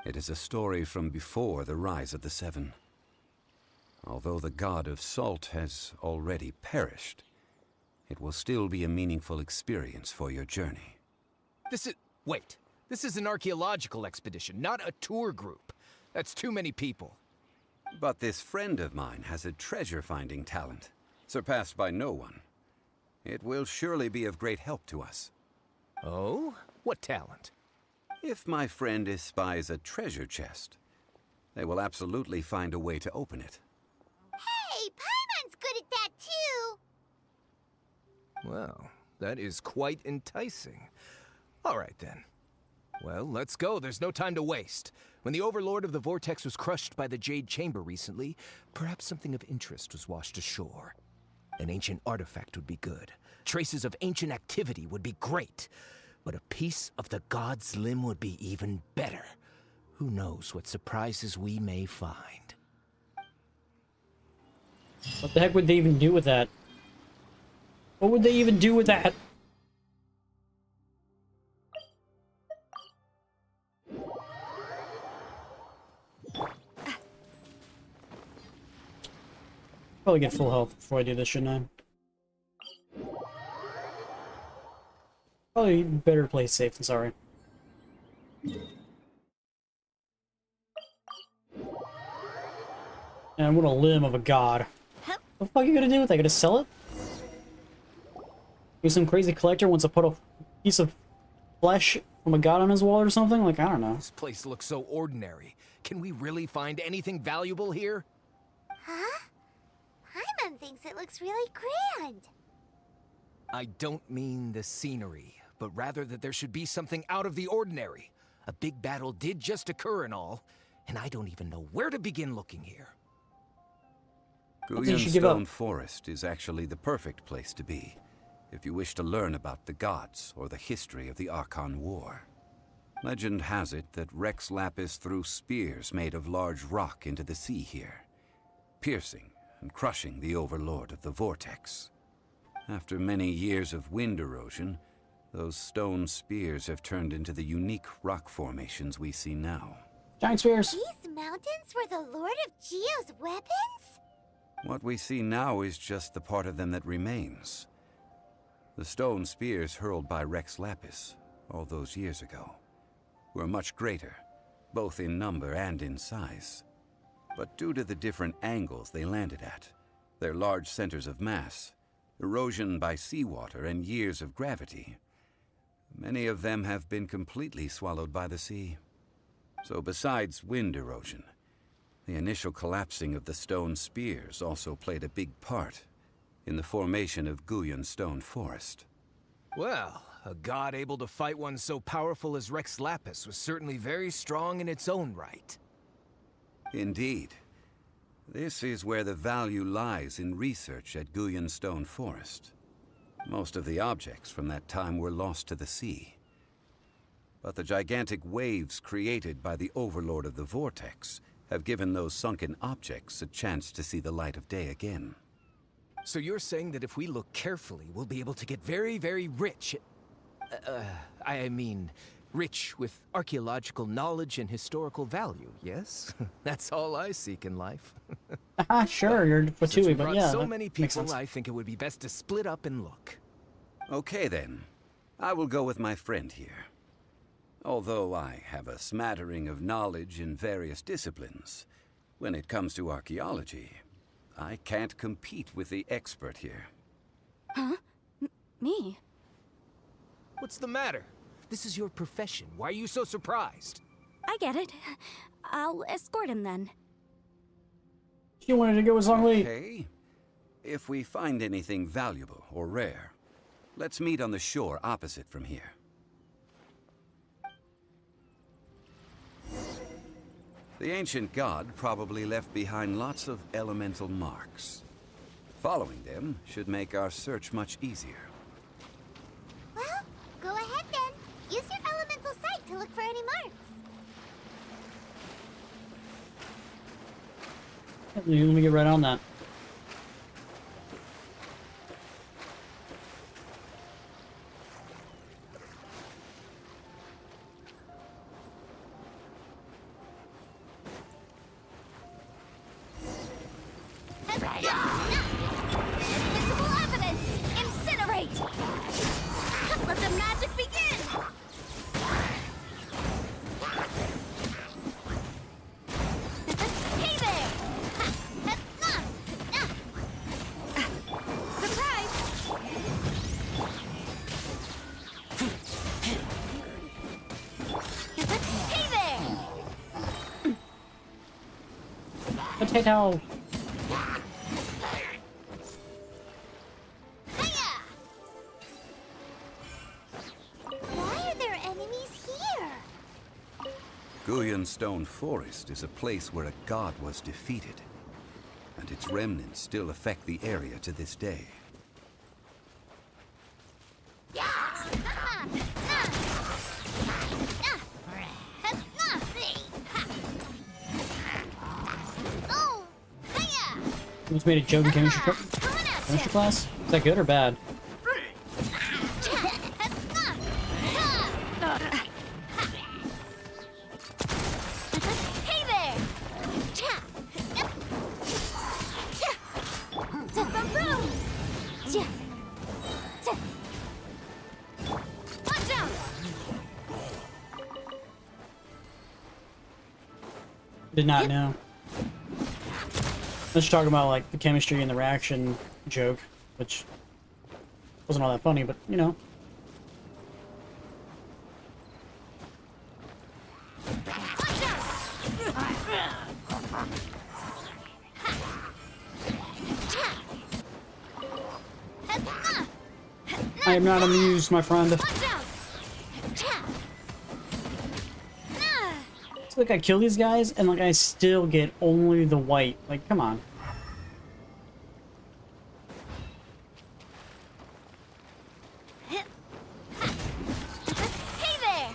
It is a story from before the rise of the Seven. Although the god of salt has already perished, it will still be a meaningful experience for your journey. Wait. This is an archaeological expedition, not a tour group. That's too many people. But this friend of mine has a treasure-finding talent, surpassed by no one. It will surely be of great help to us. Oh? What talent? If my friend espies a treasure chest, they will absolutely find a way to open it. Hey, Paimon's good at that too! Well, that is quite enticing. All right then. Well, let's go. There's no time to waste. When the Overlord of the Vortex was crushed by the Jade Chamber recently, perhaps something of interest was washed ashore. An ancient artifact would be good. Traces of ancient activity would be great. But a piece of the god's limb would be even better. Who knows what surprises we may find. What the heck would they even do with that? What would they even do with that? Probably get full health before I do this, shouldn't I? Probably better play safe than sorry. And what a limb of a god. What the fuck are you gonna do with that? Gonna sell it? You some crazy collector wants to put a piece of flesh from a god on his wall or something? Like, I don't know. This place looks so ordinary. Can we really find anything valuable here? Huh? Paimon thinks it looks really grand. I don't mean the scenery, but rather that there should be something out of the ordinary. A big battle did just occur and all, and I don't even know where to begin looking here. Guyan Stone Forest is actually the perfect place to be, if you wish to learn about the gods or the history of the Archon War. Legend has it that Rex Lapis threw spears made of large rock into the sea here, piercing and crushing the overlord of the vortex. After many years of wind erosion, those stone spears have turned into the unique rock formations we see now. Giant spears! These mountains were the Lord of Geo's weapons? What we see now is just the part of them that remains. The stone spears hurled by Rex Lapis all those years ago were much greater, both in number and in size. But due to the different angles they landed at, their large centers of mass, erosion by seawater, and years of gravity, many of them have been completely swallowed by the sea. So besides wind erosion, the initial collapsing of the stone spears also played a big part in the formation of Guyan Stone Forest. Well, a god able to fight one so powerful as Rex Lapis was certainly very strong in its own right. Indeed. This is where the value lies in research at Guyan Stone Forest. Most of the objects from that time were lost to the sea. But the gigantic waves created by the overlord of the vortex have given those sunken objects a chance to see the light of day again. So you're saying that if we look carefully, we'll be able to get very, very rich. I mean, rich with archaeological knowledge and historical value, yes? That's all I seek in life. Sure, you're Fatui, but yeah. So many people, I think it would be best to split up and look. Okay then. I will go with my friend here. Although I have a smattering of knowledge in various disciplines, when it comes to archaeology, I can't compete with the expert here. Huh? Me? What's the matter? This is your profession. Why are you so surprised? I get it. I'll escort him then. You wanted to go as long way. Okay. If we find anything valuable or rare, let's meet on the shore opposite from here. The ancient god probably left behind lots of elemental marks. Following them should make our search much easier. Well, go ahead then. Use your elemental sight to look for any marks. Let me get right on that. Visible evidence! Incinerate! Let the magic begin! Hey there! Surprise! Hey there! Potato! Guyan Stone Forest is a place where a god was defeated, and its remnants still affect the area to this day. You just made a joke in chemistry class? Is that good or bad? Did not know. Let's talk about like the chemistry and the reaction joke, which wasn't all that funny, but you know. I am not amused, my friend. It's like I kill these guys, and like I still get only the white. Like, come on. Hey there! Hey there!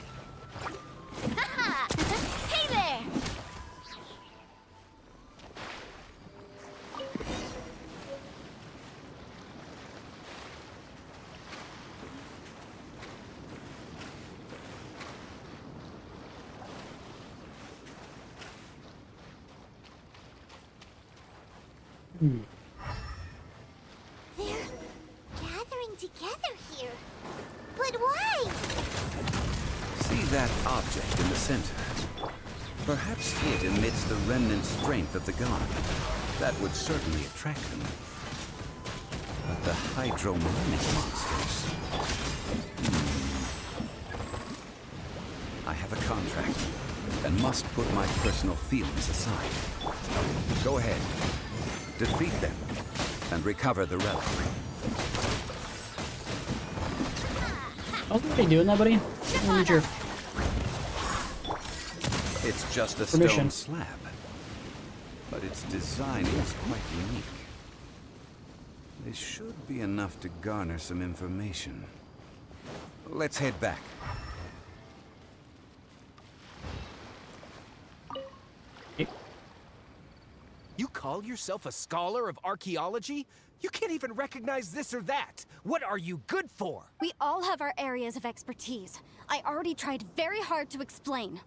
They're gathering together here. But why? See that object in the center? Perhaps it emits the remnant strength of the god. That would certainly attract them. But the hydromorphic monsters... I have a contract, and must put my personal feelings aside. Go ahead. Defeat them, and recover the relic. I was already doing that, buddy. I need your It's just a permission. stone slab, but its design is quite unique. This should be enough to garner some information. Let's head back. You call yourself a scholar of archaeology? You can't even recognize this or that. What are you good for? We all have our areas of expertise. I already tried very hard to explain.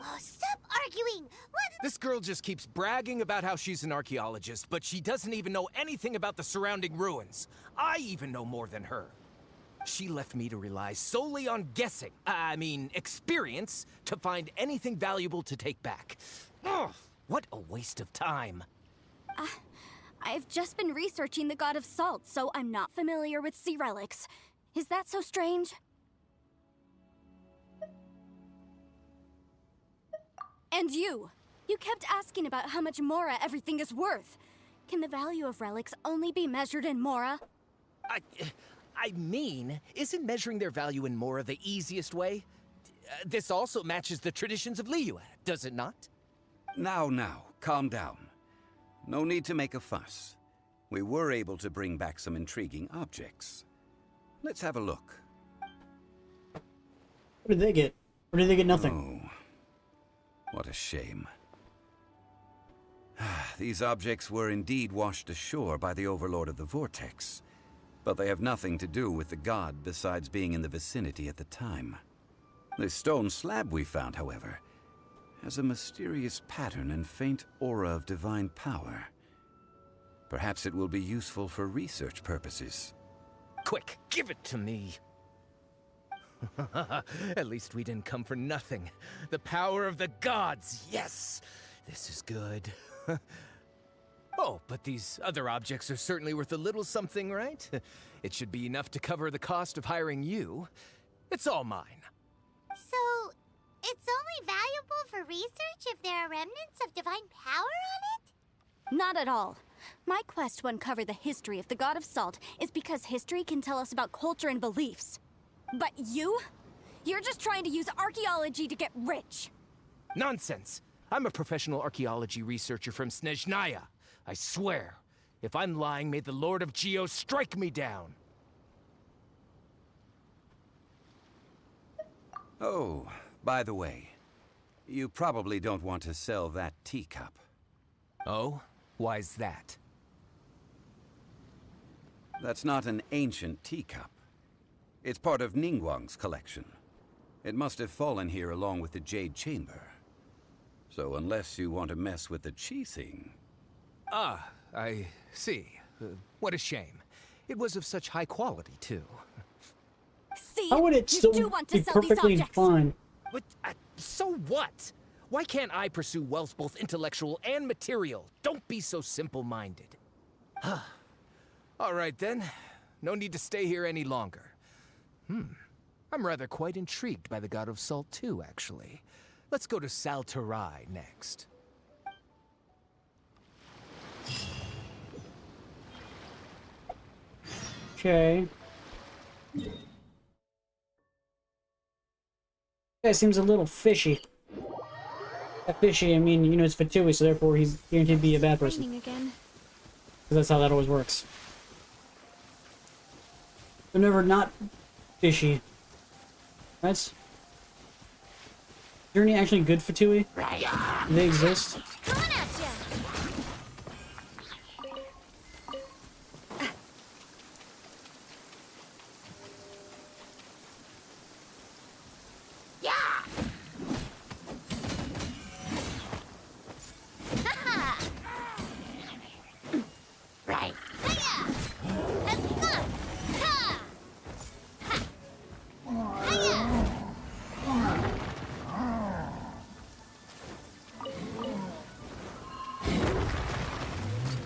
Oh, stop arguing! What? This girl just keeps bragging about how she's an archaeologist, but she doesn't even know anything about the surrounding ruins. I even know more than her. She left me to rely solely on guessing, experience, to find anything valuable to take back. Ugh, what a waste of time. I've just been researching the God of Salt, so I'm not familiar with sea relics. Is that so strange? And you kept asking about how much Mora everything is worth. Can the value of relics only be measured in Mora? Isn't measuring their value in Mora the easiest way? This also matches the traditions of Liyue, does it not? Now, calm down. No need to make a fuss. We were able to bring back some intriguing objects. Let's have a look. What did they get? Or did they get nothing? Oh, what a shame. These objects were indeed washed ashore by the Overlord of the Vortex, but they have nothing to do with the god besides being in the vicinity at the time. The stone slab we found, however, has a mysterious pattern and faint aura of divine power. Perhaps it will be useful for research purposes. Quick, give it to me. At least we didn't come for nothing. The power of the gods, yes! This is good. Oh, but these other objects are certainly worth a little something, right? It should be enough to cover the cost of hiring you. It's all mine. So, it's only valuable for research if there are remnants of divine power on it? Not at all. My quest to uncover the history of the God of Salt is because history can tell us about culture and beliefs. But you're just trying to use archaeology to get rich. Nonsense! I'm a professional archaeology researcher from Snezhnaya. I swear, if I'm lying, may the Lord of Geo strike me down. Oh, by the way, you probably don't want to sell that teacup. Oh? Why's that? That's not an ancient teacup. It's part of Ningguang's collection. It must have fallen here along with the Jade Chamber. So unless you want to mess with the Qixing... Ah, I see. What a shame. It was of such high quality, too. See? How would it You still do want to be sell these perfectly objects. fine? But, so what? Why can't I pursue wealth both intellectual and material? Don't be so simple-minded. All right, then. No need to stay here any longer. I'm rather quite intrigued by the God of Salt, too, actually. Let's go to Saltarai next. Okay. Guy seems a little fishy. By fishy, I mean, you know, it's Fatui, so therefore he's guaranteed to be a bad person. Again. Because that's how that always works. They're never not fishy. Right? Is there any actually good Fatui? Do they exist? Coming at ya!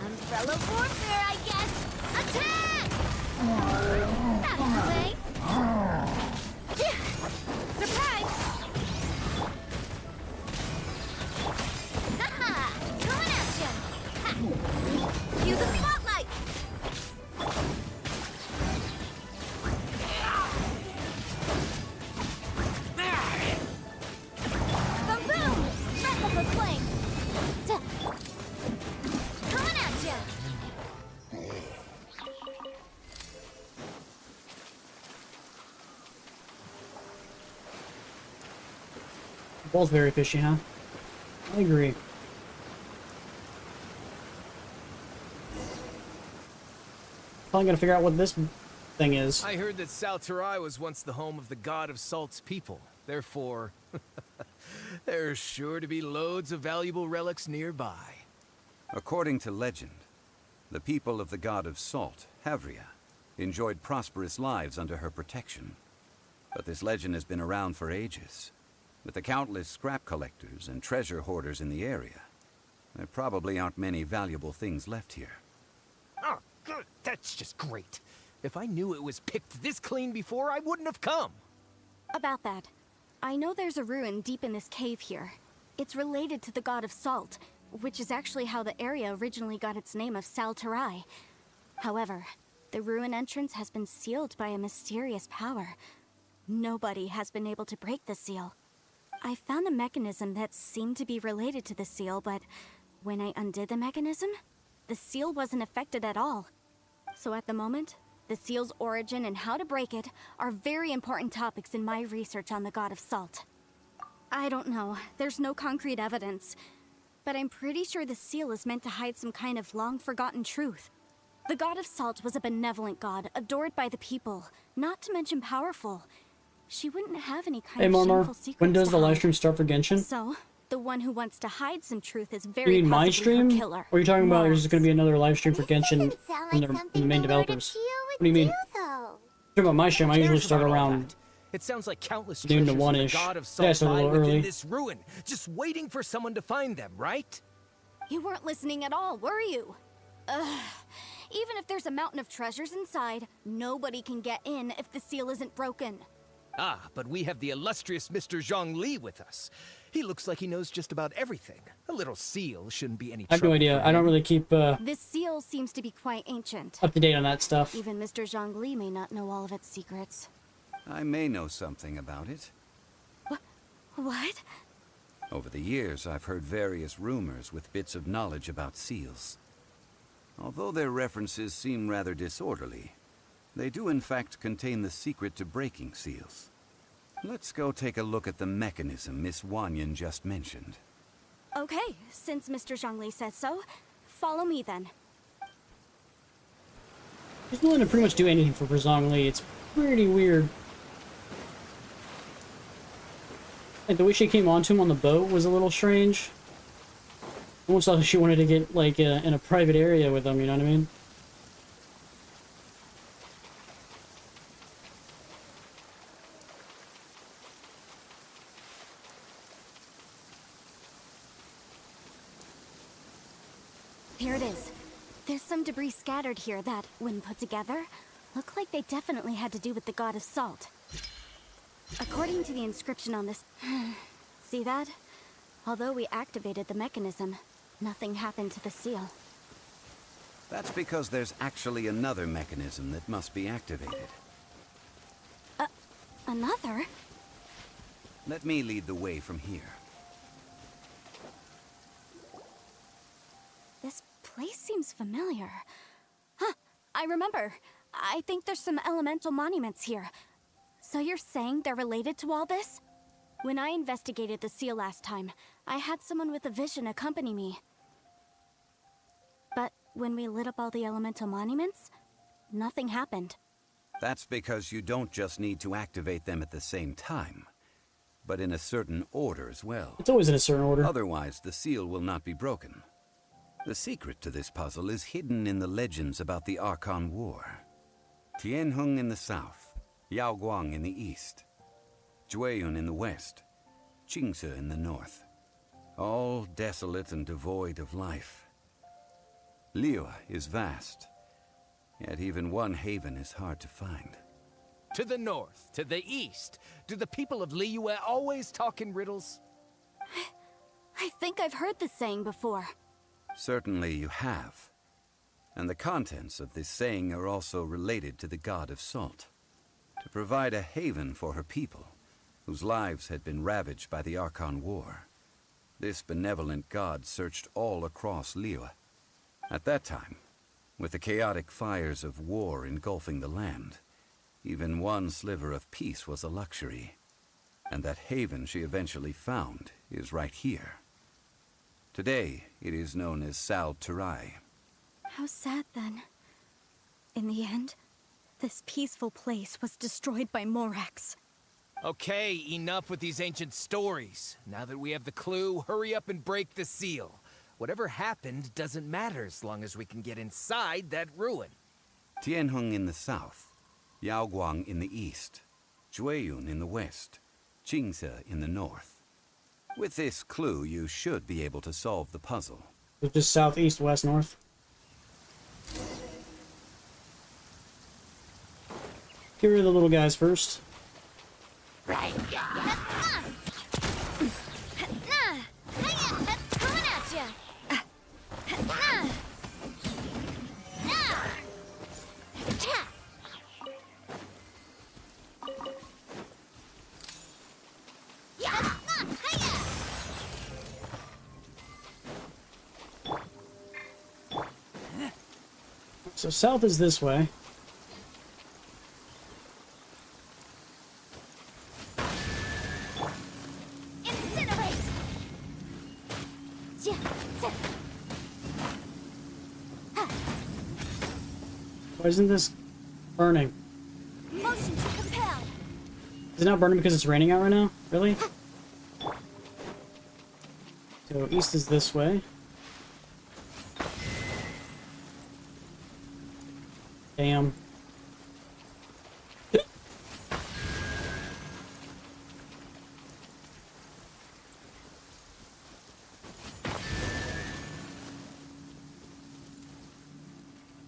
Umbrella warfare, I guess! Attack! That's the way! Surprise! Haha! Coming at ya! Ha. Use the spotlight! Boom boom! Breath of the flame! Coming at ya! Both very fishy, huh? I agree. Probably gonna figure out what this thing is. I heard that Salterai was once the home of the god of Salt's people. Therefore, there's sure to be loads of valuable relics nearby. According to legend, the people of the god of Salt, Havria, enjoyed prosperous lives under her protection. But this legend has been around for ages. With the countless scrap collectors and treasure hoarders in the area, there probably aren't many valuable things left here. Oh, good. That's just great. If I knew it was picked this clean before, I wouldn't have come. About that, I know there's a ruin deep in this cave here. It's related to the god of Salt, which is actually how the area originally got its name of Salterai. However, the ruin entrance has been sealed by a mysterious power. Nobody has been able to break the seal. I found a mechanism that seemed to be related to the seal, but when I undid the mechanism, the seal wasn't affected at all. So at the moment, the seal's origin and how to break it are very important topics in my research on the god of Salt. I don't know, there's no concrete evidence, but I'm pretty sure the seal is meant to hide some kind of long-forgotten truth. The god of Salt was a benevolent god, adored by the people, not to mention powerful. She wouldn't have any kind of shameful secrets. When does to the live hide. stream start for Genshin? So, the one who wants to hide some truth is You very mean my possibly her stream? killer. Or are you talking about there's going to be another live stream for Genshin Sound from like the something main the Lord of developers? Geo What do you mean? though. Talking about my stream, I usually start around It sounds like countless noon to treasures of the 1-ish. god of Yeah, Salt so a lie little within early. this ruin, just waiting for someone to find them, right? You weren't listening at all, were you? Ugh. Even if there's a mountain of treasures inside, nobody can get in if the seal isn't broken. Ah, but we have the illustrious Mr. Zhongli with us. He looks like he knows just about everything. A little seal shouldn't be any I have no trouble idea. for I don't him. really keep This seal seems to be quite ancient. up to date on that stuff. Even Mr. Zhongli may not know all of its secrets. I may know something about it. What? Over the years, I've heard various rumors with bits of knowledge about seals. Although their references seem rather disorderly, they do in fact contain the secret to breaking seals. Let's go take a look at the mechanism Miss Wanyan just mentioned. Okay, since Mr. Zhongli says so, follow me then. He's willing to pretty much do anything for Zhongli. It's pretty weird. Like, the way she came onto him on the boat was a little strange. Almost like she wanted to get, like, in a private area with him, you know what I mean? Here it is. There's some debris scattered here that, when put together, look like they definitely had to do with the god of Salt. According to the inscription on this... See that? Although we activated the mechanism, nothing happened to the seal. That's because there's actually another mechanism that must be activated. Another? Let me lead the way from here. This place seems familiar. Huh, I remember. I think there's some elemental monuments here. So you're saying they're related to all this? When I investigated the seal last time, I had someone with a vision accompany me. But when we lit up all the elemental monuments, nothing happened. That's because you don't just need to activate them at the same time, but in a certain order as well. It's always in a certain order. Otherwise, the seal will not be broken. The secret to this puzzle is hidden in the legends about the Archon War. Tianheng in the south, Yaoguang in the east, Jueyun in the west, Qingce in the north. All desolate and devoid of life. Liyue is vast, yet even one haven is hard to find. To the north, to the east. Do the people of Liyue always talk in riddles? I think I've heard this saying before. Certainly you have. And the contents of this saying are also related to the god of salt. To provide a haven for her people, whose lives had been ravaged by the Archon War, this benevolent god searched all across Liyue. At that time, with the chaotic fires of war engulfing the land, even one sliver of peace was a luxury. And that haven she eventually found is right here. Today, it is known as Sal Turai. How sad then. In the end, this peaceful place was destroyed by Morax. Okay, enough with these ancient stories. Now that we have the clue, hurry up and break the seal. Whatever happened doesn't matter as long as we can get inside that ruin. Tianheng in the south, Yaoguang in the east, Jueyun in the west, Qingce in the north. With this clue, you should be able to solve the puzzle. It's just south, east, west, north. Get rid of the little guys first. Right. Coming at ya. So south is this way. Why isn't this burning? Motion to compel. Is it not burning because it's raining out right now? Really? So east is this way. Damn.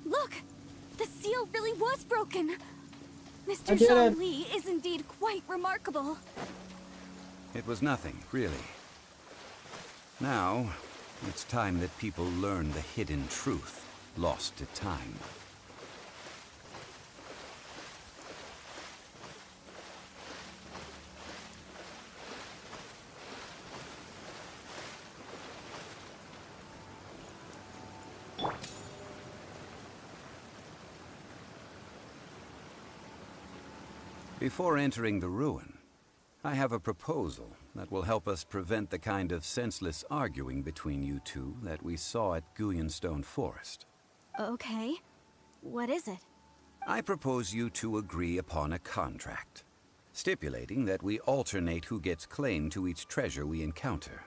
Look! The seal really was broken! I Mr. did Jean it. Li is indeed quite remarkable. It was nothing, really. Now, it's time that people learn the hidden truth lost to time. Before entering the ruin, I have a proposal that will help us prevent the kind of senseless arguing between you two that we saw at Guyonstone Forest. Okay. What is it? I propose you two agree upon a contract, stipulating that we alternate who gets claim to each treasure we encounter,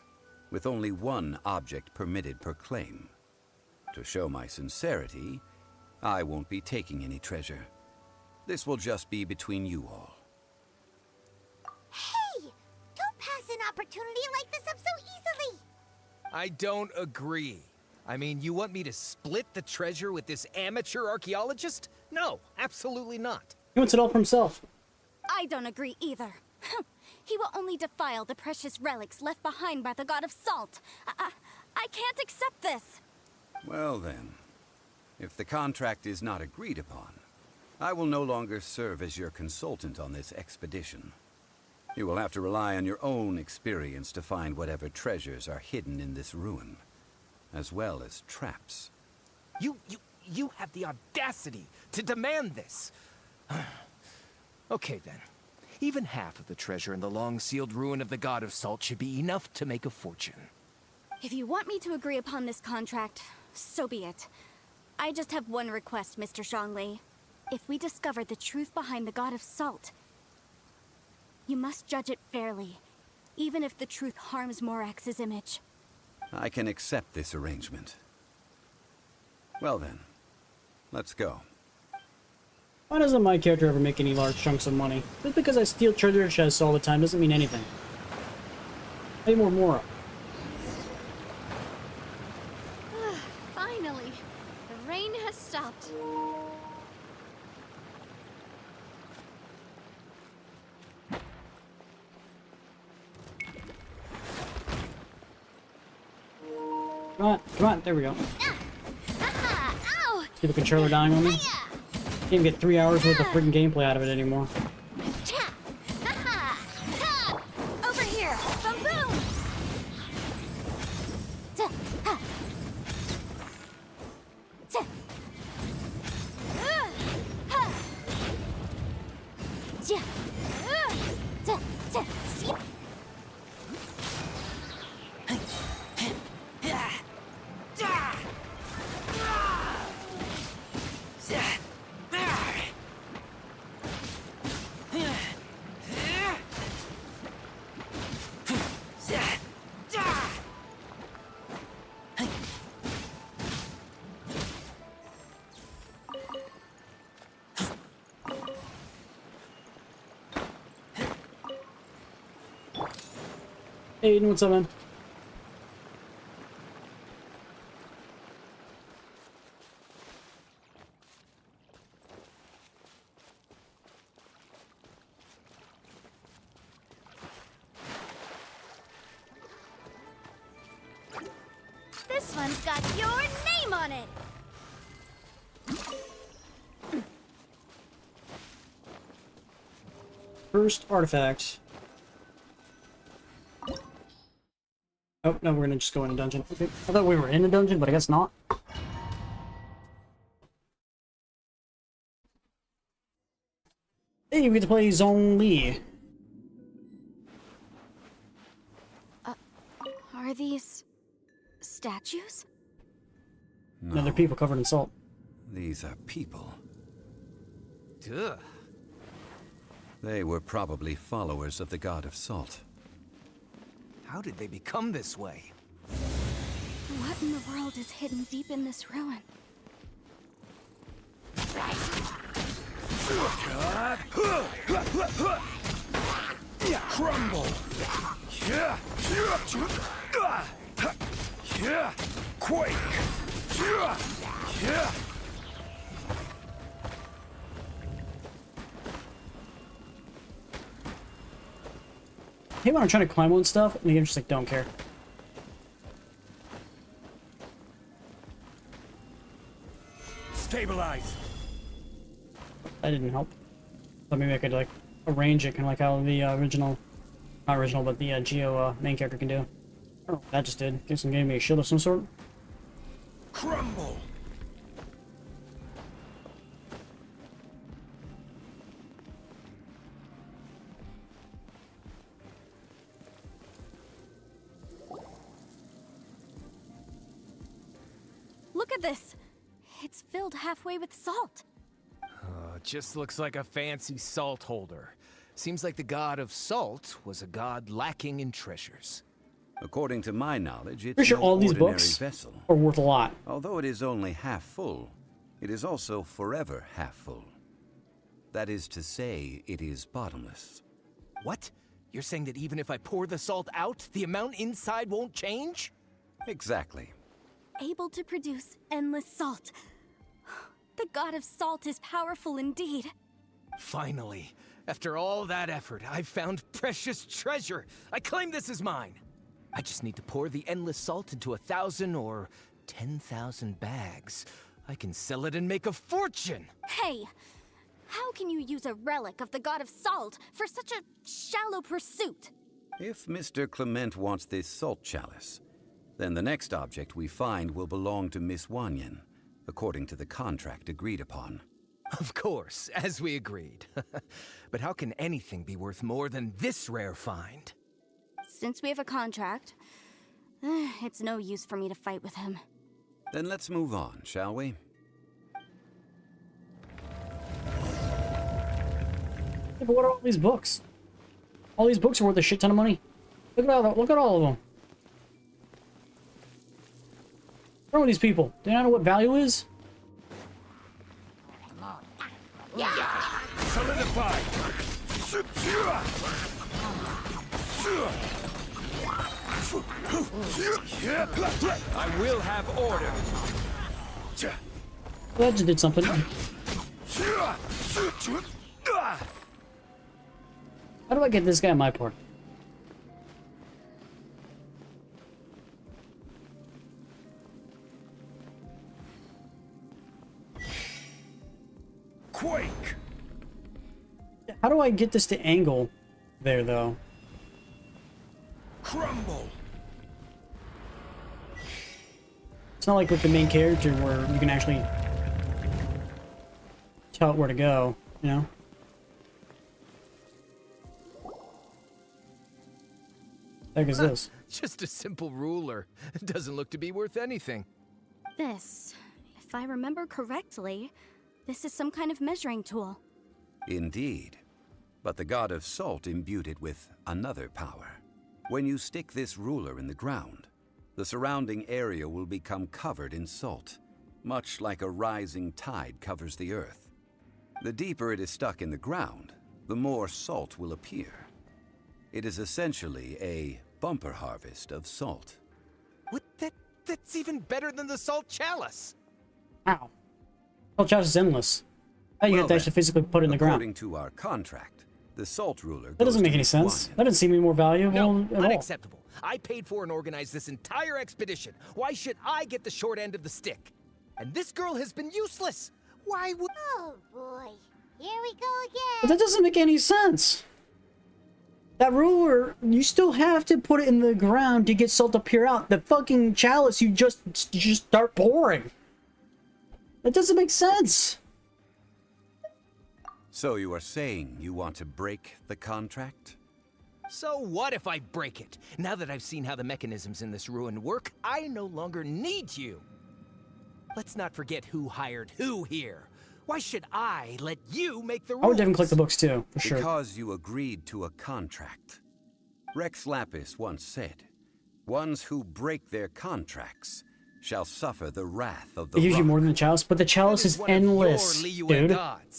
with only one object permitted per claim. To show my sincerity, I won't be taking any treasure. This will just be between you all. Hey! Don't pass an opportunity like this up so easily! I don't agree. I mean, you want me to split the treasure with this amateur archaeologist? No, absolutely not. He wants it all for himself. I don't agree either. He will only defile the precious relics left behind by the god of salt. I can't accept this. Well then, if the contract is not agreed upon, I will no longer serve as your consultant on this expedition. You will have to rely on your own experience to find whatever treasures are hidden in this ruin, as well as traps. You have the audacity to demand this. Okay then. Even half of the treasure in the long-sealed ruin of the God of Salt should be enough to make a fortune. If you want me to agree upon this contract, so be it. I just have one request, Mr. Zhongli. If we discover the truth behind the God of Salt, you must judge it fairly, even if the truth harms Morax's image. I can accept this arrangement. Well then, let's go. Why doesn't my character ever make any large chunks of money? Just because I steal treasure chests all the time doesn't mean anything. Pay more Mora. Finally, the rain has stopped. Come on, there we go. See the controller dying on me? Can't even get 3 hours worth of freaking gameplay out of it anymore. Over here! Boom boom! Hey, what's up, man? This one's got your name on it. First artifact. Oh, no, we're gonna just go in a dungeon. Okay. I thought we were in a dungeon, but I guess not. Hey, we get to play Zhongli. Are these statues? No, they're people covered in salt. These are people. Duh. They were probably followers of the God of Salt. How did they become this way? What in the world is hidden deep in this ruin? Crumble! Quake! Hey, when I'm trying to climb on stuff, and the game's just like, don't care. Stabilize! That didn't help. But maybe I could, like, arrange it, kind of like how the original... Not original, but the Geo main character can do. I don't know what that just did. Guess I'm giving me a shield of some sort. Crumble! Look at this! It's filled halfway with salt. Just looks like a fancy salt holder. Seems like the God of Salt was a god lacking in treasures. According to my knowledge, it's Pretty sure no all these ordinary books vessel. are worth a lot. Although it is only half full, it is also forever half full. That is to say, it is bottomless. What? You're saying that even if I pour the salt out, the amount inside won't change? Exactly. Able to produce endless salt. The God of Salt is powerful indeed. Finally, after all that effort, I've found precious treasure. I claim this as mine. I just need to pour the endless salt into 1,000 or 10,000 bags. I can sell it and make a fortune. Hey, How can you use a relic of the god of salt for such a shallow pursuit? If Mr. Clement wants this salt chalice, then the next object we find will belong to Miss Wanyan, according to the contract agreed upon. Of course, as we agreed. But how can anything be worth more than this rare find? Since we have a contract, it's no use for me to fight with him. Then let's move on, shall we? Yeah, but what are all these books? All these books are worth a shit ton of money. Look at all of them. What's wrong with these people? Do they not know what value is? Solidify! I will have order. Well, that just did something. How do I get this guy on my part? Quake! How do I get this to angle there, though? Crumble! It's not like with the main character where you can actually tell it where to go, you know? The heck is this? Just a simple ruler. It doesn't look to be worth anything. This, if I remember correctly, this is some kind of measuring tool. Indeed. But the god of salt imbued it with another power. When you stick this ruler in the ground, the surrounding area will become covered in salt, much like a rising tide covers the earth. The deeper it is stuck in the ground, the more salt will appear. It is essentially a bumper harvest of salt. What? That's even better than the salt chalice! Ow. Salt chalice is endless. How you have to actually physically put it in the ground? According to our contract, the salt ruler That doesn't make any sense. That doesn't seem to be more valuable at all. Unacceptable. I paid for and organized this entire expedition. Why should I get the short end of the stick? And this girl has been useless. Why would... Oh boy, here we go again. But that doesn't make any sense. That ruler, you still have to put it in the ground to get salt to appear out. The fucking chalice, you just start pouring. That doesn't make sense. So you are saying you want to break the contract? So what if I break it? Now that I've seen how the mechanisms in this ruin work, I no longer need you. Let's not forget who hired who here. Why should I let you make the rules? I would definitely click the books too, for sure. Because you agreed to a contract. Rex Lapis once said, ones who break their contracts shall suffer the wrath of the It gives you rock. more than the chalice, but the chalice is endless, dude.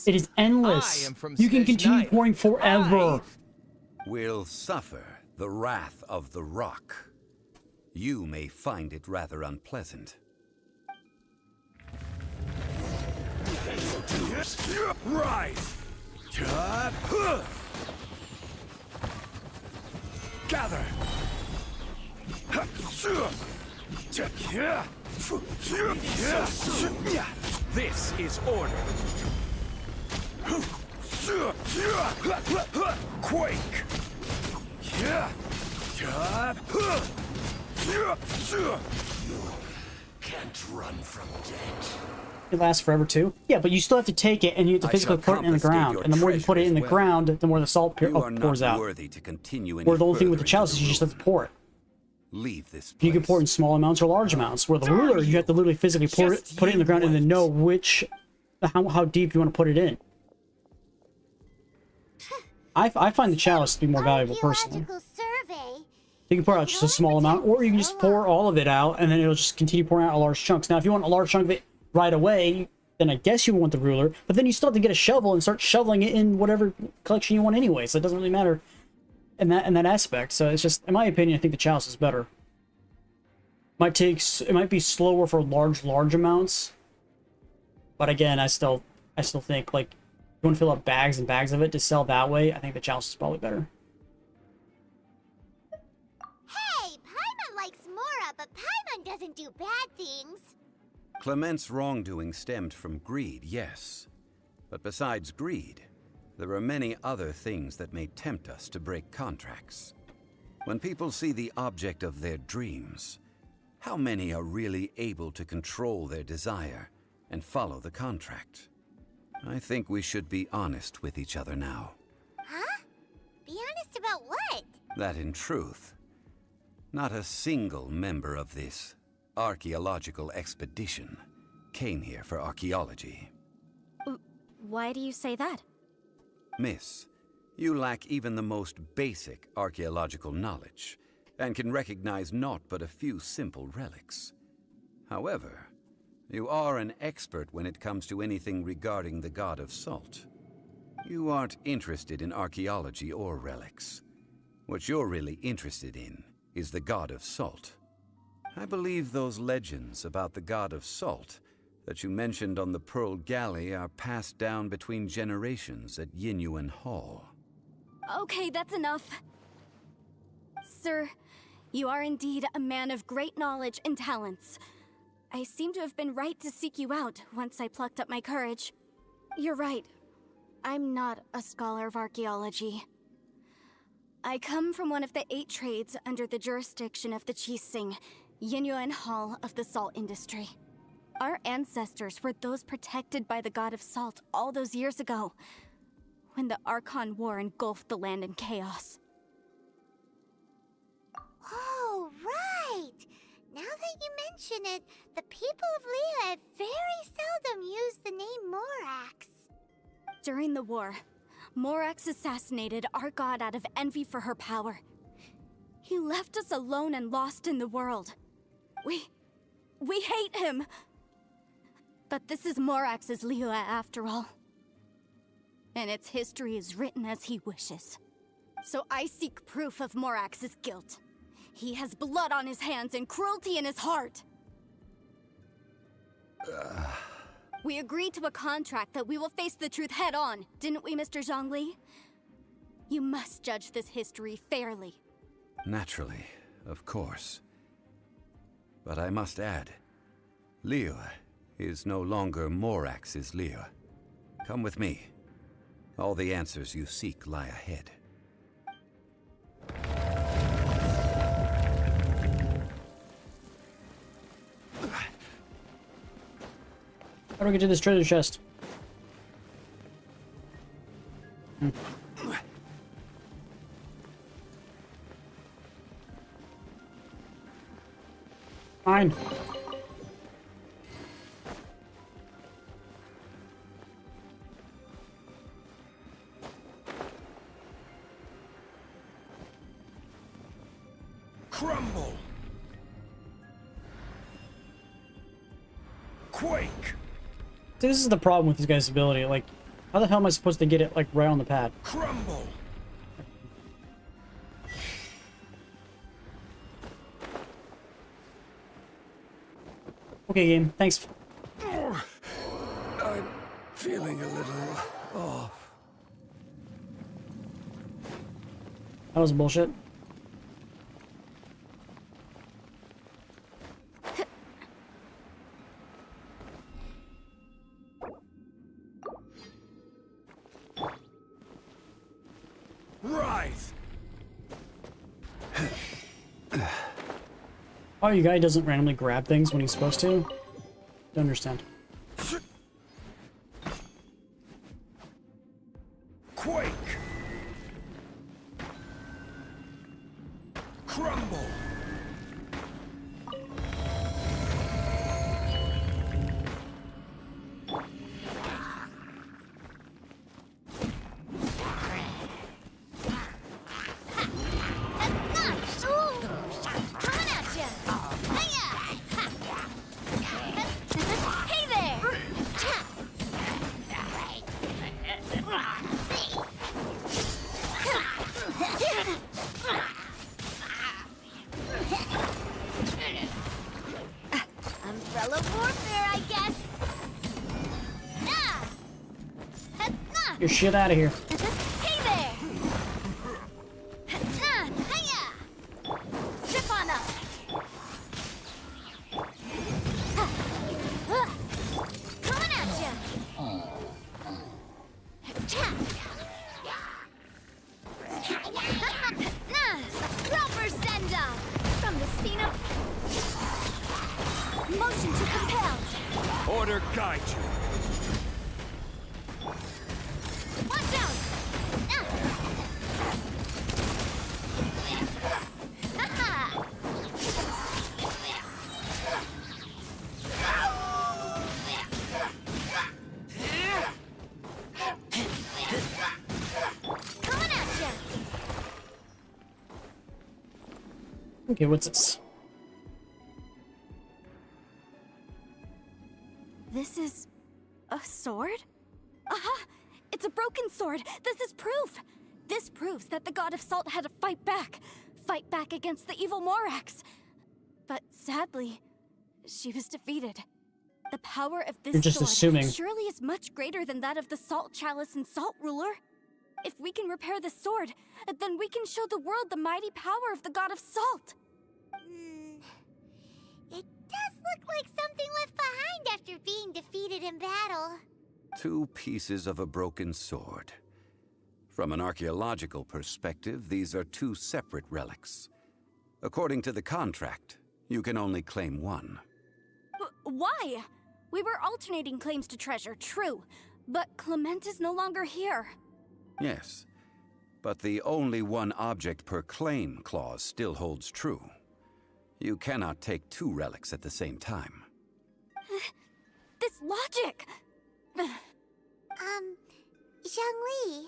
It is endless. You can continue pouring forever. Will suffer the wrath of the rock. You may find it rather unpleasant. Rise! Gather! This is order. Quake! Can't run from death. It lasts forever too. Yeah, but you still have to take it and you have to physically put it in the ground. And the more you put it in the ground, the more the salt pours out. Worthy to continue Or the only thing with the chalice is you just have to pour it. Leave this place. You can pour it in small amounts or large amounts. Where the ruler, you have to literally physically put it in the ground and then know how deep you want to put it in. I find the chalice to be more valuable personally. You can pour out just a small amount, or you can just pour all of it out, and then it'll just continue pouring out large chunks. Now, if you want a large chunk of it right away, then I guess you want the ruler, but then you still have to get a shovel and start shoveling it in whatever collection you want anyway, so it doesn't really matter in that aspect. So it's just, in my opinion, I think the chalice is better. It might be slower for large amounts, but again, I still think, like, you want to fill up bags and bags of it to sell that way, I think the chalice is probably better. Hey, Paimon likes Mora, but Paimon doesn't do bad things. Clement's wrongdoing stemmed from greed, yes. But besides greed, there are many other things that may tempt us to break contracts. When people see the object of their dreams, how many are really able to control their desire and follow the contract? I think we should be honest with each other now. Huh? Be honest about what? That in truth, not a single member of this archaeological expedition came here for archaeology. Why do you say that? Miss, you lack even the most basic archaeological knowledge, and can recognize naught but a few simple relics. However, you are an expert when it comes to anything regarding the god of salt. You aren't interested in archaeology or relics. What you're really interested in is the god of salt. I believe those legends about the god of salt that you mentioned on the Pearl Galley are passed down between generations at Yinyuan Hall. Okay, that's enough. Sir, you are indeed a man of great knowledge and talents. I seem to have been right to seek you out once I plucked up my courage. You're right. I'm not a scholar of archaeology. I come from one of the 8 trades under the jurisdiction of the Qixing, Yinyuan Hall of the salt industry. Our ancestors were those protected by the god of salt all those years ago, when the Archon War engulfed the land in chaos. Oh, right! Now that you mention it, the people of Liyue very seldom use the name Morax. During the war, Morax assassinated our god out of envy for her power. He left us alone and lost in the world. We hate him! But this is Morax's Liyue after all. And its history is written as he wishes. So I seek proof of Morax's guilt. He has blood on his hands and cruelty in his heart. We agreed to a contract that we will face the truth head on, didn't we, Mr. Zhongli? You must judge this history fairly. Naturally, of course. But I must add, Liyue is no longer Morax's Liyue. Come with me. All the answers you seek lie ahead. How do we get to this treasure chest? Fine. Crumble. Quake. See, this is the problem with this guy's ability. Like, how the hell am I supposed to get it, like, right on the pad? Crumble. Okay, game. Thanks. I'm feeling a little off. That was bullshit. Rise. Oh, you guy doesn't randomly grab things when he's supposed to? Don't understand. Quake. Crumble. Umbrella warfare, I guess. Get your shit out of here. Hey there! Hiya! Trip on up! Coming at ya! guide you. Watch out! Aha! Coming at ya! Okay, what's this? This is a sword? Aha! It's a broken sword! This is proof! This proves that the god of salt had to fight back. Fight back against the evil Morax. But sadly, she was defeated. The power of this You're just sword assuming. surely is much greater than that of the Salt Chalice and Salt Ruler. If we can repair the sword, then we can show the world the mighty power of the god of salt. It does look like something left behind after being defeated in battle. 2 pieces of a broken sword. From an archaeological perspective, these are 2 separate relics. According to the contract, you can only claim one. Why? We were alternating claims to treasure, true. But Clement is no longer here. Yes, but the only one object per claim clause still holds true. You cannot take 2 relics at the same time. This logic! Zhongli,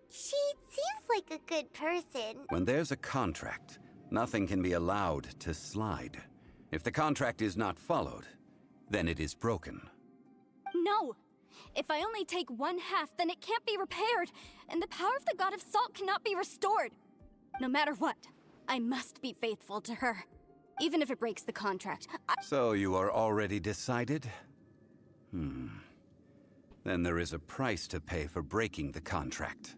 she seems like a good person. When there's a contract, nothing can be allowed to slide. If the contract is not followed, then it is broken. No! If I only take 1/2, then it can't be repaired, and the power of the god of salt cannot be restored. No matter what, I must be faithful to her. Even if it breaks the contract. So you are already decided? Then there is a price to pay for breaking the contract.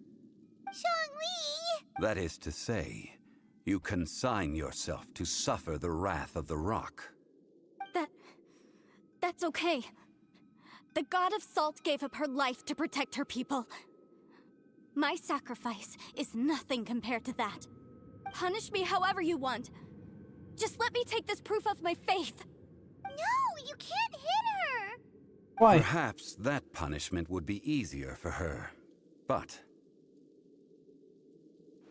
Zhongli! That is to say, you consign yourself to suffer the wrath of the rock. That's okay. The god of salt gave up her life to protect her people. My sacrifice is nothing compared to that. Punish me however you want. Just let me take this proof of my faith. No, you can't hit her! Why? Perhaps that punishment would be easier for her. But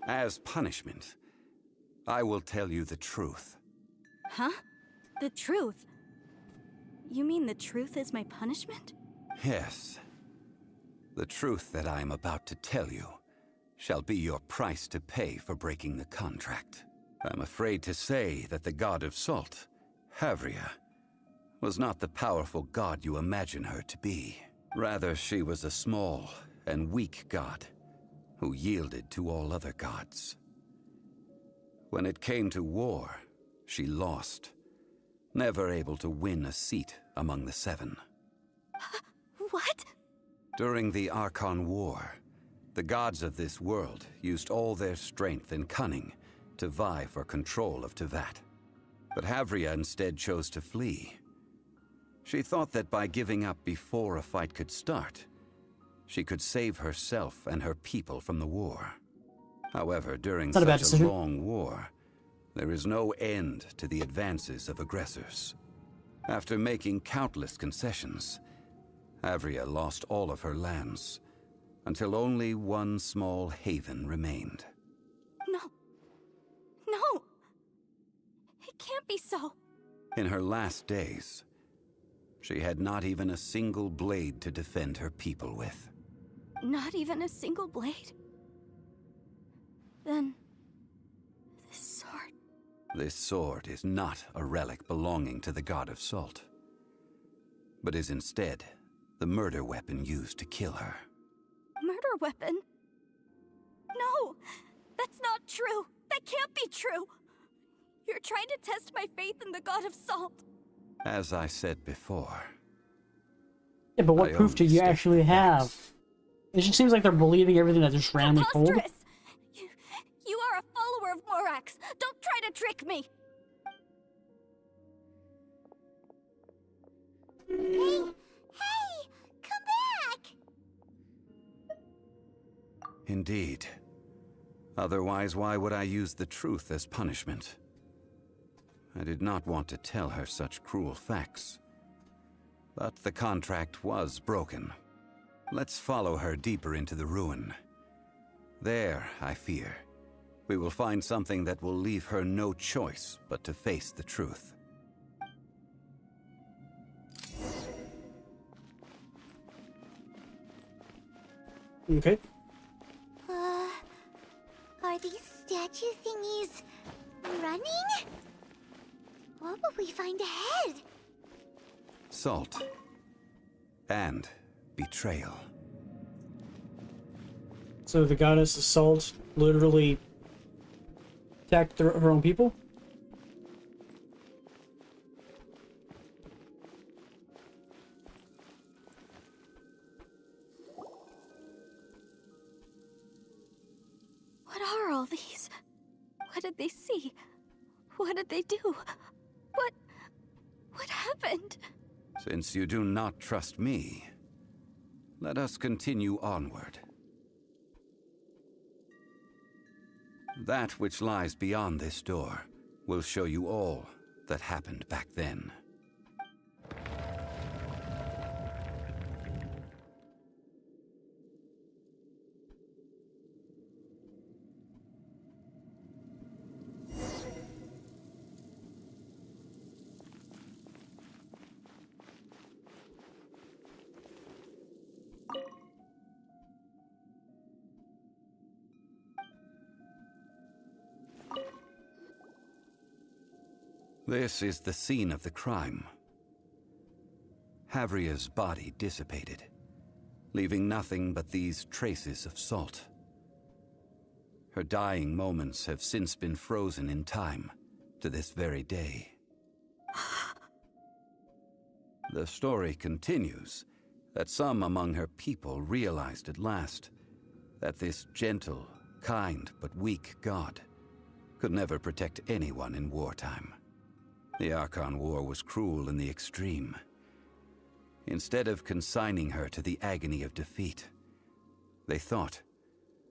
as punishment, I will tell you the truth. Huh? The truth? You mean the truth is my punishment? Yes. The truth that I am about to tell you shall be your price to pay for breaking the contract. I'm afraid to say that the god of salt, Havria, was not the powerful god you imagine her to be. Rather, she was a small and weak god who yielded to all other gods. When it came to war, she lost, never able to win a seat among the 7. What? During the Archon War, the gods of this world used all their strength and cunning to vie for control of Tevat. But Havria instead chose to flee. She thought that by giving up before a fight could start, she could save herself and her people from the war. However, during such a long war, there is no end to the advances of aggressors. After making countless concessions, Havria lost all of her lands, until only one small haven remained. No! It can't be so. In her last days, she had not even a single blade to defend her people with. Not even a single blade? Then... this sword... This sword is not a relic belonging to the god of salt, but is instead the murder weapon used to kill her. Murder weapon? No! That's not true! That can't be true! You're trying to test my faith in the god of salt. As I said before... Yeah, but what proof do you actually have? It just seems like they're believing everything that they're just randomly told. You are a follower of Morax! Don't try to trick me! Hey! Come back! Indeed. Otherwise, why would I use the truth as punishment? I did not want to tell her such cruel facts. But the contract was broken. Let's follow her deeper into the ruin. There, I fear, we will find something that will leave her no choice but to face the truth. Okay. Are these statue thingies running? What will we find ahead? Salt. And betrayal. So the goddess of salt literally attacked her own people? What are all these? What did they see? What did they do? What happened? Since you do not trust me, let us continue onward. That which lies beyond this door will show you all that happened back then. This is the scene of the crime. Havria's body dissipated, leaving nothing but these traces of salt. Her dying moments have since been frozen in time to this very day. The story continues that some among her people realized at last that this gentle, kind, but weak god could never protect anyone in wartime. The Archon War was cruel in the extreme. Instead of consigning her to the agony of defeat, they thought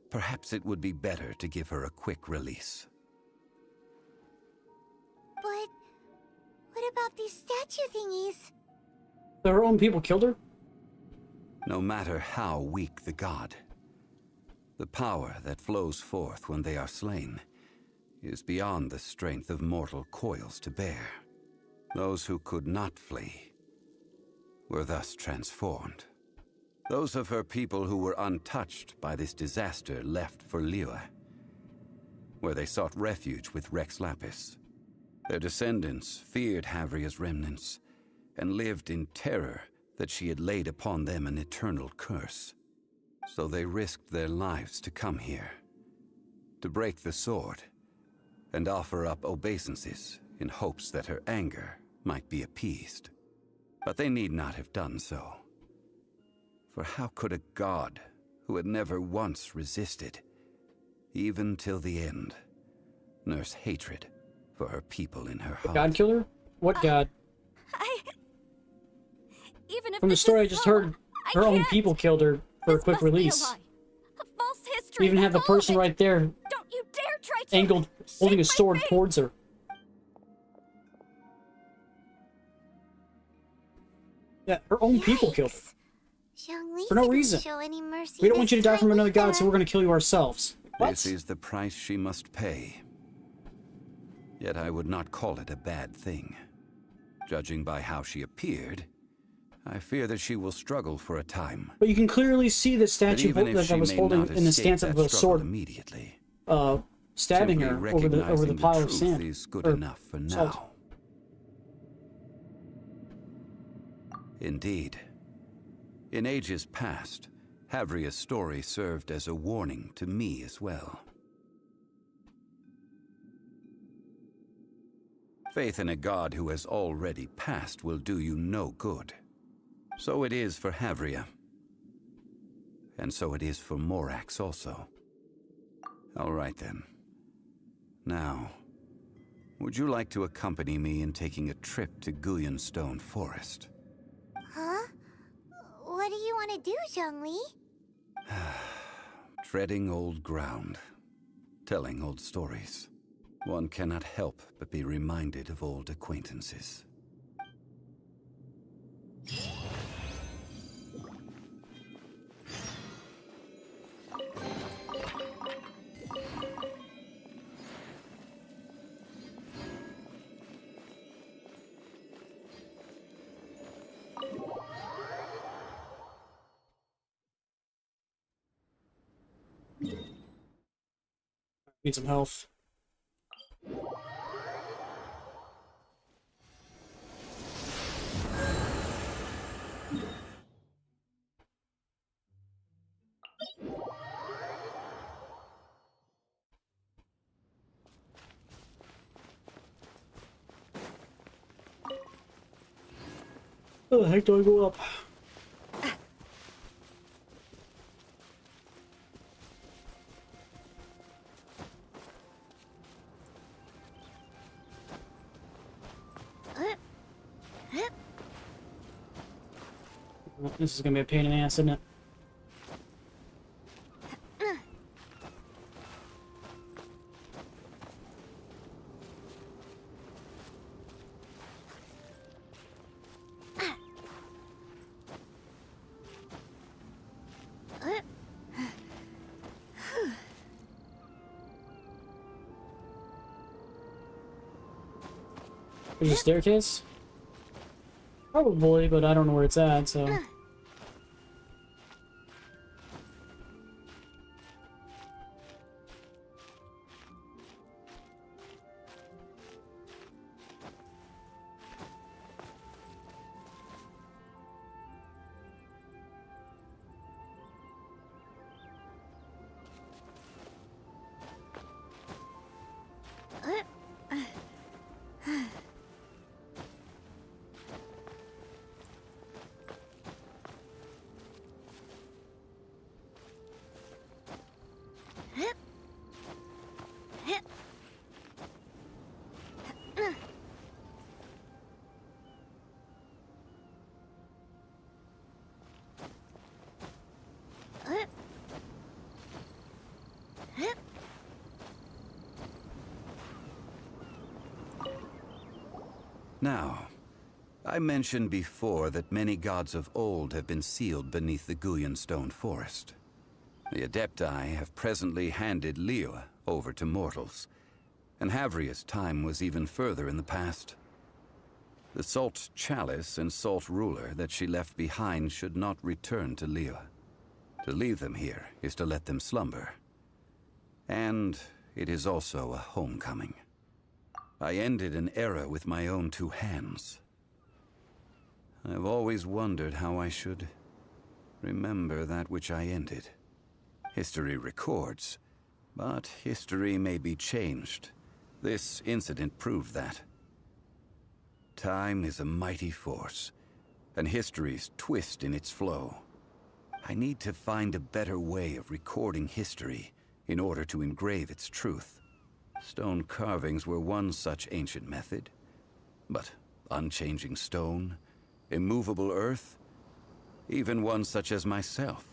perhaps it would be better to give her a quick release. But what about these statue thingies? Her own people killed her? No matter how weak the god, the power that flows forth when they are slain is beyond the strength of mortal coils to bear. Those who could not flee were thus transformed. Those of her people who were untouched by this disaster left for Liyue, where they sought refuge with Rex Lapis. Their descendants feared Havria's remnants and lived in terror that she had laid upon them an eternal curse. So they risked their lives to come here, to break the sword, and offer up obeisances in hopes that her anger might be appeased. But they need not have done so. For how could a god who had never once resisted, even till the end, nurse hatred for her people in her heart? God killer? What god? Even if From the story I just heard, her own people killed her for a quick release. A false history. You even have the person right there, Don't you dare try to angled, holding a sword towards her. Yeah, her own people killed her. Xiangli For no didn't reason. show any mercy We don't want you to this die from time another god, either. so we're gonna kill you ourselves. What? This is the price she must pay. Yet I would not call it a bad thing. Judging by how she appeared, I fear that she will struggle for a time. But you can clearly see the statue even if that she was may holding not in the escape stance of that a struggle sword, immediately, stabbing simply her over the recognizing pile of truth sand. is good Or enough for salt. now. Indeed. In ages past, Havria's story served as a warning to me as well. Faith in a god who has already passed will do you no good. So it is for Havria. And so it is for Morax also. All right then. Now, would you like to accompany me in taking a trip to Guyonstone Forest? Huh? What do you want to do, Xiangli? Treading old ground, telling old stories. One cannot help but be reminded of old acquaintances. Need some health. How the heck do I go up? This is gonna be a pain in the ass, isn't it? There's a staircase? Probably, but I don't know where it's at, so... Now, I mentioned before that many gods of old have been sealed beneath the Guyan stone forest. The Adepti have presently handed Liyue over to mortals, and Havria's time was even further in the past. The Salt Chalice and Salt Ruler that she left behind should not return to Liyue. To leave them here is to let them slumber. And it is also a homecoming. I ended an era with my own two hands. I've always wondered how I should remember that which I ended. History records, but history may be changed. This incident proved that. Time is a mighty force, and history's twist in its flow. I need to find a better way of recording history in order to engrave its truth. Stone carvings were one such ancient method, but unchanging stone, immovable earth, even one such as myself.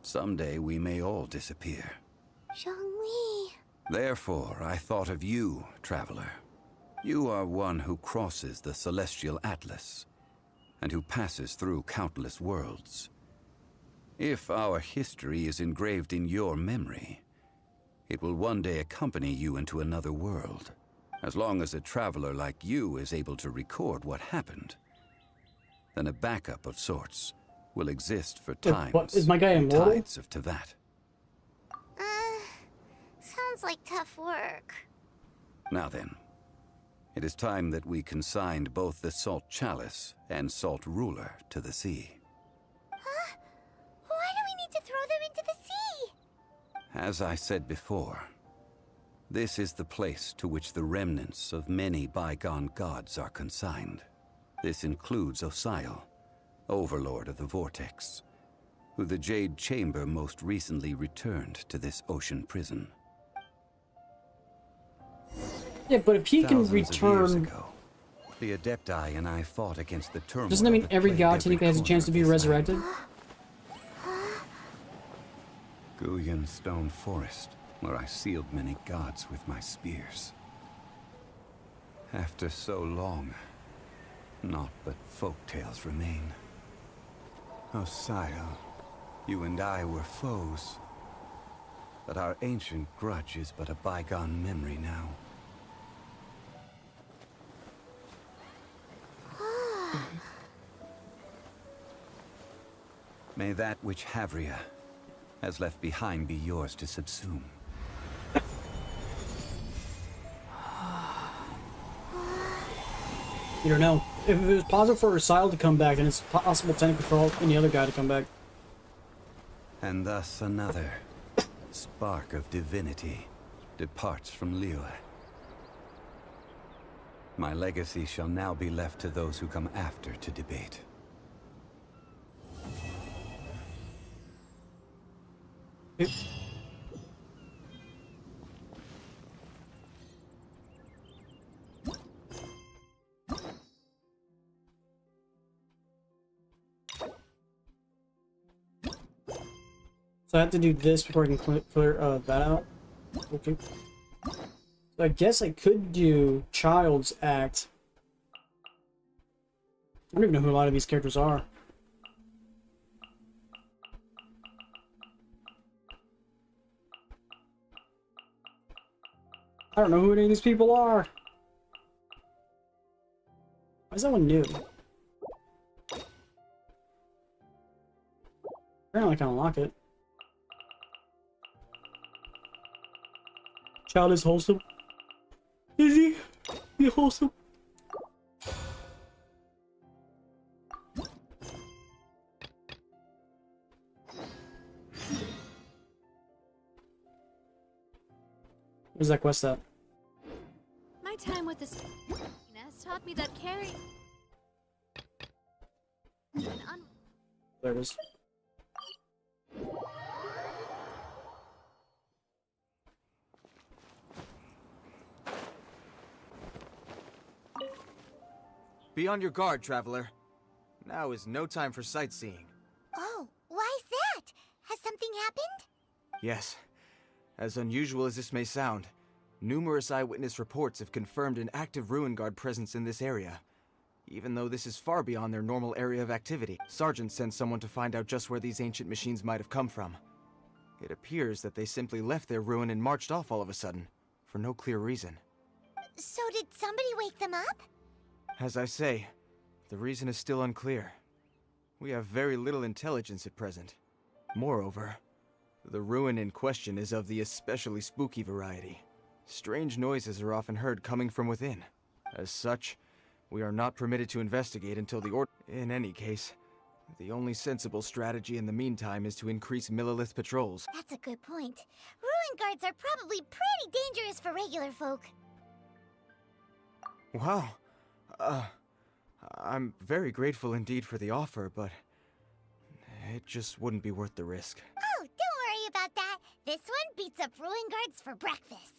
Someday we may all disappear. Zhongli. Therefore, I thought of you, traveler. You are one who crosses the celestial atlas, and who passes through countless worlds. If our history is engraved in your memory, it will one day accompany you into another world. As long as a traveler like you is able to record what happened, then a backup of sorts will exist for times What, is my guy and immortal? tides of Tevat. Sounds like tough work. Now then, it is time that we consigned both the Salt Chalice and Salt Ruler to the sea. Huh? Why do we need to throw them into the sea? As I said before, this is the place to which the remnants of many bygone gods are consigned. This includes Osial, Overlord of the Vortex, who the Jade Chamber most recently returned to this ocean prison. Yeah, but if he can Thousands of years return... ago, the Adepti and I fought against the turmoil. Doesn't that mean that every plagued god technically has a corner chance to of be this resurrected? land. Guyan Stone Forest, where I sealed many gods with my spears. After so long, Naught but folk tales remain. Oh, sire, you and I were foes. But our ancient grudge is but a bygone memory now. May that which Havria has left behind be yours to subsume. You don't know. If it was possible for Recial to come back, then it's possible technically for any other guy to come back. And thus another spark of divinity departs from Liyue. My legacy shall now be left to those who come after to debate. So I have to do this before I can clear that out. Okay. So I guess I could do Child's Act. I don't even know who a lot of these characters are. I don't know who any of these people are. Why is that one new? Apparently I can unlock it. Child is wholesome. Is he? He wholesome? Where's that quest at? My time with this has taught me that carry. There it is. Be on your guard, traveler. Now is no time for sightseeing. Oh, why's that? Has something happened? Yes. As unusual as this may sound, numerous eyewitness reports have confirmed an active Ruin Guard presence in this area. Even though this is far beyond their normal area of activity, Sergeant sent someone to find out just where these ancient machines might have come from. It appears that they simply left their ruin and marched off all of a sudden, for no clear reason. So did somebody wake them up? As I say, the reason is still unclear. We have very little intelligence at present. Moreover, the ruin in question is of the especially spooky variety. Strange noises are often heard coming from within. As such, we are not permitted to investigate until the order. In any case, the only sensible strategy in the meantime is to increase Millilith patrols. That's a good point. Ruin guards are probably pretty dangerous for regular folk. Wow. I'm very grateful indeed for the offer, but it just wouldn't be worth the risk. Oh, don't worry about that. This one beats up ruin guards for breakfast.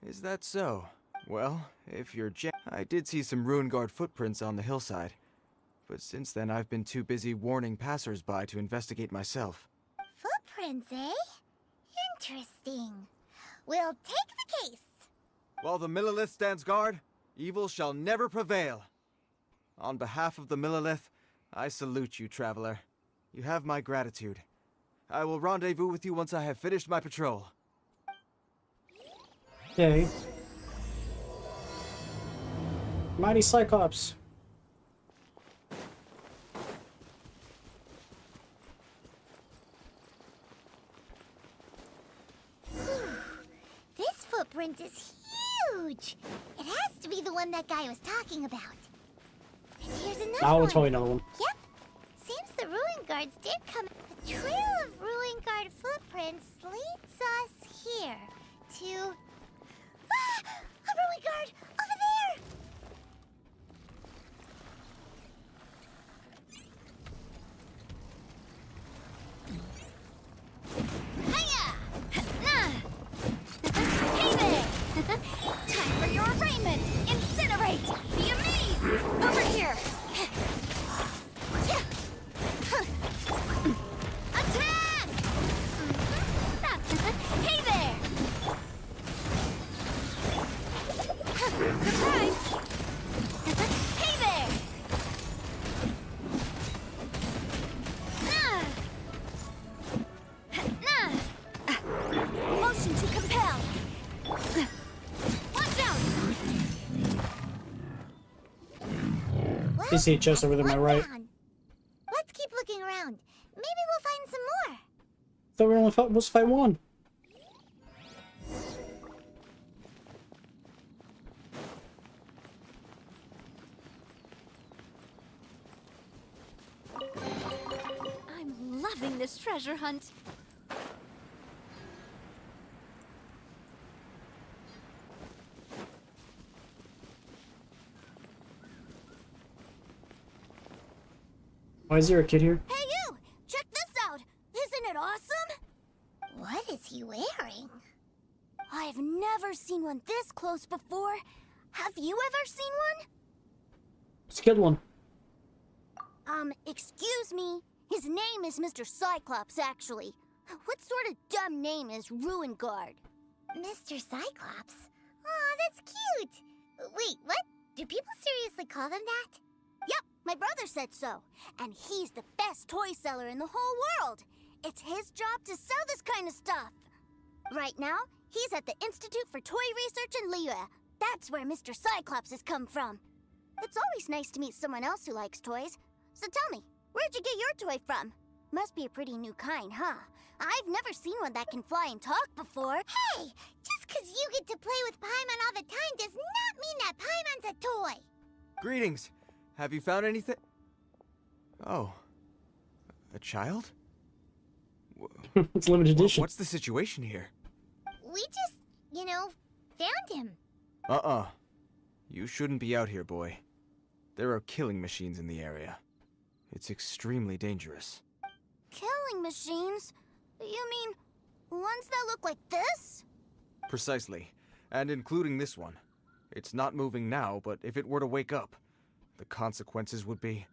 Is that so? Well, if you're I did see some Ruin Guard footprints on the hillside, but since then I've been too busy warning passers-by to investigate myself. Footprints, eh? Interesting. We'll take the case. While the Millilith stands guard, evil shall never prevail. On behalf of the Millilith, I salute you, traveler. You have my gratitude. I will rendezvous with you once I have finished my patrol. Okay. Mighty Cyclops. This footprint is huge. It has to be the one that guy was talking about. And here's another one. Oh, it's probably another one. Yep. Seems the Ruin Guards did come. The trail of Ruin Guard footprints leads us here to... Ah! A Ruin Guard! Over there! Hey there! Time for your arraignment! Incinerate! Be amazed! Over here! Attack! Hey there! Motion to compel. Watch out! You see a chest over there, my right. Let's keep looking around. Maybe we'll find some more. Thought we were only supposed to fight one. I'm loving this treasure hunt. Why is there a kid here? Hey you! Check this out! Isn't it awesome? What is he wearing? I've never seen one this close before. Have you ever seen one? Let's kill one. Excuse me. His name is Mr. Cyclops, actually. What sort of dumb name is Ruin Guard? Mr. Cyclops? Aw, that's cute. Wait, what? Do people seriously call them that? Yep, my brother said so. And he's the best toy seller in the whole world. It's his job to sell this kind of stuff. Right now, he's at the Institute for Toy Research in Liyue. That's where Mr. Cyclops has come from. It's always nice to meet someone else who likes toys. So tell me, where'd you get your toy from? Must be a pretty new kind, huh? I've never seen one that can fly and talk before. Hey, just 'cause you get to play with Paimon all the time does not mean that Paimon's a toy. Greetings. Have you found anything? Oh. A child? It's limited edition. What's the situation here? We just, found him. You shouldn't be out here, boy. There are killing machines in the area. It's extremely dangerous. Killing machines? You mean ones that look like this? Precisely. And including this one. It's not moving now, but if it were to wake up, the consequences would be...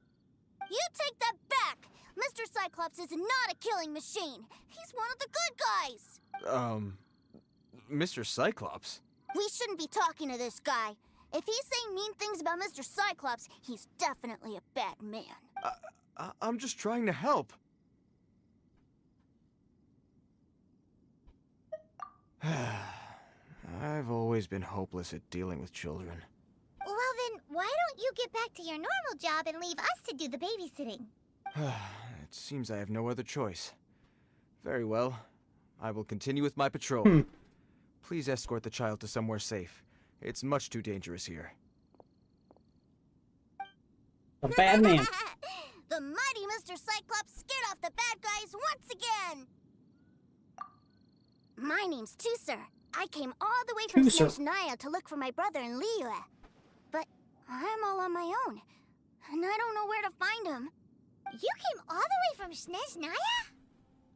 You take that back! Mr. Cyclops is not a killing machine. He's one of the good guys. Mr. Cyclops? We shouldn't be talking to this guy. If he's saying mean things about Mr. Cyclops, he's definitely a bad man. I'm just trying to help. I've always been hopeless at dealing with children. Well then, why don't you get back to your normal job and leave us to do the babysitting? It seems I have no other choice. Very well. I will continue with my patrol. Please escort the child to somewhere safe. It's much too dangerous here. A bad man. The mighty Mr. Cyclops scared off the bad guys once again! My name's Tusser. I came all the way from Snezhnaya to look for my brother in Liyue. But I'm all on my own, and I don't know where to find him. You came all the way from Snezhnaya?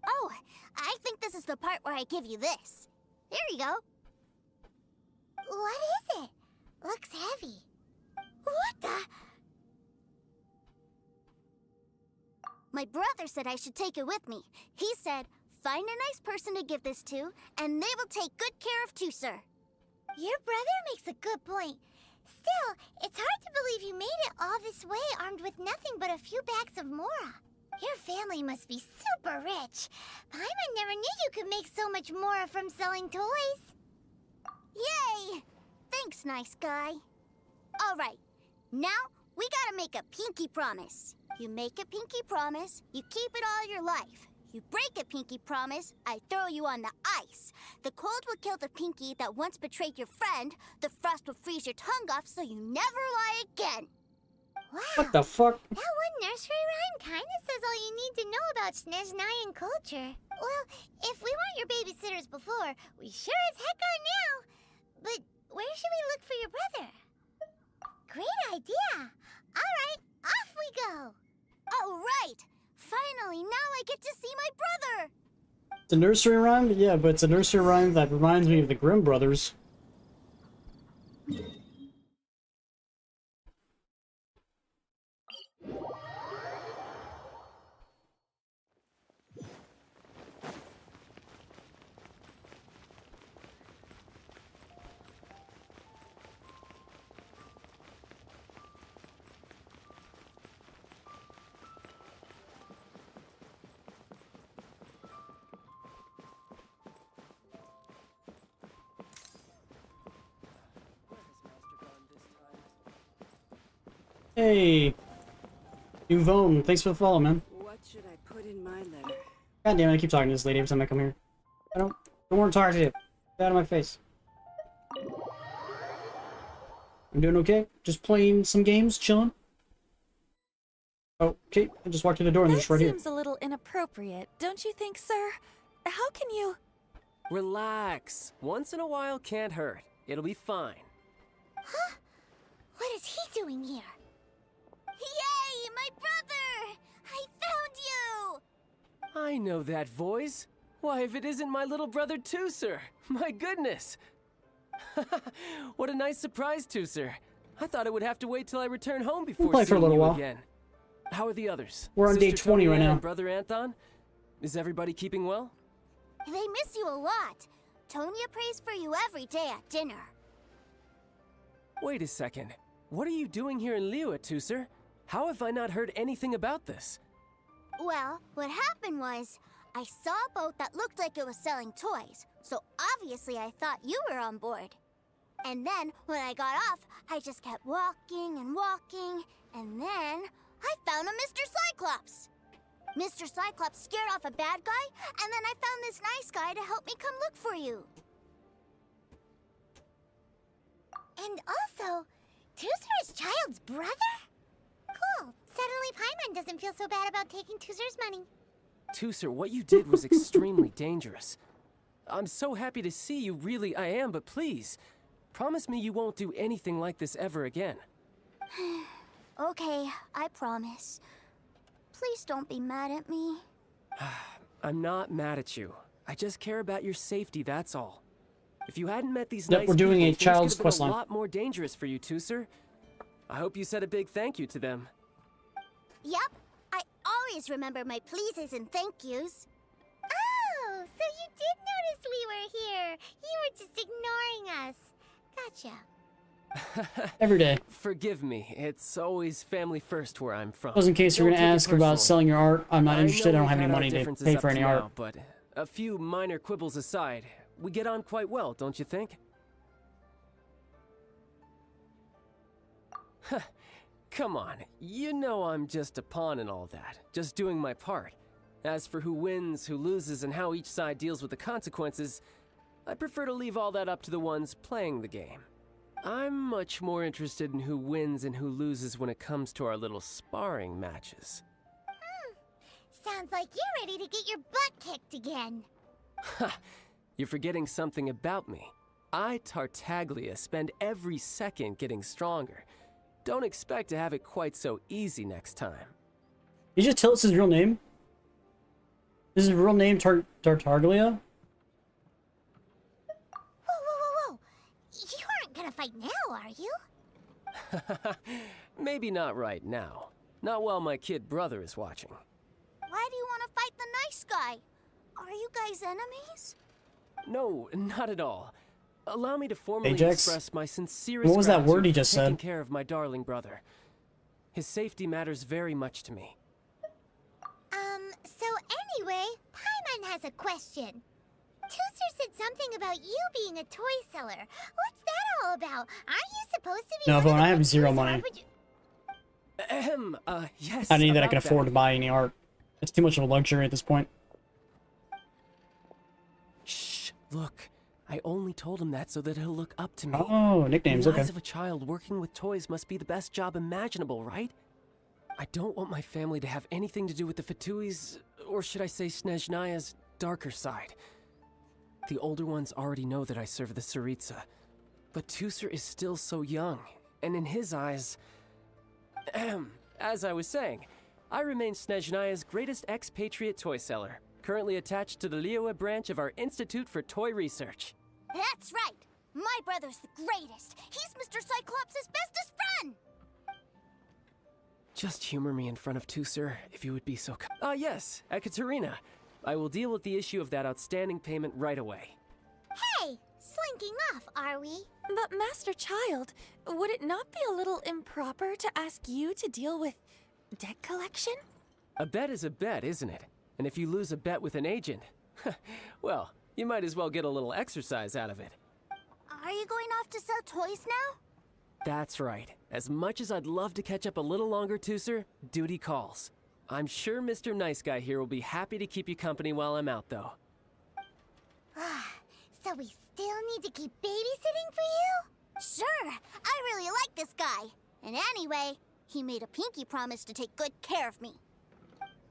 Oh, I think this is the part where I give you this. Here you go. What is it? Looks heavy. What the? My brother said I should take it with me. He said, find a nice person to give this to, and they will take good care of Tusser. Your brother makes a good point. Still, it's hard to believe you made it all this way armed with nothing but a few bags of mora. Your family must be super rich. Paimon never knew you could make so much mora from selling toys. Yay! Thanks, nice guy. All right, now we gotta make a pinky promise. You make a pinky promise, you keep it all your life. You break a pinky promise, I throw you on the ice. The cold will kill the pinky that once betrayed your friend. The frost will freeze your tongue off so you never lie again. Wow. What the fuck? That one nursery rhyme kinda says all you need to know about Snezhnayan culture. Well, if we weren't your babysitters before, we sure as heck are now. But where should we look for your brother? Great idea. All right, off we go. All right. Finally, now I get to see my brother! It's a nursery rhyme? Yeah, but it's a nursery rhyme that reminds me of the Grimm brothers. Hey, Uvone, thanks for the follow, man. What should I put in my letter? God damn it, I keep talking to this lady every time I come here. I don't want to talk to you. Get out of my face. I'm doing okay. Just playing some games, chilling. Oh, okay. I just walked through the door and they're just right here. That seems a little inappropriate, don't you think, sir? How can you... Relax. Once in a while can't hurt. It'll be fine. Huh? What is he doing here? Yay, my brother! I found you! I know that voice. Why, if it isn't my little brother Tooser! My goodness! What a nice surprise, Tooser. I thought it would have to wait till I return home before play for a seeing little you while. again. How are the others? We're on day Sister 20 right Tonya now. and Brother Anthon? Is everybody keeping well? They miss you a lot. Tonya prays for you every day at dinner. Wait a second. What are you doing here in Liyue, Tooser? How have I not heard anything about this? Well, what happened was, I saw a boat that looked like it was selling toys, so obviously I thought you were on board. And then, when I got off, I just kept walking and walking, and then I found a Mr. Cyclops. Mr. Cyclops scared off a bad guy, and then I found this nice guy to help me come look for you. And also, Tooser is Child's brother? Cool. Suddenly Paimon doesn't feel so bad about taking Tooser's money. Tooser, what you did was extremely dangerous. I'm so happy to see you, really I am, but please, promise me you won't do anything like this ever again. Okay, I promise. Please don't be mad at me. I'm not mad at you. I just care about your safety, that's all. If you hadn't met these Yep, nice we're doing people, a things child's could have been quest a line. lot more dangerous for you, Tooser. I hope you said a big thank you to them. Yep, I always remember my pleases and thank yous. Oh, so you did notice we were here. You were just ignoring us. Gotcha. Every day. Forgive me, it's always family first where I'm from. Just in case you're Don't going to take it ask about personally. selling your art, I'm not interested. I don't have any we've had our money to differences pay up for any to art. now, but a few minor quibbles aside, we get on quite well, don't you think? Come on, you know I'm just a pawn and all that, just doing my part. As for who wins, who loses, and how each side deals with the consequences, I prefer to leave all that up to the ones playing the game. I'm much more interested in who wins and who loses when it comes to our little sparring matches. Sounds like you're ready to get your butt kicked again. Ha! You're forgetting something about me. I, Tartaglia, spend every second getting stronger. Don't expect to have it quite so easy next time. You just tell us his real name? Is his real name Tartaglia? Whoa, whoa, whoa, whoa. You aren't gonna fight now, are you? Maybe not right now. Not while my kid brother is watching. Why do you want to fight the nice guy? Are you guys enemies? No, not at all. Allow me to formally Ajax? express my sincerest What was that word he gratitude just for taking said? care of my darling brother. His safety matters very much to me. So anyway, Paimon has a question. Tooser said something about you being a toy seller. What's that all about? Aren't you supposed to be No, one of Vaughn, the I have good zero toys, or money. would you- Yes. I don't think that I about can afford to buy any art. It's too much of a luxury at this point. Shh, look. I only told him that so that he'll look up to me. Oh, nicknames, In the okay. eyes of a child, working with toys must be the best job imaginable, right? I don't want my family to have anything to do with the Fatui's, or should I say Snezhnaya's, darker side. The older ones already know that I serve the Tsaritsa. But Tooser is still so young, and in his eyes... As I was saying, I remain Snezhnaya's greatest expatriate toy seller, currently attached to the Liyue branch of our Institute for Toy Research. That's right. My brother's the greatest. He's Mr. Cyclops' bestest friend. Just humor me in front of Tooser, if you would be so kind. Yes, Ekaterina. I will deal with the issue of that outstanding payment right away. Hey, slinking off, are we? But Master Child, would it not be a little improper to ask you to deal with debt collection? A bet is a bet, isn't it? And if you lose a bet with an agent, well, you might as well get a little exercise out of it. Are you going off to sell toys now? That's right. As much as I'd love to catch up a little longer, Tooser, duty calls. I'm sure Mr. Nice Guy here will be happy to keep you company while I'm out, though. So we still need to keep babysitting for you? Sure, I really like this guy. And anyway, he made a pinky promise to take good care of me.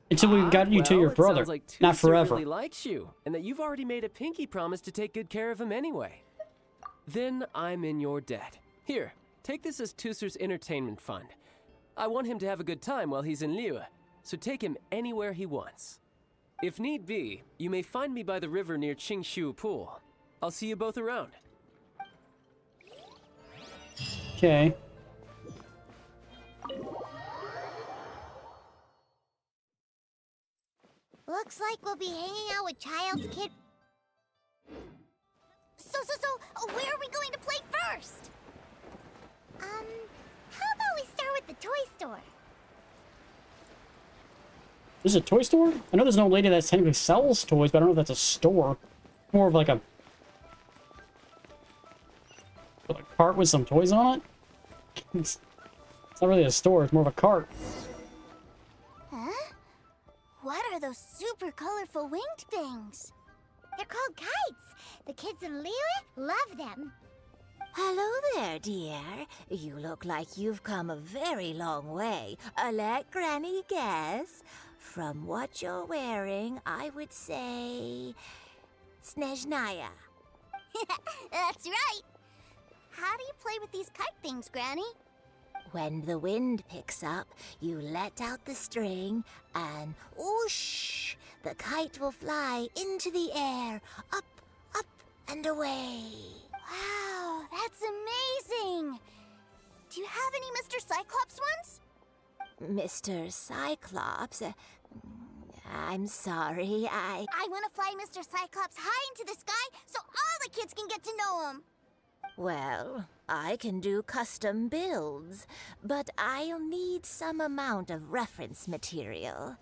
Until we got you to your it brother. Sounds like Not Tooser forever. really likes you, and that you've already made a pinky promise to take good care of him anyway. Then I'm in your debt. Here, take this as Tooser's entertainment fund. I want him to have a good time while he's in Liyue, so take him anywhere he wants. If need be, you may find me by the river near Qingshu Pool. I'll see you both around. Okay. Looks like we'll be hanging out with Child's kid. So, where are we going to play first? How about we start with the toy store? This is a toy store? I know there's no lady that technically sells toys, but I don't know if that's a store. More of like a cart with some toys on it. It's not really a store, it's more of a cart. Huh? What are those super colorful winged things? They're called kites. The kids in Liyue love them. Hello there, dear. You look like you've come a very long way. Let Granny guess. From what you're wearing, I would say... Snezhnaya. That's right. How do you play with these kite things, Granny? When the wind picks up, you let out the string, and whoosh! The kite will fly into the air, up, up, and away. Wow, that's amazing! Do you have any Mr. Cyclops ones? Mr. Cyclops? I'm sorry, I want to fly Mr. Cyclops high into the sky so all the kids can get to know him. Well, I can do custom builds, but I'll need some amount of reference material.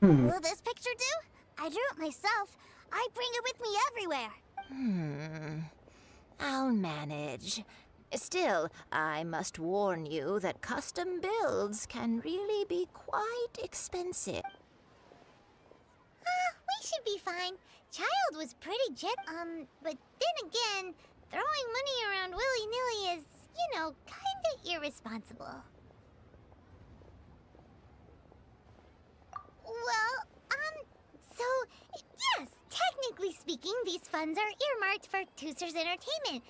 Will this picture do? I drew it myself. I bring it with me everywhere. I'll manage. Still, I must warn you that custom builds can really be quite expensive. We should be fine. Child was pretty but then again, throwing money around willy-nilly is, kinda irresponsible. Well, so, yes, technically speaking, these funds are earmarked for Tooser's entertainment.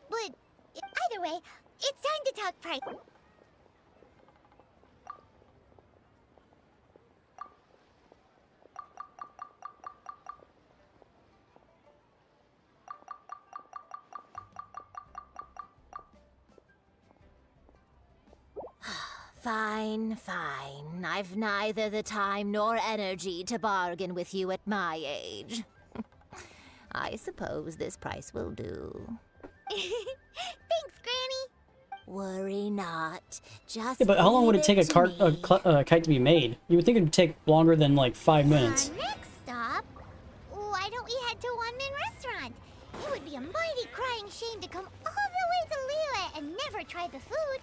But either way, it's time to talk price. Fine, fine. I've neither the time nor energy to bargain with you at my age. I suppose this price will do. Thanks, Granny. Worry not. Just Yeah, but how long would it take a kite to be made? You would think it would take longer than like 5 minutes. Our next stop? Why don't we head to One Min Restaurant? It would be a mighty crying shame to come all the way to Liyue and never try the food.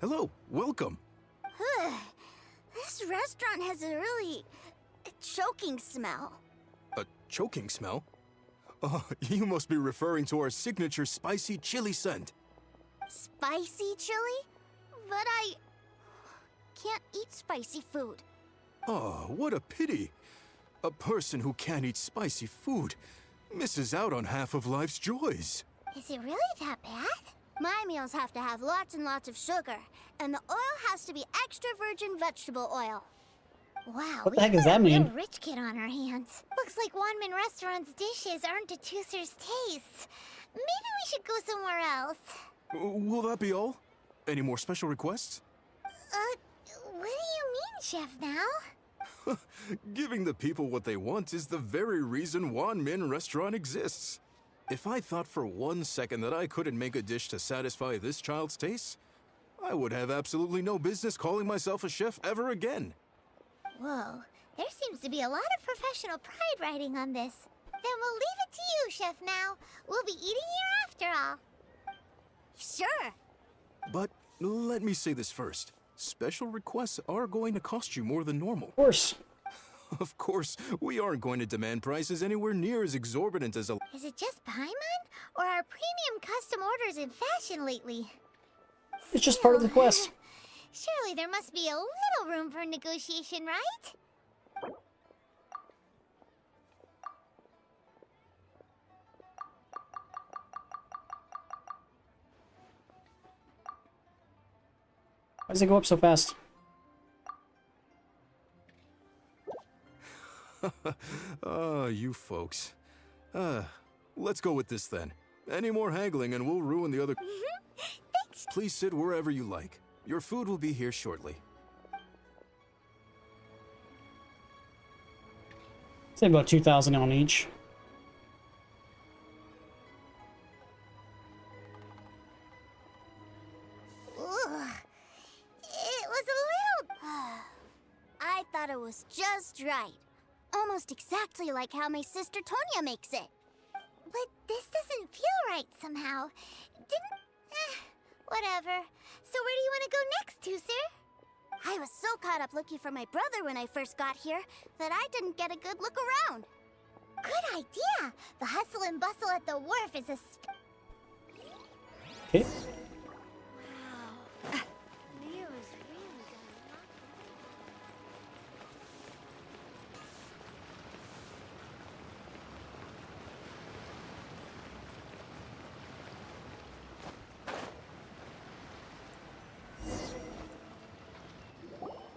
Hello, welcome. This restaurant has a really choking smell. A choking smell? Oh, you must be referring to our signature spicy chili scent. Spicy chili? But I can't eat spicy food. Oh, what a pity. A person who can't eat spicy food misses out on half of life's joys. Is it really that bad? My meals have to have lots and lots of sugar, and the oil has to be extra virgin vegetable oil. Wow, What the heck does that we've got a mean? real rich kid on our hands. Looks like One Min Restaurant's dishes aren't to Tooser's taste. Maybe we should go somewhere else. Will that be all? Any more special requests? What do you mean, Chef now? Giving the people what they want is the very reason One Min Restaurant exists. If I thought for 1 second that I couldn't make a dish to satisfy this child's taste, I would have absolutely no business calling myself a chef ever again. Whoa, there seems to be a lot of professional pride riding on this. Then we'll leave it to you, Chef Mao. We'll be eating here after all. Sure. But let me say this first. Special requests are going to cost you more than normal. Of course. Of course, we aren't going to demand prices anywhere near as exorbitant as a... Is it just Paimon? Or are premium custom orders in fashion lately? It's just part of the quest. Surely there must be a little room for negotiation, right? Why does it go up so fast? You folks. Let's go with this then. Any more haggling and we'll ruin the other... Thanks. Please sit wherever you like. Your food will be here shortly. Say about 2,000 on each. It was a little... I thought it was just right. Almost exactly like how my sister Tonya makes it. But this doesn't feel right somehow. Didn't... whatever. So where do you want to go next, Tooser? I was so caught up looking for my brother when I first got here that I didn't get a good look around. Good idea. The hustle and bustle at the wharf is a... Okay.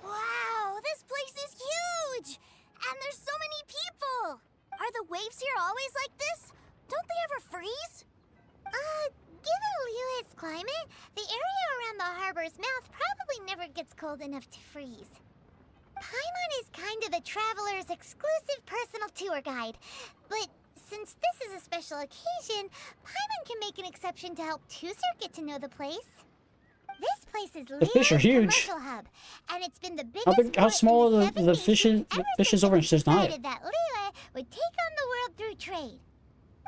Wow, this place is huge! And there's so many people! Are the waves here always like this? Don't they ever freeze? Given Liyue's climate, the area around the harbor's mouth probably never gets cold enough to freeze. Paimon is kind of the traveler's exclusive personal tour guide, but since this is a special occasion, Paimon can make an exception to help Tooser get to know the place. This place is The fish are Liyue's huge. commercial hub, and it's been the biggest How port small in are the fishes over in Snezhnaya? decided that Liyue would take on the world through trade.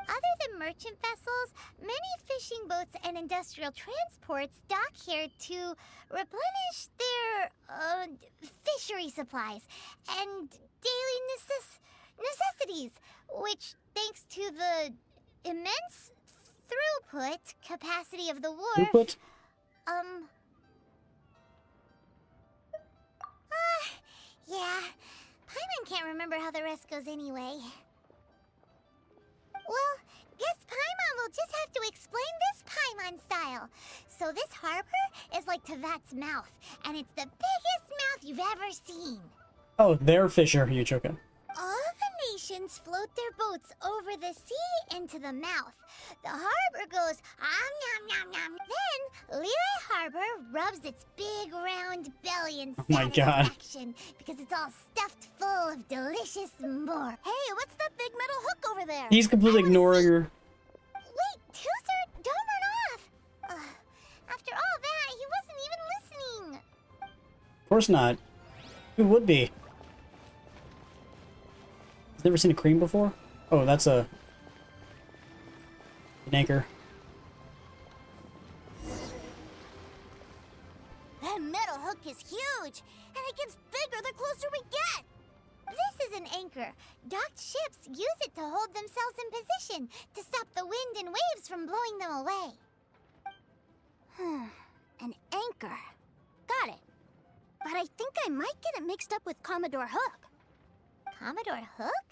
Other than merchant vessels, many fishing boats and industrial transports dock here to replenish their fishery supplies and daily necessities, which, thanks to the immense throughput capacity of the wharf, Throughput? Yeah. Paimon can't remember how the rest goes anyway. Well, guess Paimon will just have to explain this Paimon style. So this harbor is like Tevat's mouth, and it's the biggest mouth you've ever seen. Oh, their fish are huge, okay. All the nations float their boats over the sea into the mouth. The harbor goes nom nom nom. Then Liyue Harbor rubs its big round belly in Oh my God. satisfaction because it's all stuffed full of delicious more. Hey, what's that big metal hook over there? He's completely ignoring her. Wait, Tooser, don't run off. After all that, he wasn't even listening. Of course not. Who would be? Never seen a cream before? Oh, that's an anchor. That metal hook is huge, and it gets bigger the closer we get. This is an anchor. Docked ships use it to hold themselves in position to stop the wind and waves from blowing them away. An anchor. Got it. But I think I might get it mixed up with Commodore Hook. Commodore Hook?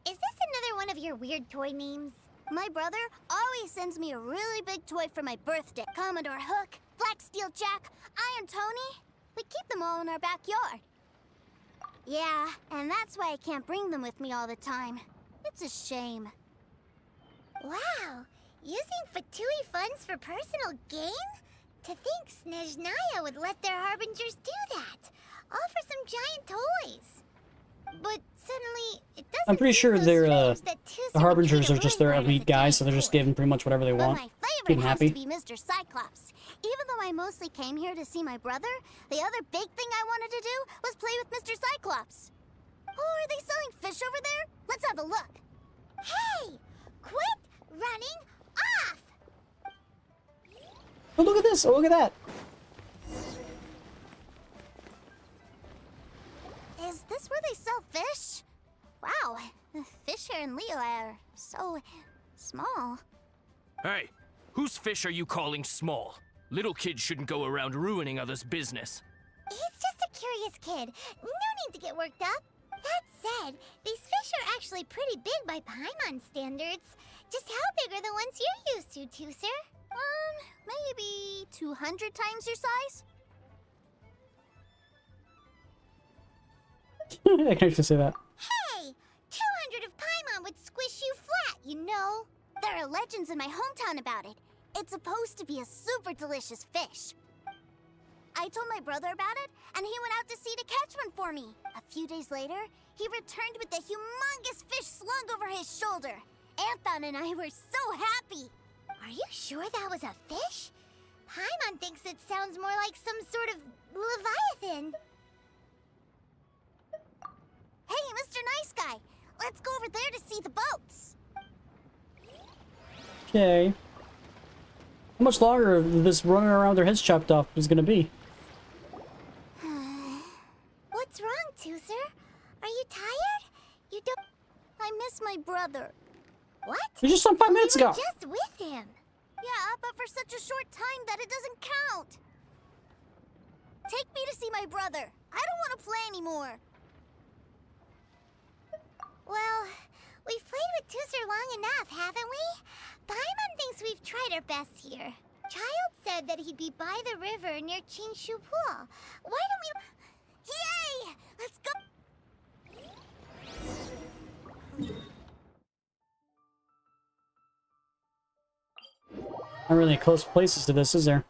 Is this another one of your weird toy names? My brother always sends me a really big toy for my birthday. Commodore Hook, Black Steel Jack, Iron Tony. We keep them all in our backyard. Yeah, and that's why I can't bring them with me all the time. It's a shame. Wow! Using Fatui funds for personal gain? To think Snezhnaya would let their harbingers do that. All for some giant toys. But suddenly, it doesn't I'm pretty sure seem so they're, strange that Tooser the would Harbingers treat are a just their ruin guard as elite a guys, so they're giant just toy. giving pretty much whatever they But want. my Keep favorite them has happy. to be Mr. Cyclops. Even though I mostly came here to see my brother, the other big thing I wanted to do was play with Mr. Cyclops. Oh, are they selling fish over there? Let's have a look. Hey! Quit running off! Oh, look at this! Oh, look at that! Is this where they sell fish? Wow, the fish here in Leo are so small. Hey, whose fish are you calling small? Little kids shouldn't go around ruining others' business. He's just a curious kid. No need to get worked up. That said, these fish are actually pretty big by Paimon standards. Just how big are the ones you're used to, Tooser? Maybe 200 times your size? I can actually say that. Hey! 200 of Paimon would squish you flat, you know. There are legends in my hometown about it. It's supposed to be a super delicious fish. I told my brother about it, and he went out to sea to catch one for me. A few days later, he returned with a humongous fish slung over his shoulder. Anton and I were so happy. Are you sure that was a fish? Paimon thinks it sounds more like some sort of leviathan. Hey, Mr. Nice Guy, let's go over there to see the boats. Okay. How much longer this running around with their heads chopped off is gonna be? What's wrong, Tooser? Are you tired? You don't... I miss my brother. What? You just saw 5 minutes ago. Just with him. Yeah, but for such a short time that it doesn't count. Take me to see my brother. I don't want to play anymore. Well, we've played with Tooser long enough, haven't we? Paimon thinks we've tried our best here. Child said that he'd be by the river near Qingshu Pool. Why don't we... Yay! Let's go! Not really close places to this, is there?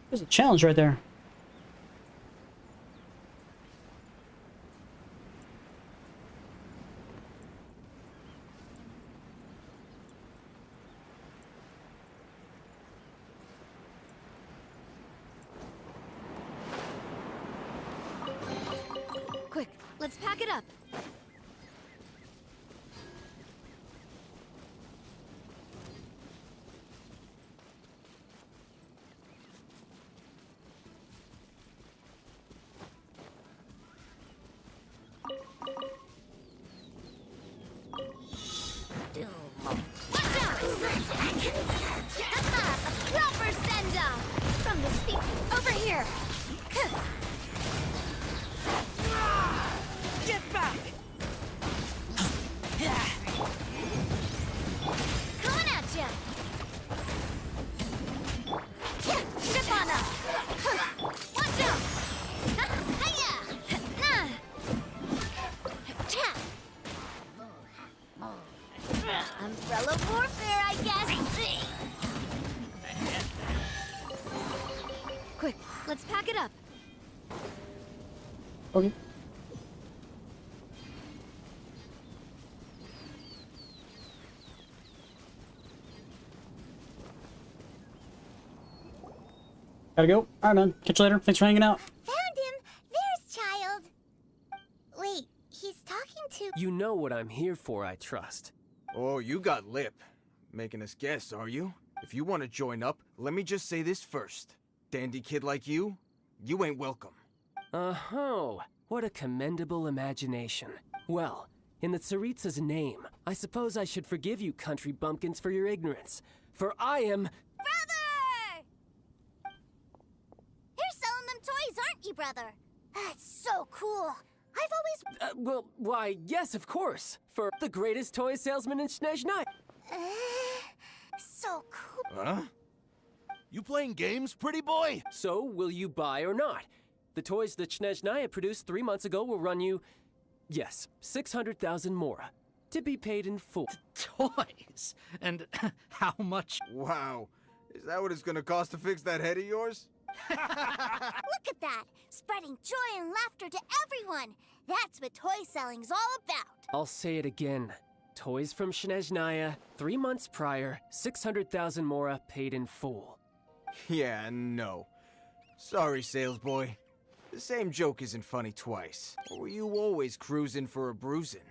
There's a challenge right there. Quick, let's pack it up. Proper send-up! From the speak over here! Get back! Coming at ya! Grip on up! Watch out! Hiya! Umbrella warfare, I guess! Quick, let's pack it up. Okay. Gotta go. Alright, man. Catch you later. Thanks for hanging out. Found him! There's Child! Wait, he's talking to... You know what I'm here for, I trust. Oh, you got lip. Making us guess, are you? If you want to join up, let me just say this first. Dandy kid like you, you ain't welcome. Oh, what a commendable imagination. Well, in the Tsaritsa's name, I suppose I should forgive you country bumpkins for your ignorance. For I am... Brother! You're selling them toys, aren't you, brother? That's so cool. I've always... well, why, yes, of course. For the greatest toy salesman in Snezhnaya. So cool. Huh? You playing games, pretty boy? So, will you buy or not? The toys that Snezhnaya produced 3 months ago will run you, yes, 600,000 mora, to be paid in full. Toys? And how much? Wow. Is that what it's gonna cost to fix that head of yours? Look at that! Spreading joy and laughter to everyone! That's what toy selling's all about! I'll say it again. Toys from Snezhnaya, 3 months prior, 600,000 mora paid in full. Yeah, no. Sorry, sales boy. The same joke isn't funny twice. Or were you always cruising for a bruising?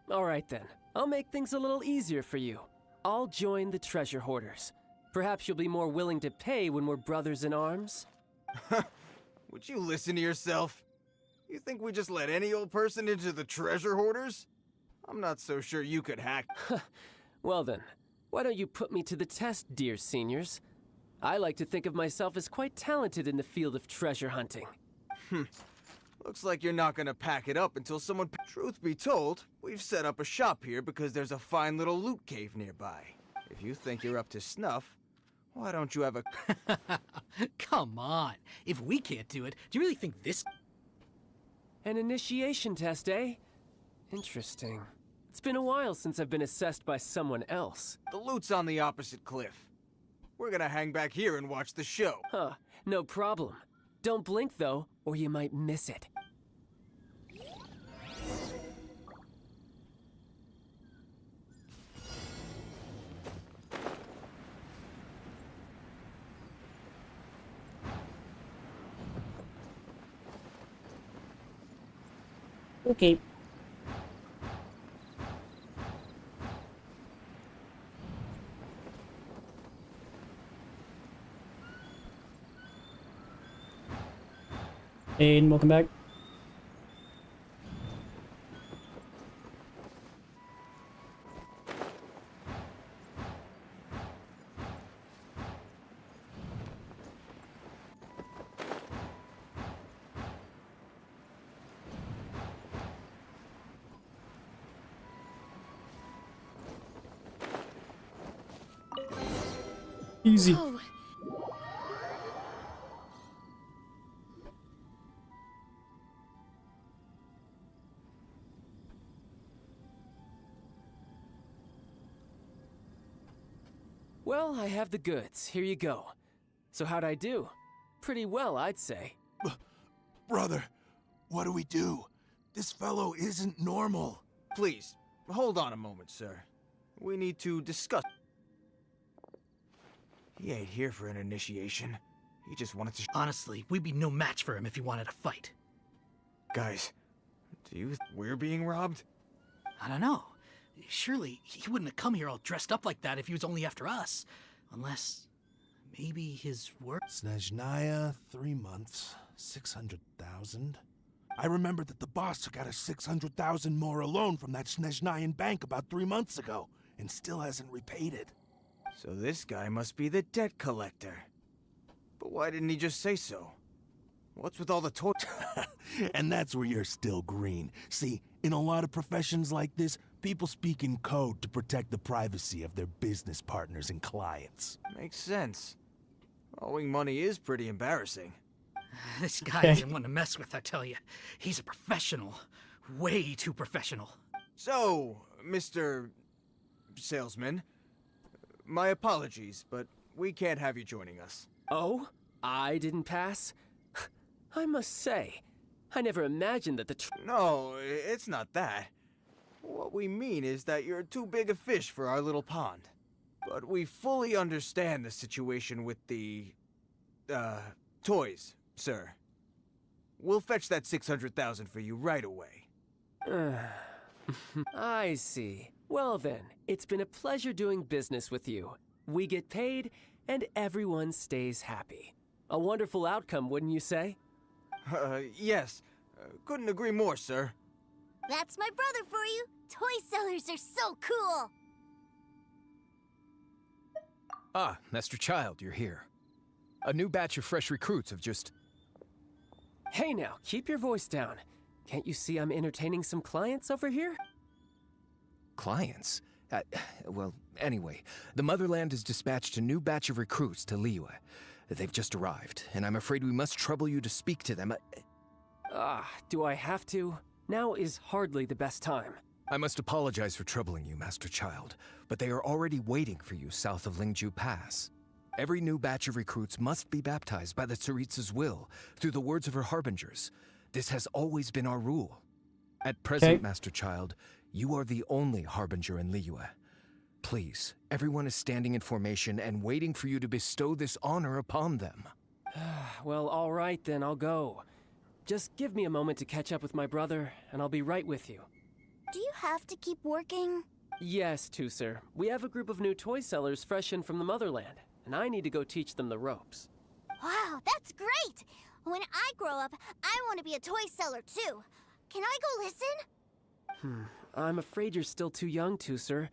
All right then. I'll make things a little easier for you. I'll join the treasure hoarders. Perhaps you'll be more willing to pay when we're brothers in arms? Would you listen to yourself? You think we just let any old person into the treasure hoarders? I'm not so sure you could hack. Well then, why don't you put me to the test, dear seniors? I like to think of myself as quite talented in the field of treasure hunting. Looks like you're not gonna pack it up until someone... Truth be told, we've set up a shop here because there's a fine little loot cave nearby. If you think you're up to snuff, why don't you have a... Come on. If we can't do it, do you really think this... An initiation test, eh? Interesting. It's been a while since I've been assessed by someone else. The loot's on the opposite cliff. We're gonna hang back here and watch the show. Huh, no problem. Don't blink, though, or you might miss it. Okay. Aiden, welcome back. Easy. Oh. Well, I have the goods. Here you go. So how'd I do? Pretty well, I'd say. Brother, what do we do? This fellow isn't normal. Please, hold on a moment, sir. We need to discuss... He ain't here for an initiation. He just wanted to... Honestly, we'd be no match for him if he wanted to fight. Guys, do you think we're being robbed? I don't know. Surely, he wouldn't have come here all dressed up like that if he was only after us. Unless... maybe his work... Snezhnaya, 3 months, 600,000. I remember that the boss took out a 600,000 more loan from that Snezhnayan bank about 3 months ago, and still hasn't repaid it. So this guy must be the debt collector. But why didn't he just say so? What's with all the toys? And that's where you're still green. See, in a lot of professions like this, people speak in code to protect the privacy of their business partners and clients. Makes sense. Owing money is pretty embarrassing. This guy isn't one to mess with, I tell you. He's a professional. Way too professional. So, Mr. Salesman, my apologies, but we can't have you joining us. Oh? I didn't pass? I must say, I never imagined that the No, it's not that. What we mean is that you're too big a fish for our little pond. But we fully understand the situation with the... toys, sir. We'll fetch that 600,000 for you right away. I see. Well then, it's been a pleasure doing business with you. We get paid, and everyone stays happy. A wonderful outcome, wouldn't you say? Yes. Couldn't agree more, sir. That's my brother for you. Toy sellers are so cool. Ah, Master Child, you're here. A new batch of fresh recruits have just... Hey now, keep your voice down. Can't you see I'm entertaining some clients over here? Clients? Well, anyway, the Motherland has dispatched a new batch of recruits to Liyue. They've just arrived, and I'm afraid we must trouble you to speak to them. Do I have to? Now is hardly the best time. I must apologize for troubling you, Master Child, but they are already waiting for you south of Lingju Pass. Every new batch of recruits must be baptized by the Tsaritsa's will, through the words of her harbingers. This has always been our rule. At present, Master Child, you are the only harbinger in Liyue. Please, everyone is standing in formation and waiting for you to bestow this honor upon them. Well, all right then, I'll go. Just give me a moment to catch up with my brother, and I'll be right with you. Do you have to keep working? Yes, Tooser. We have a group of new toy sellers fresh in from the motherland, and I need to go teach them the ropes. Wow, that's great! When I grow up, I want to be a toy seller too. Can I go listen? I'm afraid you're still too young, Tooser.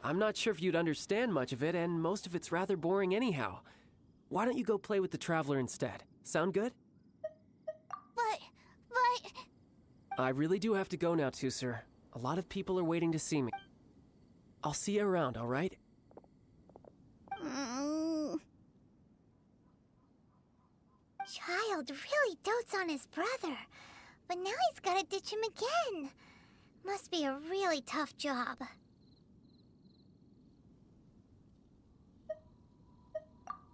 I'm not sure if you'd understand much of it, and most of it's rather boring anyhow. Why don't you go play with the Traveler instead? Sound good? But... I really do have to go now, Tooser. A lot of people are waiting to see me. I'll see you around, all right? Child really dotes on his brother, but now he's gotta ditch him again. Must be a really tough job.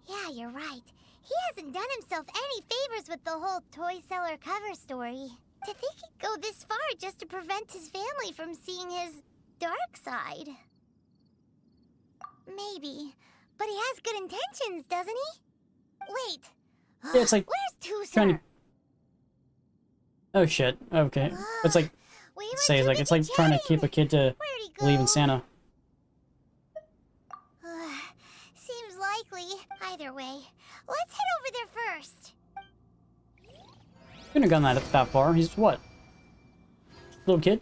Yeah, you're right. He hasn't done himself any favors with the whole toy seller cover story. To think he'd go this far just to prevent his family from seeing his dark side. Maybe, but he has good intentions, doesn't he? Wait. Yeah, it's like... Where's trying Tooser? to... Oh shit, okay. It's like... Say, like, it's like trying to keep a kid to believe in Santa. Seems likely. Either way, let's head over there first. Couldn't have gone that far. He's what? Little kid?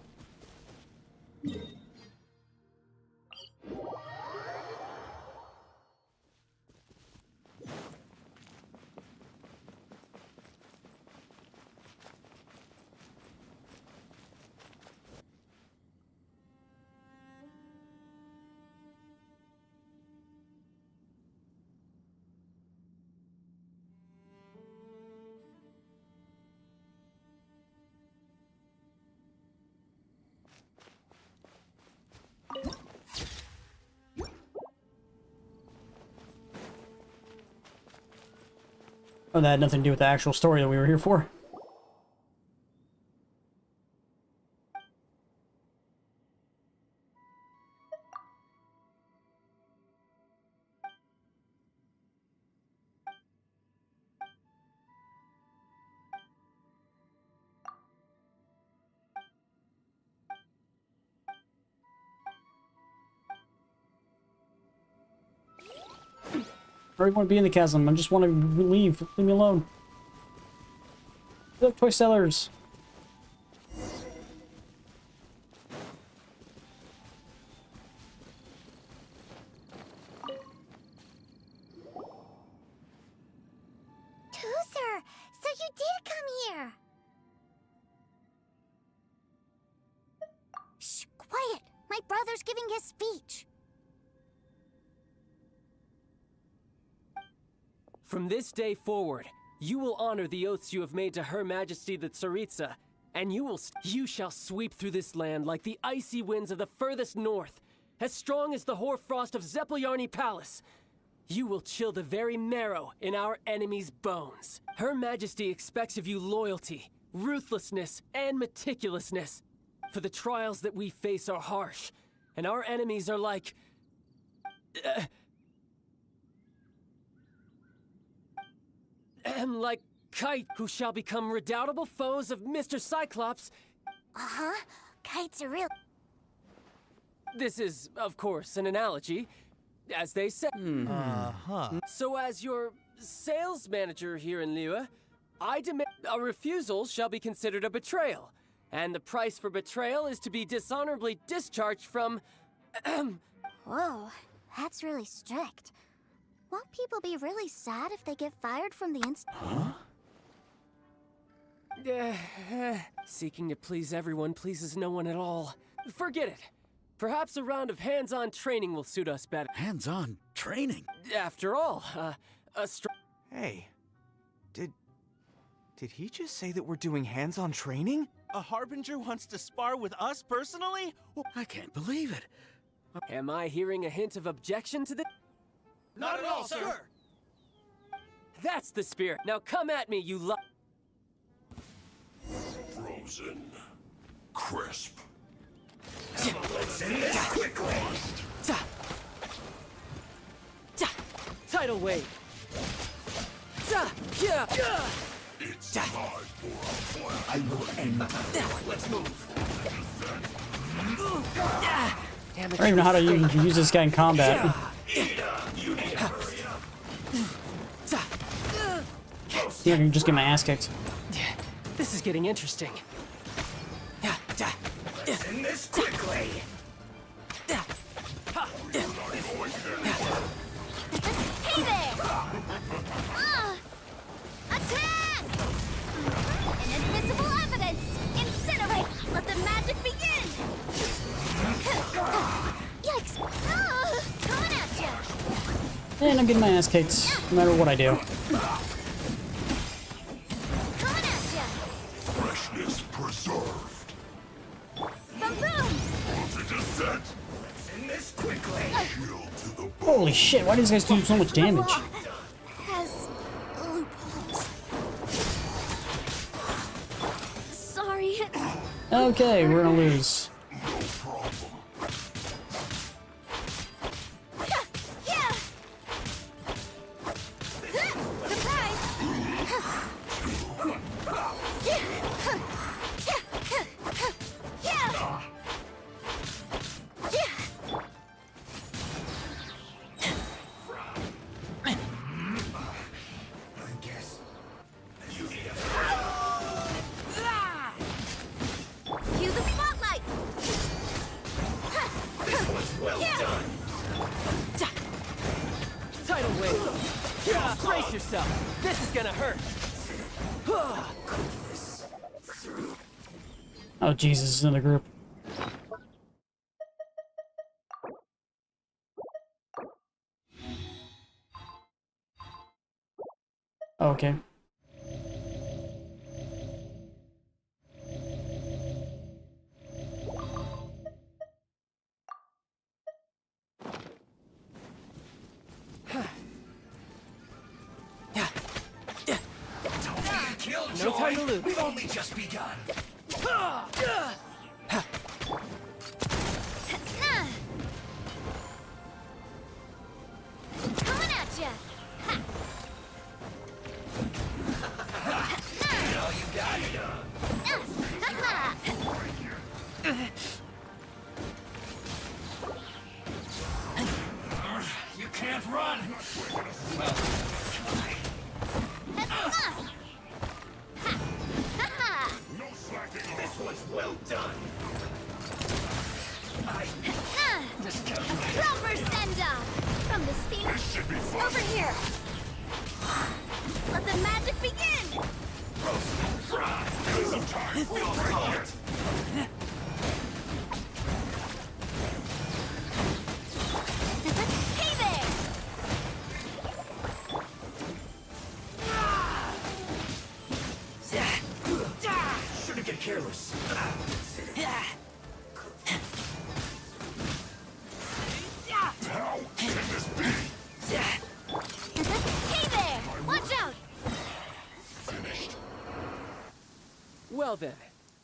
Oh, that had nothing to do with the actual story that we were here for. I already want to be in the chasm. I just want to leave. Leave me alone. Look, toy sellers. Tooser, so you did come here. Shh, quiet. My brother's giving his speech. From this day forward, you will honor the oaths you have made to Her Majesty the Tsaritsa, and you shall sweep through this land like the icy winds of the furthest north, as strong as the hoarfrost of Zeppeljärni Palace. You will chill the very marrow in our enemies' bones. Her Majesty expects of you loyalty, ruthlessness, and meticulousness. For the trials that we face are harsh, and our enemies are like... like Kite, who shall become redoubtable foes of Mr. Cyclops. Uh-huh. Kites are real. This is, of course, an analogy, as they say. So as your sales manager here in Liyue, I demand a refusal shall be considered a betrayal, and the price for betrayal is to be dishonorably discharged from... Whoa, that's really strict. Won't people be really sad if they get fired from the Seeking to please everyone pleases no one at all. Forget it. Perhaps a round of hands-on training will suit us better. Hands-on training? After all, Hey, did he just say that we're doing hands-on training? A Harbinger wants to spar with us personally? I can't believe it. Am I hearing a hint of objection to this? Not at all, sir! That's the spirit. Now come at me, you Frozen. Crisp. Tidal wave. It's time for a blast. I will end. Let's move. I don't even know how to use this guy in combat. I think I can just get my ass kicked. This is getting interesting. In this quickly. Hey there! Attack! Inadmissible evidence! Incinerate! Let the magic begin! Yikes! Coming at ya! And I'm getting my ass kicked, no matter what I do. Coming at ya! Freshness preserved. Boom boom! To descent. In this quickly. Shield to the bone. Holy shit, why do these guys do so much damage? Has loopholes. Sorry. Okay, we're gonna lose. Cue the spotlight! Well done. Tidal wave. Brace yourself. This is gonna hurt. Oh Jesus, it's another group. Oh, okay. No time to lose. We've only just begun. Coming at ya! Oh, you got it. You can't run. Well, this was well done. Proper send-off! From the speed over here! Let the magic begin! Hey there! Shouldn't get careless. How can this be? Hey there! Watch out! Well then,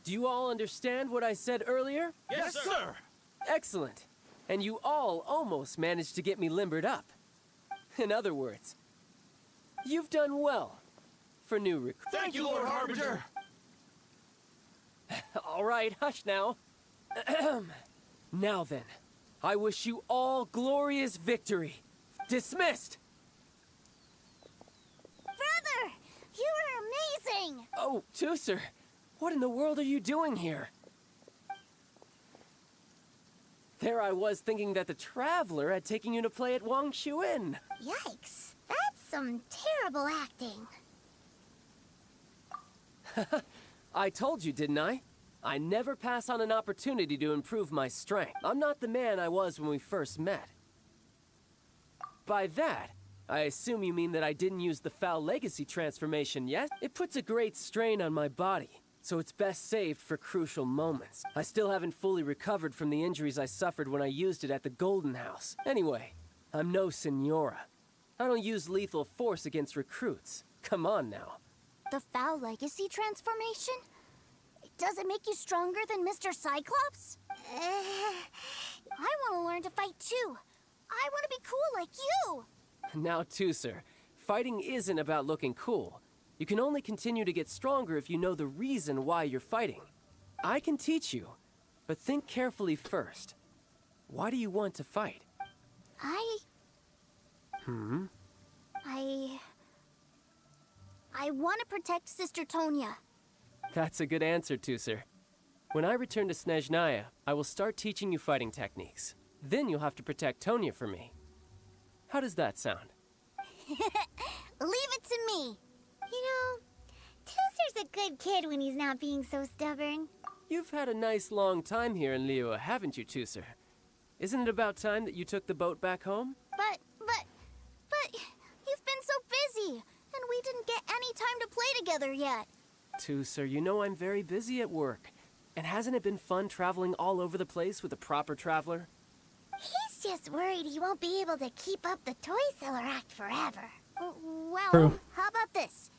do you all understand what I said earlier? Yes, sir. Excellent. And you all almost managed to get me limbered up. In other words, you've done well for new recruits. Thank you, Lord Harbinger. All right, hush now. Now then, I wish you all glorious victory. Dismissed! Brother! You were amazing! Oh, Tooser, what in the world are you doing here? There I was thinking that the Traveler had taken you to play at Wang Shuin. Yikes! That's some terrible acting. I told you, didn't I? I never pass on an opportunity to improve my strength. I'm not the man I was when we first met. By that, I assume you mean that I didn't use the Foul Legacy transformation yet? It puts a great strain on my body, so it's best saved for crucial moments. I still haven't fully recovered from the injuries I suffered when I used it at the Golden House. Anyway, I'm no Senora. I don't use lethal force against recruits. Come on now. The Foul Legacy transformation? Does it make you stronger than Mr. Cyclops? I want to learn to fight too. I want to be cool like you. Now, Tooser, fighting isn't about looking cool. You can only continue to get stronger if you know the reason why you're fighting. I can teach you, but think carefully first. Why do you want to fight? I want to protect Sister Tonya. That's a good answer, Tusser. When I return to Snezhnaya, I will start teaching you fighting techniques. Then you'll have to protect Tonya for me. How does that sound? Leave it to me. You know, Tusser's a good kid when he's not being so stubborn. You've had a nice long time here in Liyue, haven't you, Tusser? Isn't it about time that you took the boat back home? But you've been so busy, and we didn't get any time to play together yet. Tusser, you know I'm very busy at work. And hasn't it been fun traveling all over the place with a proper traveler? He's just worried he won't be able to keep up the toy seller act forever. Well, True. How about this?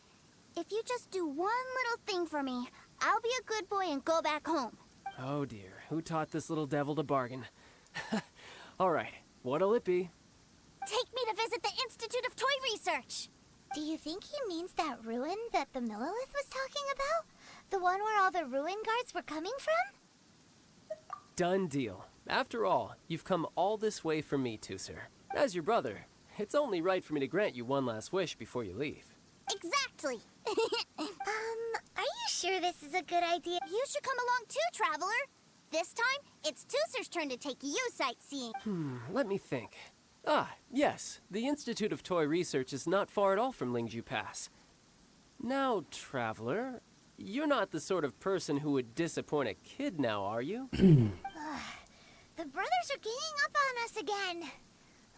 If you just do one little thing for me, I'll be a good boy and go back home. Oh dear, who taught this little devil to bargain? All right, what'll it be? Take me to visit the Institute of Toy Research. Do you think he means that ruin that the Millilith was talking about? The one where all the ruin guards were coming from? Done deal. After all, you've come all this way for me, Tusser. As your brother, it's only right for me to grant you one last wish before you leave. Exactly. Are you sure this is a good idea? You should come along too, Traveler. This time, it's Tusser's turn to take you sightseeing. Let me think. Ah, yes, the Institute of Toy Research is not far at all from Lingju Pass. Now, Traveler, you're not the sort of person who would disappoint a kid now, are you? The brothers are ganging up on us again.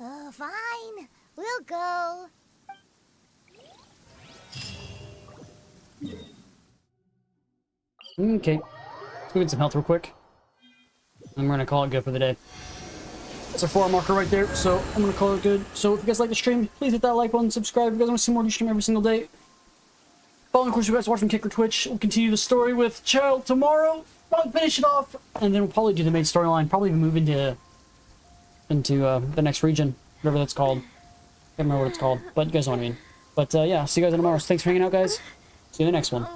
Oh, fine. We'll go. Okay. Let's go get some health real quick. And we're gonna call it good for the day. That's our 4-hour marker right there, so I'm gonna call it good. So if you guys like the stream, please hit that like button, subscribe if you guys want to see more of the stream every single day. Following, of course, you guys watching Kick or Twitch. We'll continue the story with Child tomorrow. Probably finish it off, and then we'll probably do the main storyline. Probably even move into the next region, whatever that's called. Can't remember what it's called, but you guys know what I mean. But yeah, see you guys tomorrow. So thanks for hanging out, guys. See you in the next one.